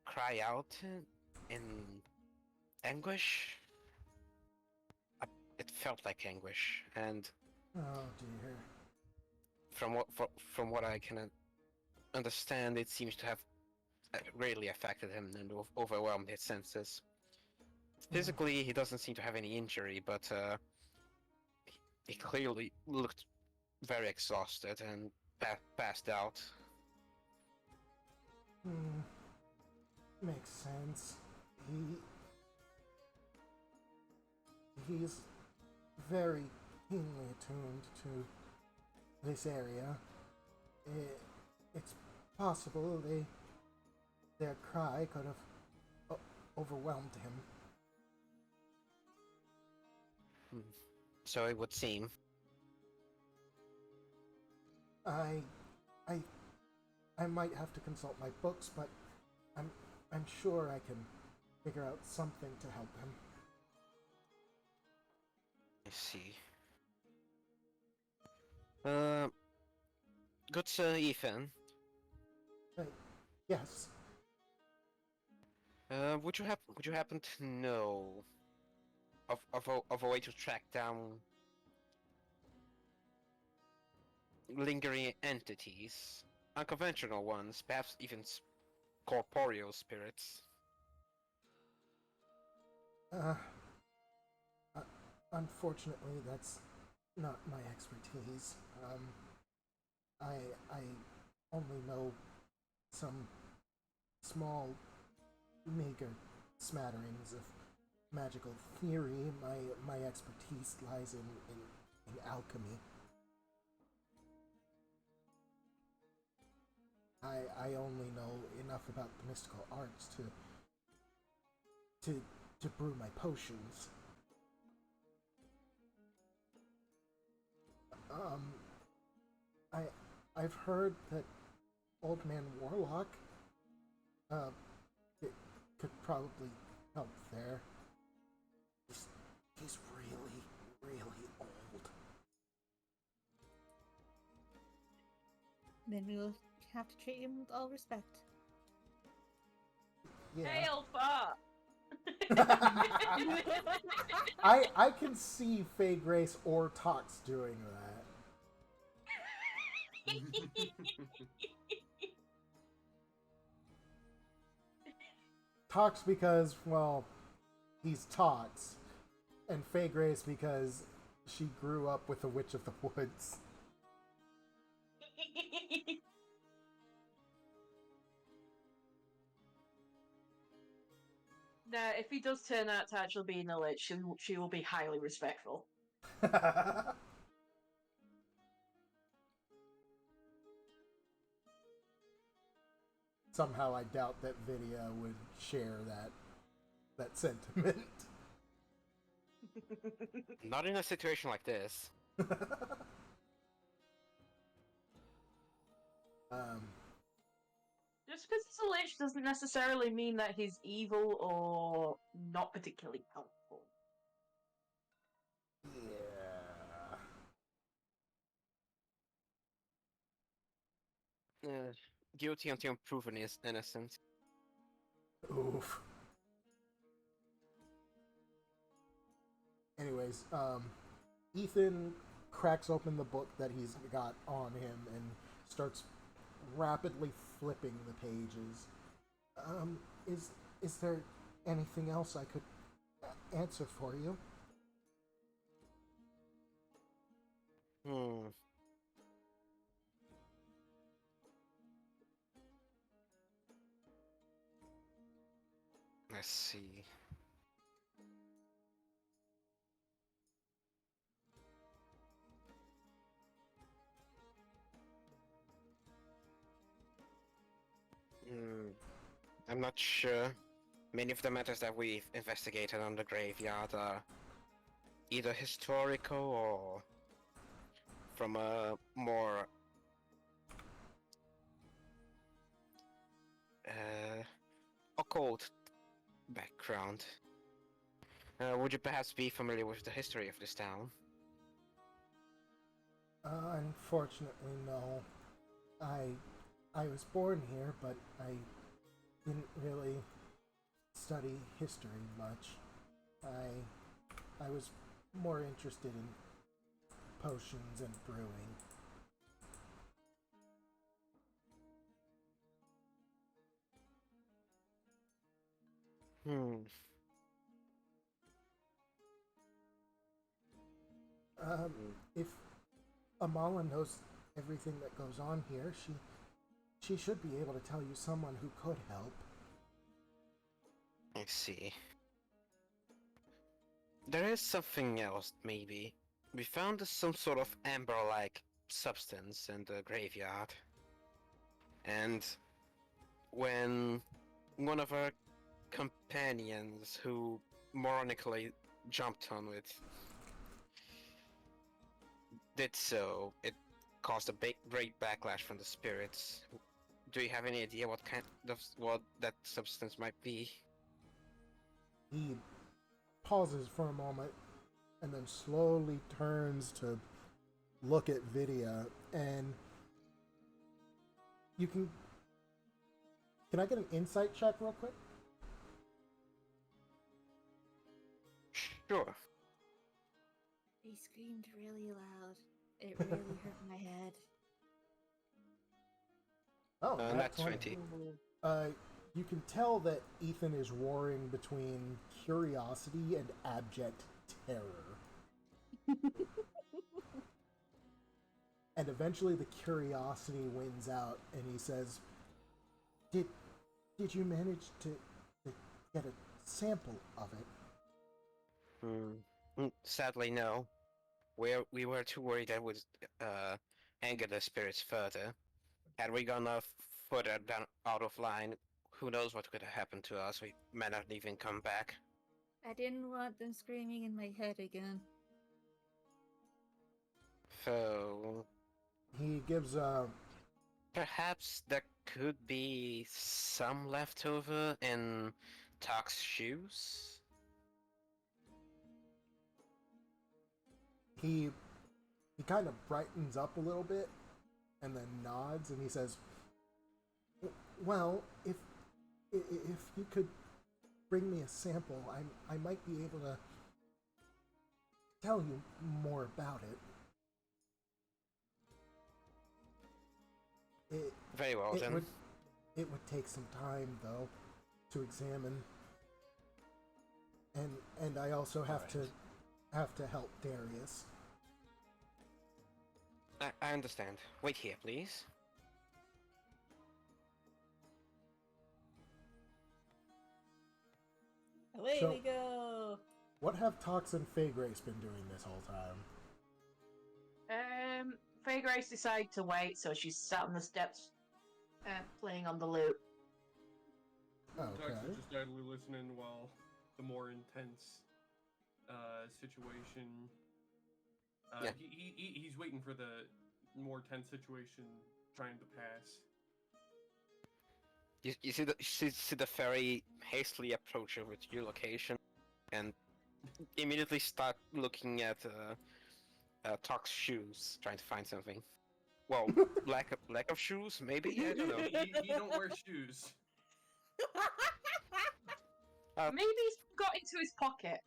cry out in anguish. It felt like anguish, and Oh dear. from what I can understand, it seems to have greatly affected him and overwhelmed his senses. Physically, he doesn't seem to have any injury, but he clearly looked very exhausted and passed out. Makes sense. He's very keenly attuned to this area. It's possible their cry could have overwhelmed him. So it would seem. I might have to consult my books, but I'm sure I can figure out something to help him. I see. Good Sir Ethan. Right. Yes. Would you happen to know of a way to track down lingering entities, unconventional ones, perhaps even corporeal spirits? Uh, Unfortunately, that's not my expertise. I only know some small, meager smatterings of magical theory. My expertise lies in alchemy. I only know enough about the mystical arts to to brew my potions. Um, I I've heard that Old Man Warlock uh it could probably help there. He's really really old. Then we will have to treat him with all respect. Yeah. Hail fart! I can see Faye Grace or Tox doing that. Tox because, well, he's Tox, and Faye Grace because she grew up with the Witch of the Woods. Now, if he does turn out to actually be in the lich, she will be highly respectful. Somehow I doubt that Vidya would share that sentiment. Not in a situation like this. um, Just because he's a lich doesn't necessarily mean that he's evil or not particularly helpful. yeah. Uh, Guilty until proven is innocent. Oof. Anyways, Ethan cracks open the book that he's got on him and starts rapidly flipping the pages. Um, is there anything else I could answer for you? Hmm. Let's see. Hmm. I'm not sure. Many of the matters that we've investigated on the graveyard are either historical or from a more occult background. Would you perhaps be familiar with the history of this town? Unfortunately, no. I I was born here, but I didn't really study history much. I was more interested in potions and brewing. Hmm. If Amala knows everything that goes on here, she should be able to tell you someone who could help. I see. There is something else, maybe. We found some sort of amber-like substance in the graveyard. And when one of our companions who moronically jumped on it did so, it caused a big, great backlash from the spirits. Do you have any idea what kind of what that substance might be? He pauses for a moment and then slowly turns to look at Vidya, and you can Can I get an insight check real quick? Sure. He screamed really loud. It really hurt my head. Oh, Not 20. You can tell that Ethan is warring between curiosity and abject terror. And eventually the curiosity wins out, and he says, Did you manage to get a sample of it? Sadly, no. We were too worried that would anger the spirits further. Had we gone further down out of line, who knows what could have happened to us? We might not even come back. I didn't want them screaming in my head again. So He gives perhaps there could be some leftover in Talk's shoes. he kind of brightens up a little bit and then nods and he says, well, if you could bring me a sample, I might be able to tell you more about it. Very well then. It would take some time though to examine, and I also have to help Darius. I understand. Wait here, please. Away So- we go! What have Tox and Faygrace been doing this whole time? Faye Grace decided to wait, so she's sat on the steps, playing on the lute. Tux Okay. is just idly listening while the more intense situation. Yeah. He's waiting for the more tense situation trying to pass. You see the fairy hastily approach over to your location, and immediately start looking at Talk's shoes, trying to find something. Well, lack of shoes, maybe? I don't know. He don't wear shoes. Maybe he's got into his pocket.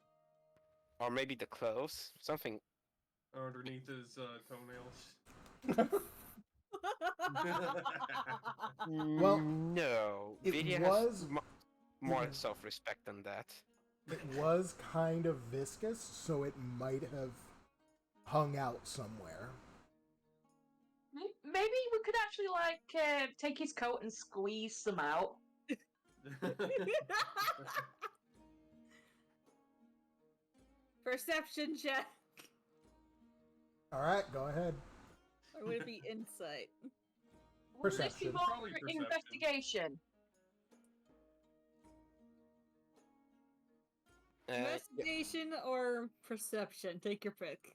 Or maybe the clothes, something. Underneath his toenails. Well, No. it Vidya was- has more self-respect than that. It was kind of viscous, so it might have hung out somewhere. Maybe we could actually take his coat and squeeze some out. Perception check! All right, go ahead. Or would it be insight? Would this be Perception. more Probably for perception. investigation? Yeah, Investigation or perception? Take your pick.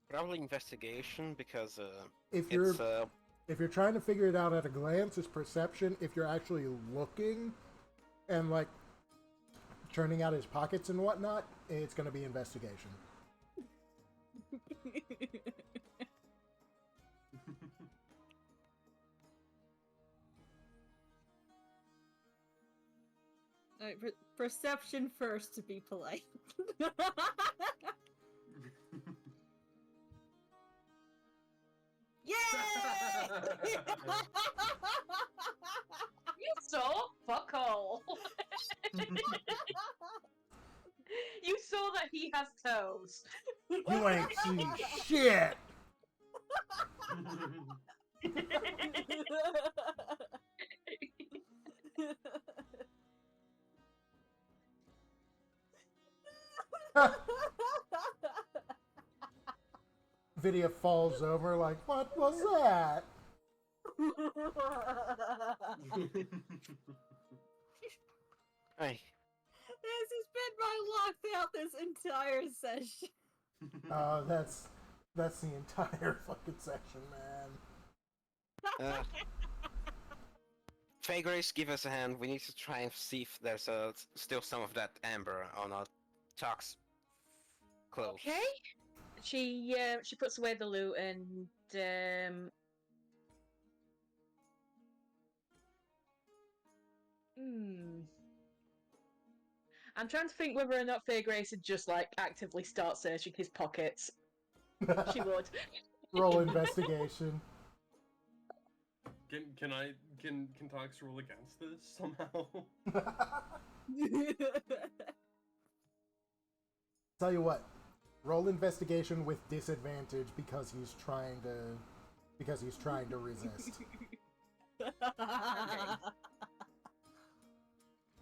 probably investigation because If it's you're trying to figure it out at a glance, it's perception. If you're actually looking and like turning out his pockets and whatnot, it's going to be investigation. Alright, perception first to be polite. Yay! You saw? Fuck all. You saw that he has toes. You ain't seen shit. Vidya falls over like, what was that? hey, This has been my lockdown this entire session. That's the entire fucking section, man. Faye Grace, give us a hand. We need to try and see if there's still some of that amber on our Talk's clothes. Okay. She puts away the loot and Hmm. I'm trying to think whether or not Faye Grace would just like actively start searching his pockets. She would. Roll investigation. Can Tox roll against this somehow? Tell you what, roll investigation with disadvantage because he's trying to resist.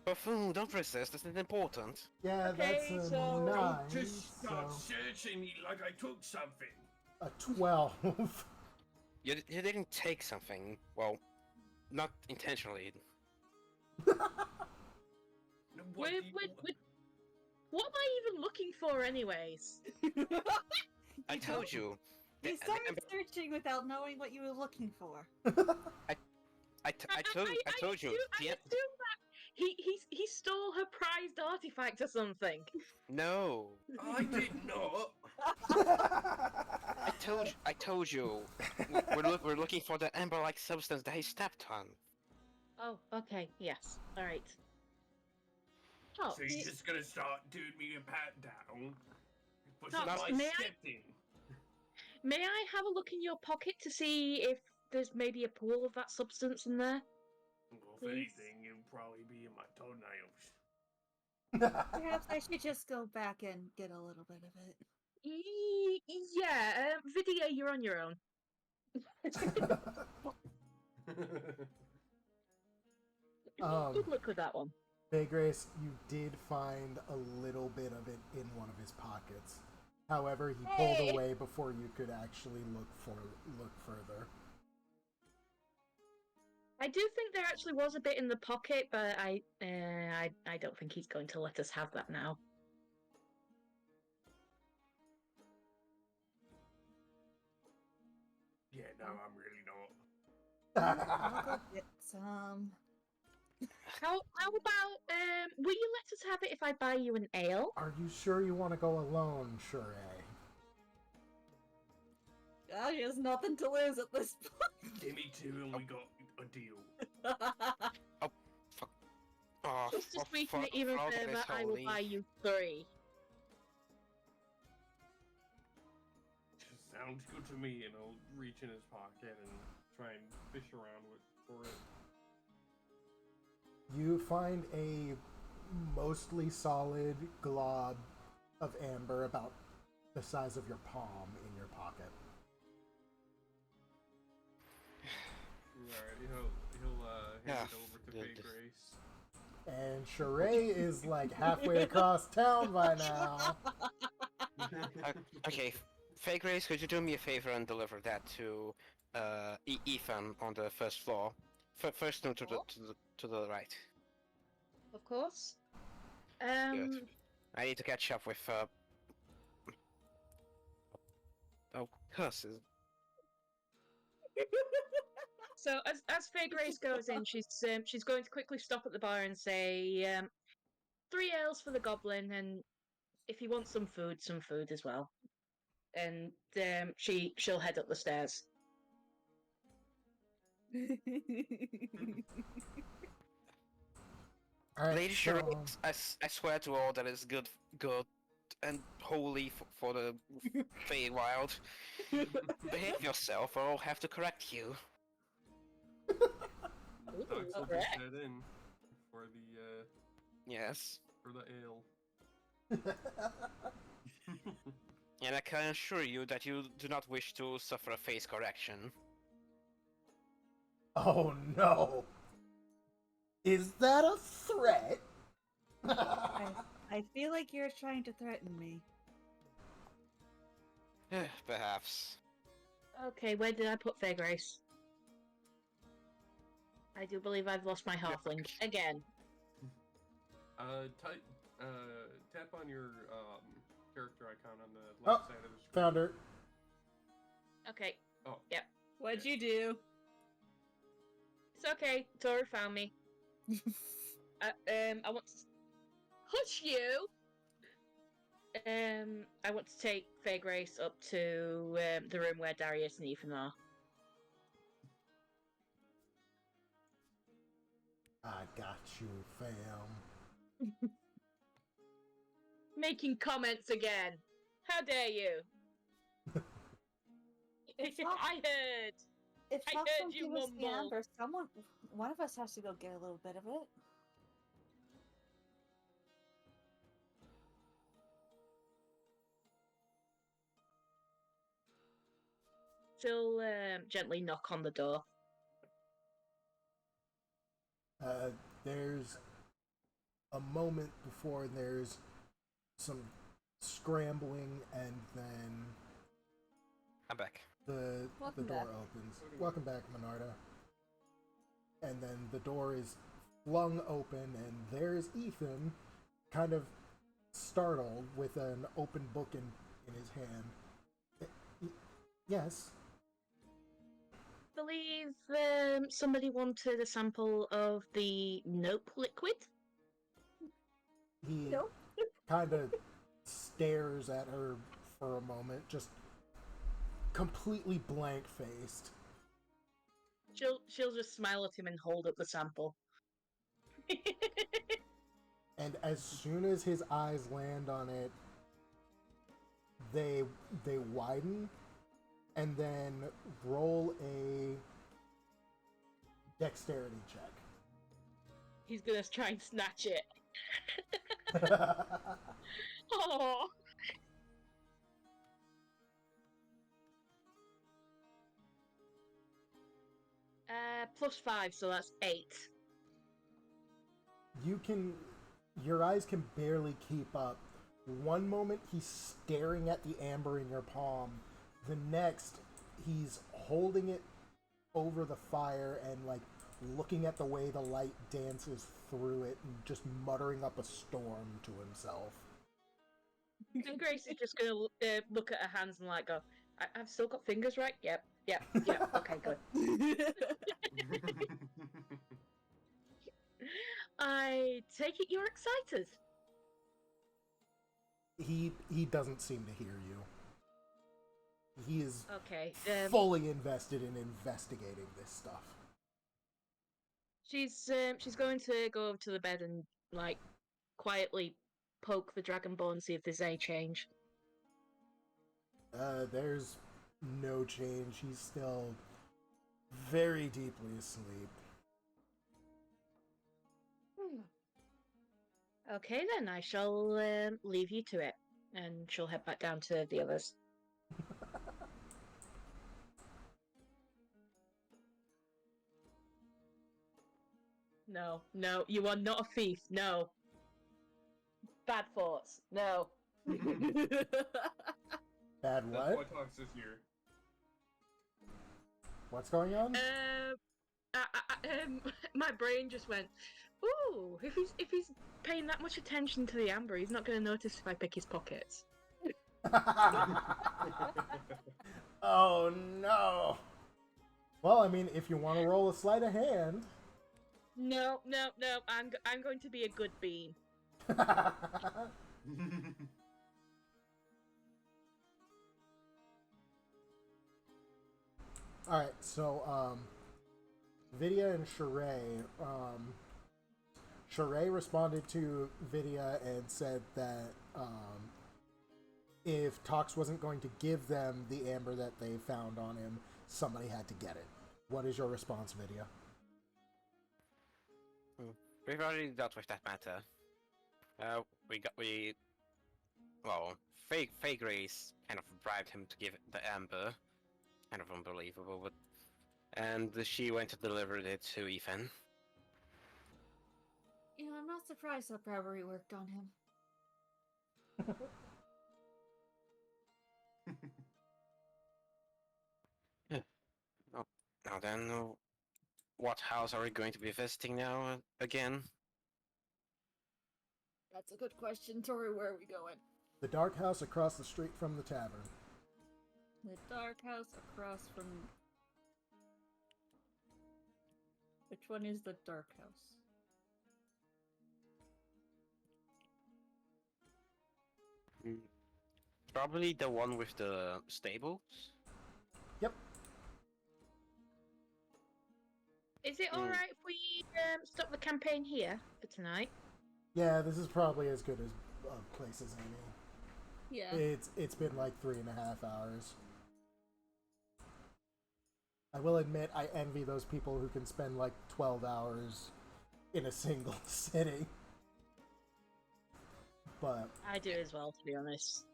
Buffoon, don't resist. This is important. Yeah, Okay, that's a so- 9. Just start So searching me like I took something. a 12. You didn't take something. Well, not intentionally. No, What am I even looking for, anyways? I told you. You The started ember- searching without knowing what you were looking for. I told you. I The assume that he stole her prized artifact or something. No. I did not. I told you. We're looking for the ember-like substance that he stepped on. Oh, okay, yes, all right. Oh, So you're just gonna start doing me a pat down? For Tox, something I may I- stepped in. may I have a look in your pocket to see if there's maybe a pool of that substance in there? Well, if Please? anything, it'll probably be in my toenails. Perhaps I should just go back and get a little bit of it. Yeah, Vidia, you're on your own. Good luck with that one. Hey Grace, you did find a little bit of it in one of his pockets. However, he pulled Hey! away before you could actually look further. I do think there actually was a bit in the pocket, but I don't think he's going to let us have that now. Yeah, no, I'm really not. I'll go get some. How about will you let us have it if I buy you an ale? Are you sure you want to go alone, Shure? Gosh, he has nothing to lose at this point. Give me 2 and we got a deal. Oh, Just to for sweeten it fuck- even fuck further, this I will holy- buy you 3. Sounds good to me, and I'll reach in his pocket and try and fish around for it. You find a mostly solid glob of amber about the size of your palm in your pocket. Alright, he'll hand Yeah, it over to good. Faye Grace. And Shure is like halfway across town by now. Okay, Faye Grace, could you do me a favor and deliver that to Ethan on the first floor? First room to the right. Of course. Good. I need to catch up with oh, curses. So as Faye Grace goes in, she's going to quickly stop at the bar and say, 3 ales for the goblin, and if he wants some food as well. And she'll head up the stairs. All right, Lady so, Sherry, I swear to all that is good and holy for the Feywild. Behave yourself, or I'll have to correct you. Docs will alright. just head in for the Yes, for the ale. and I can assure you that you do not wish to suffer a face correction. oh no. Is that a threat? I feel like you're trying to threaten me. Perhaps. Okay, where did I put Faye Grace? I do believe I've lost my halfling again. Tap on your character icon on the left side of the screen. Found her. Okay, Oh, What'd you do? it's okay. Tora found me. I want to hush you. I want to take Faye Grace up to the room where Darius and Ethan are. I got you, fam. Making comments again. How dare you? I heard. If I Fox heard won't you give us the mumble. amber, one of us has to go get a little bit of it. She'll gently knock on the door. There's a moment before there's some scrambling, and then I'm back. the Welcome door back. opens. Welcome back, Minarda. And then the door is flung open, and there's Ethan, kind of startled, with an open book in his hand. Yes. Believe somebody wanted a sample of the nope liquid. He Nope. kind of stares at her for a moment, just completely blank faced. She'll just smile at him and hold up the sample. And as soon as his eyes land on it, they widen, and then roll a dexterity check. He's gonna try and snatch it. Oh. +5, so that's 8. Your eyes can barely keep up. One moment he's staring at the amber in your palm, the next he's holding it over the fire and like looking at the way the light dances through it and just muttering up a storm to himself. And Grace is just gonna look at her hands and like go, I've still got fingers, right? Yep, okay, good. I take it you're excited. He doesn't seem to hear you. He is Okay. fully invested in investigating this stuff. She's going to go over to the bed and like quietly poke the dragonborn, see if there's any change. There's no change. He's still very deeply asleep. Okay, then I shall leave you to it, and she'll head back down to the others. No, you are not a thief. No. Bad thoughts. No. Bad That's why what? Tox is here. What's going on? My brain just went, ooh, if he's paying that much attention to the amber, he's not going to notice if I pick his pockets. Oh no. Well, I mean, if you want to roll a sleight of hand. No. I'm going to be a good bean. Alright, so, Vidya and Sheree, Sheree responded to Vidya and said that, if Tox wasn't going to give them the amber that they found on him, somebody had to get it. What is your response, Vidya? We've already dealt with that matter. Fake Grace kind of bribed him to give the amber. Kind of unbelievable, but... And she went to deliver it to Ethan. You know, I'm not surprised that bribery worked on him. Now then, what house are we going to be visiting now again? That's a good question, Tori. Where are we going? The dark house across the street from the tavern. The dark house across from... Which one is the dark house? Probably the one with the stables? Yep. Is it alright if we stop the campaign here for tonight. Yeah, this is probably as good as a place as any. Yeah. It's been like 3.5 hours. I will admit, I envy those people who can spend like 12 hours in a single sitting. But I do as well, to be honest.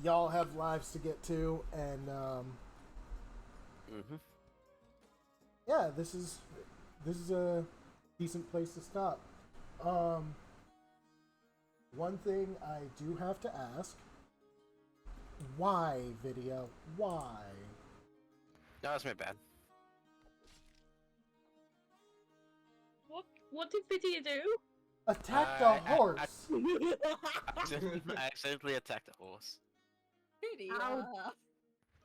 y'all have lives to get to, and yeah, this is a decent place to stop. One thing I do have to ask: why video? Why? No, that's my bad. What did Vidya do? Attack the horse. I accidentally attacked a horse. How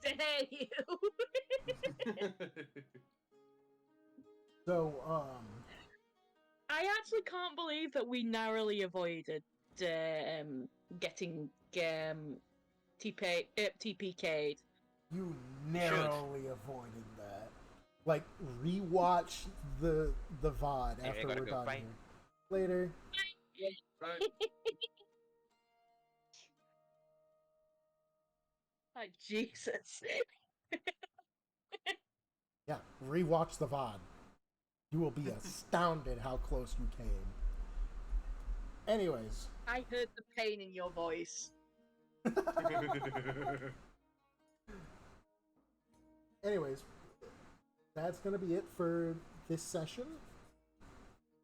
dare you? So, I actually can't believe that we narrowly avoided getting TPK'd. you narrowly avoided that. Like, rewatch the VOD Hey, I after gotta we're go. done Bye. here. Later. Right. Like, Jesus. Yeah, rewatch the VOD. You will be astounded how close you came. Anyways. I heard the pain in your voice. Anyways, that's going to be it for this session.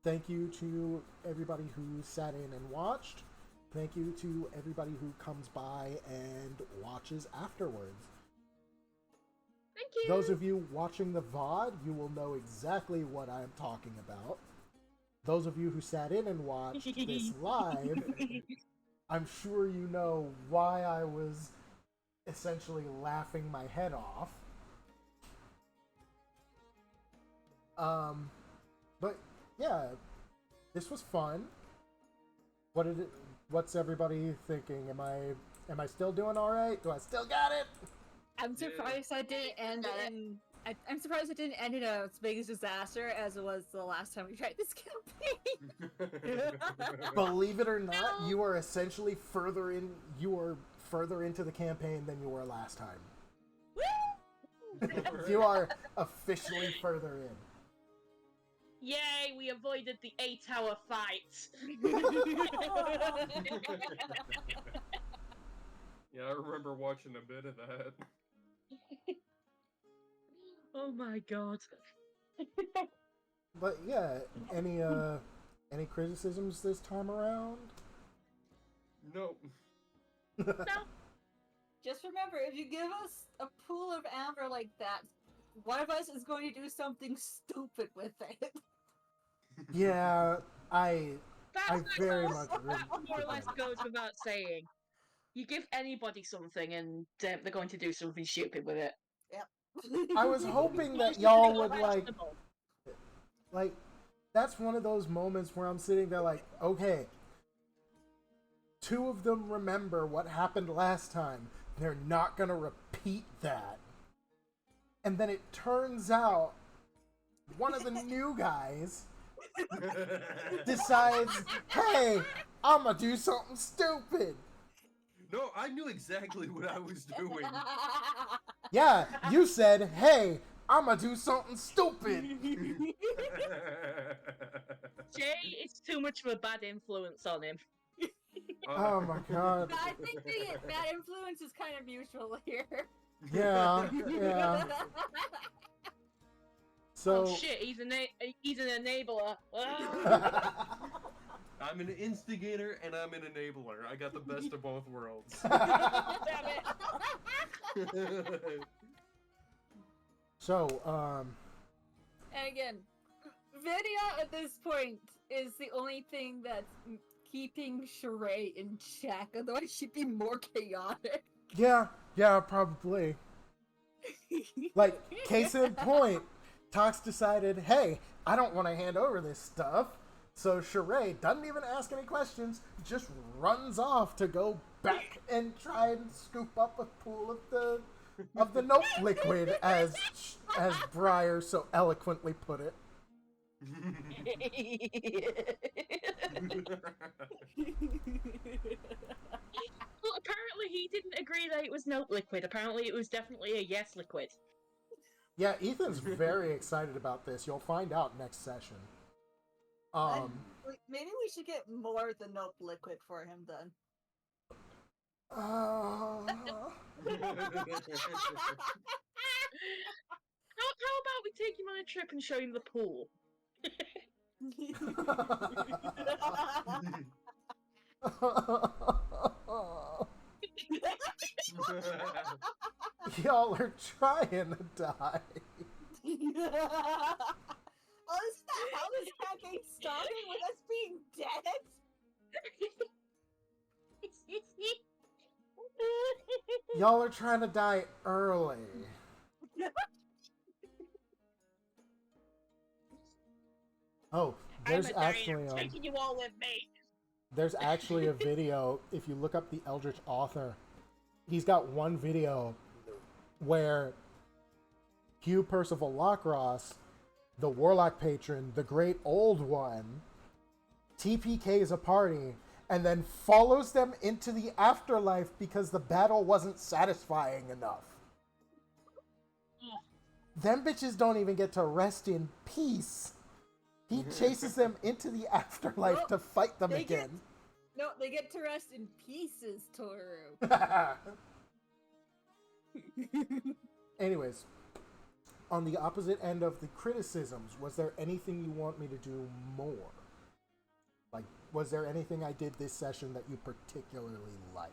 Thank you to everybody who sat in and watched. Thank you to everybody who comes by and watches afterwards. Thank you. Those of you watching the VOD, you will know exactly what I'm talking about. Those of you who sat in and watched this live, I'm sure you know why I was essentially laughing my head off. But yeah, this was fun. What's everybody thinking? Am I still doing all right? Do I still got it? I'm surprised I didn't end in. I'm surprised it didn't end in as big a disaster as it was the last time we tried this campaign. Believe it or not, you are essentially further in. You are further into the campaign than you were last time. You are officially further in. Yay, we avoided the 8-hour fight. Yeah, I remember watching a bit of that. Oh my god. But yeah, any criticisms this time around? Nope. No. Just remember, if you give us a pool of amber like that, one of us is going to do something stupid with it. Yeah, I very much that agree. more or less goes without saying. You give anybody something and they're going to do something stupid with it. I was hoping that Most of y'all them would are like, that's one of those moments where I'm sitting there like, okay, two of them remember what happened last time. They're not gonna repeat that. And then it turns out one of the new guys decides, hey, I'm gonna do something stupid. No, I knew exactly what I was doing. Yeah, you said, hey, I'm gonna do something stupid. Jay is too much of a bad influence on him. Oh my god. I think the bad influence is kind of mutual here. Yeah, yeah. So. Oh shit, he's an enabler. I'm an instigator and I'm an enabler. I got the best of both worlds. Damn it. So, And again, Vidya at this point is the only thing that's keeping Sheree in check, otherwise she'd be more chaotic. yeah, probably. Like, case in point, Tox decided, hey, I don't want to hand over this stuff. So Sheree doesn't even ask any questions, just runs off to go back and try and scoop up a pool of the note liquid, as Briar so eloquently put it. Well, apparently he didn't agree that it was no liquid. Apparently it was definitely a yes liquid. Yeah, Ethan's very excited about this. You'll find out next session. Maybe we should get more than Nope Liquid for him then. How about we take him on a trip and show him the pool? Y'all are trying to die. Oh, isn't that how this campaign started? With us being dead? Y'all are trying to die early. Oh, there's actually taking you all with me. there's actually a video. If you look up the Eldritch author, he's got one video where Hugh Percival Lockross, the Warlock patron, the great old one, TPKs a party and then follows them into the afterlife because the battle wasn't satisfying enough. Them bitches don't even get to rest in peace. He chases them into the afterlife Nope, to fight them they again. No, they get to rest in pieces, Toru. Anyways, on the opposite end of the criticisms, was there anything you want me to do more? Like, was there anything I did this session that you particularly liked?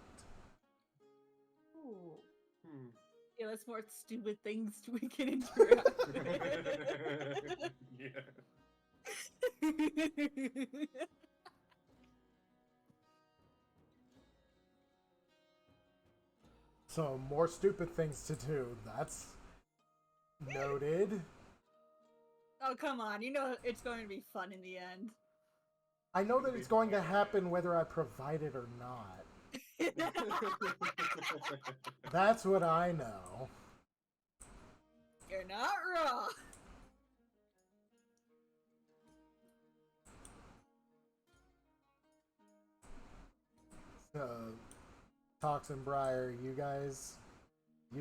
Ooh. Give us more stupid things we can interact with. Yeah. So, more stupid things to do. That's noted. Oh, come on. You know it's going to be fun in the end. I know that it's going to happen whether I provide it or not. That's what I know. You're not wrong. So, Toxin Briar, you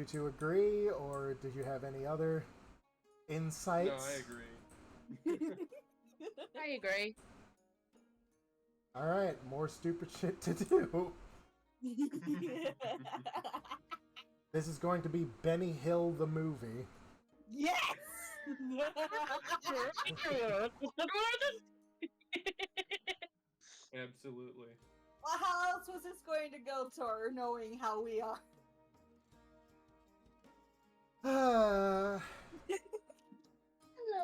two agree, or did you have any other insights? No, I agree. I agree. Alright, more stupid shit to do. This is going to be Benny Hill the movie. Yes! Absolutely. Well, how else was this going to go, Toru, knowing how we are? Hello,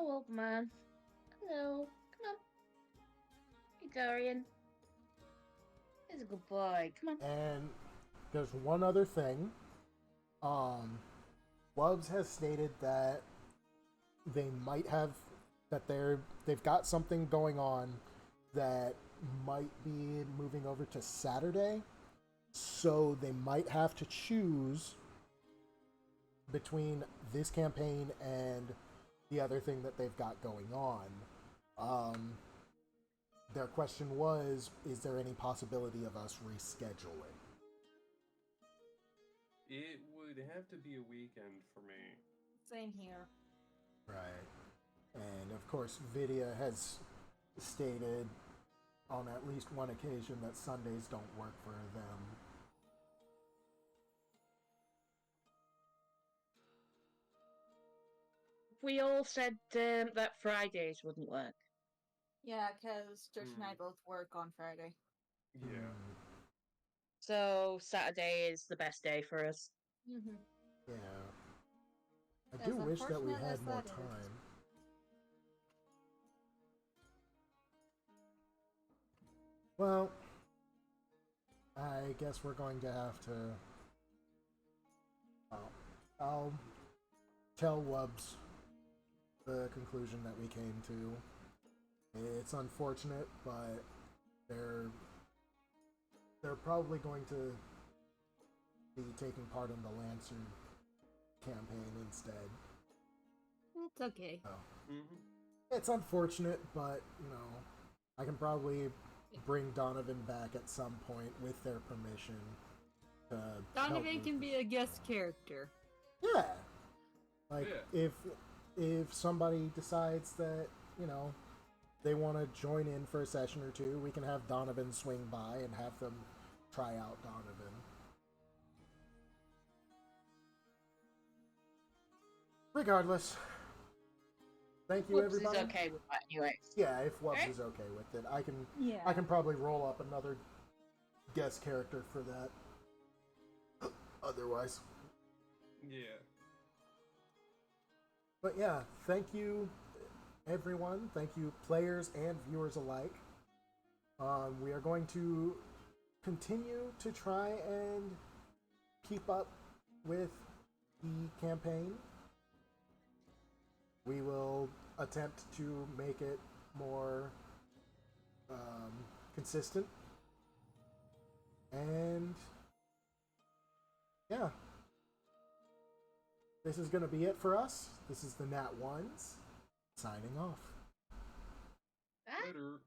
old man. Hello. Come on. Hey, Dorian. He's a good boy. Come on. And there's one other thing. Wubbs has stated that they might have they've got something going on that might be moving over to Saturday. So they might have to choose between this campaign and the other thing that they've got going on. Their question was, is there any possibility of us rescheduling? It would have to be a weekend for me. Same here. Right. And of course, Vidya has stated on at least one occasion that Sundays don't work for them. We all said that Fridays wouldn't work. Yeah, because Josh and I both work on Friday. Yeah. So Saturday is the best day for us. Mm-hmm. Yeah. I As do wish that we unfortunate had as more that is. time. Well, I guess we're going to have to... I'll tell Wubbs the conclusion that we came to. It's unfortunate, but they're probably going to be taking part in the Lancer campaign instead. It's okay. So, Mm-hmm. It's unfortunate, but, you know, I can probably bring Donovan back at some point with their permission. To help Donovan with can be this. a guest character. Yeah. Like, Yeah. if somebody decides that, you know, they want to join in for a session or two, we can have Donovan swing by and have them try out Donovan. Regardless, thank you, Whoops everybody. is okay with that anyway. Yeah, if Wubs Right? is okay with it, I Yeah. can probably roll up another guest character for that. Otherwise, Yeah. but yeah, thank you, everyone. Thank you, players and viewers alike. We are going to continue to try and keep up with the campaign. We will attempt to make it more consistent. And yeah, this is going to be it for us. This is the Nat Ones signing off. Ah. Later.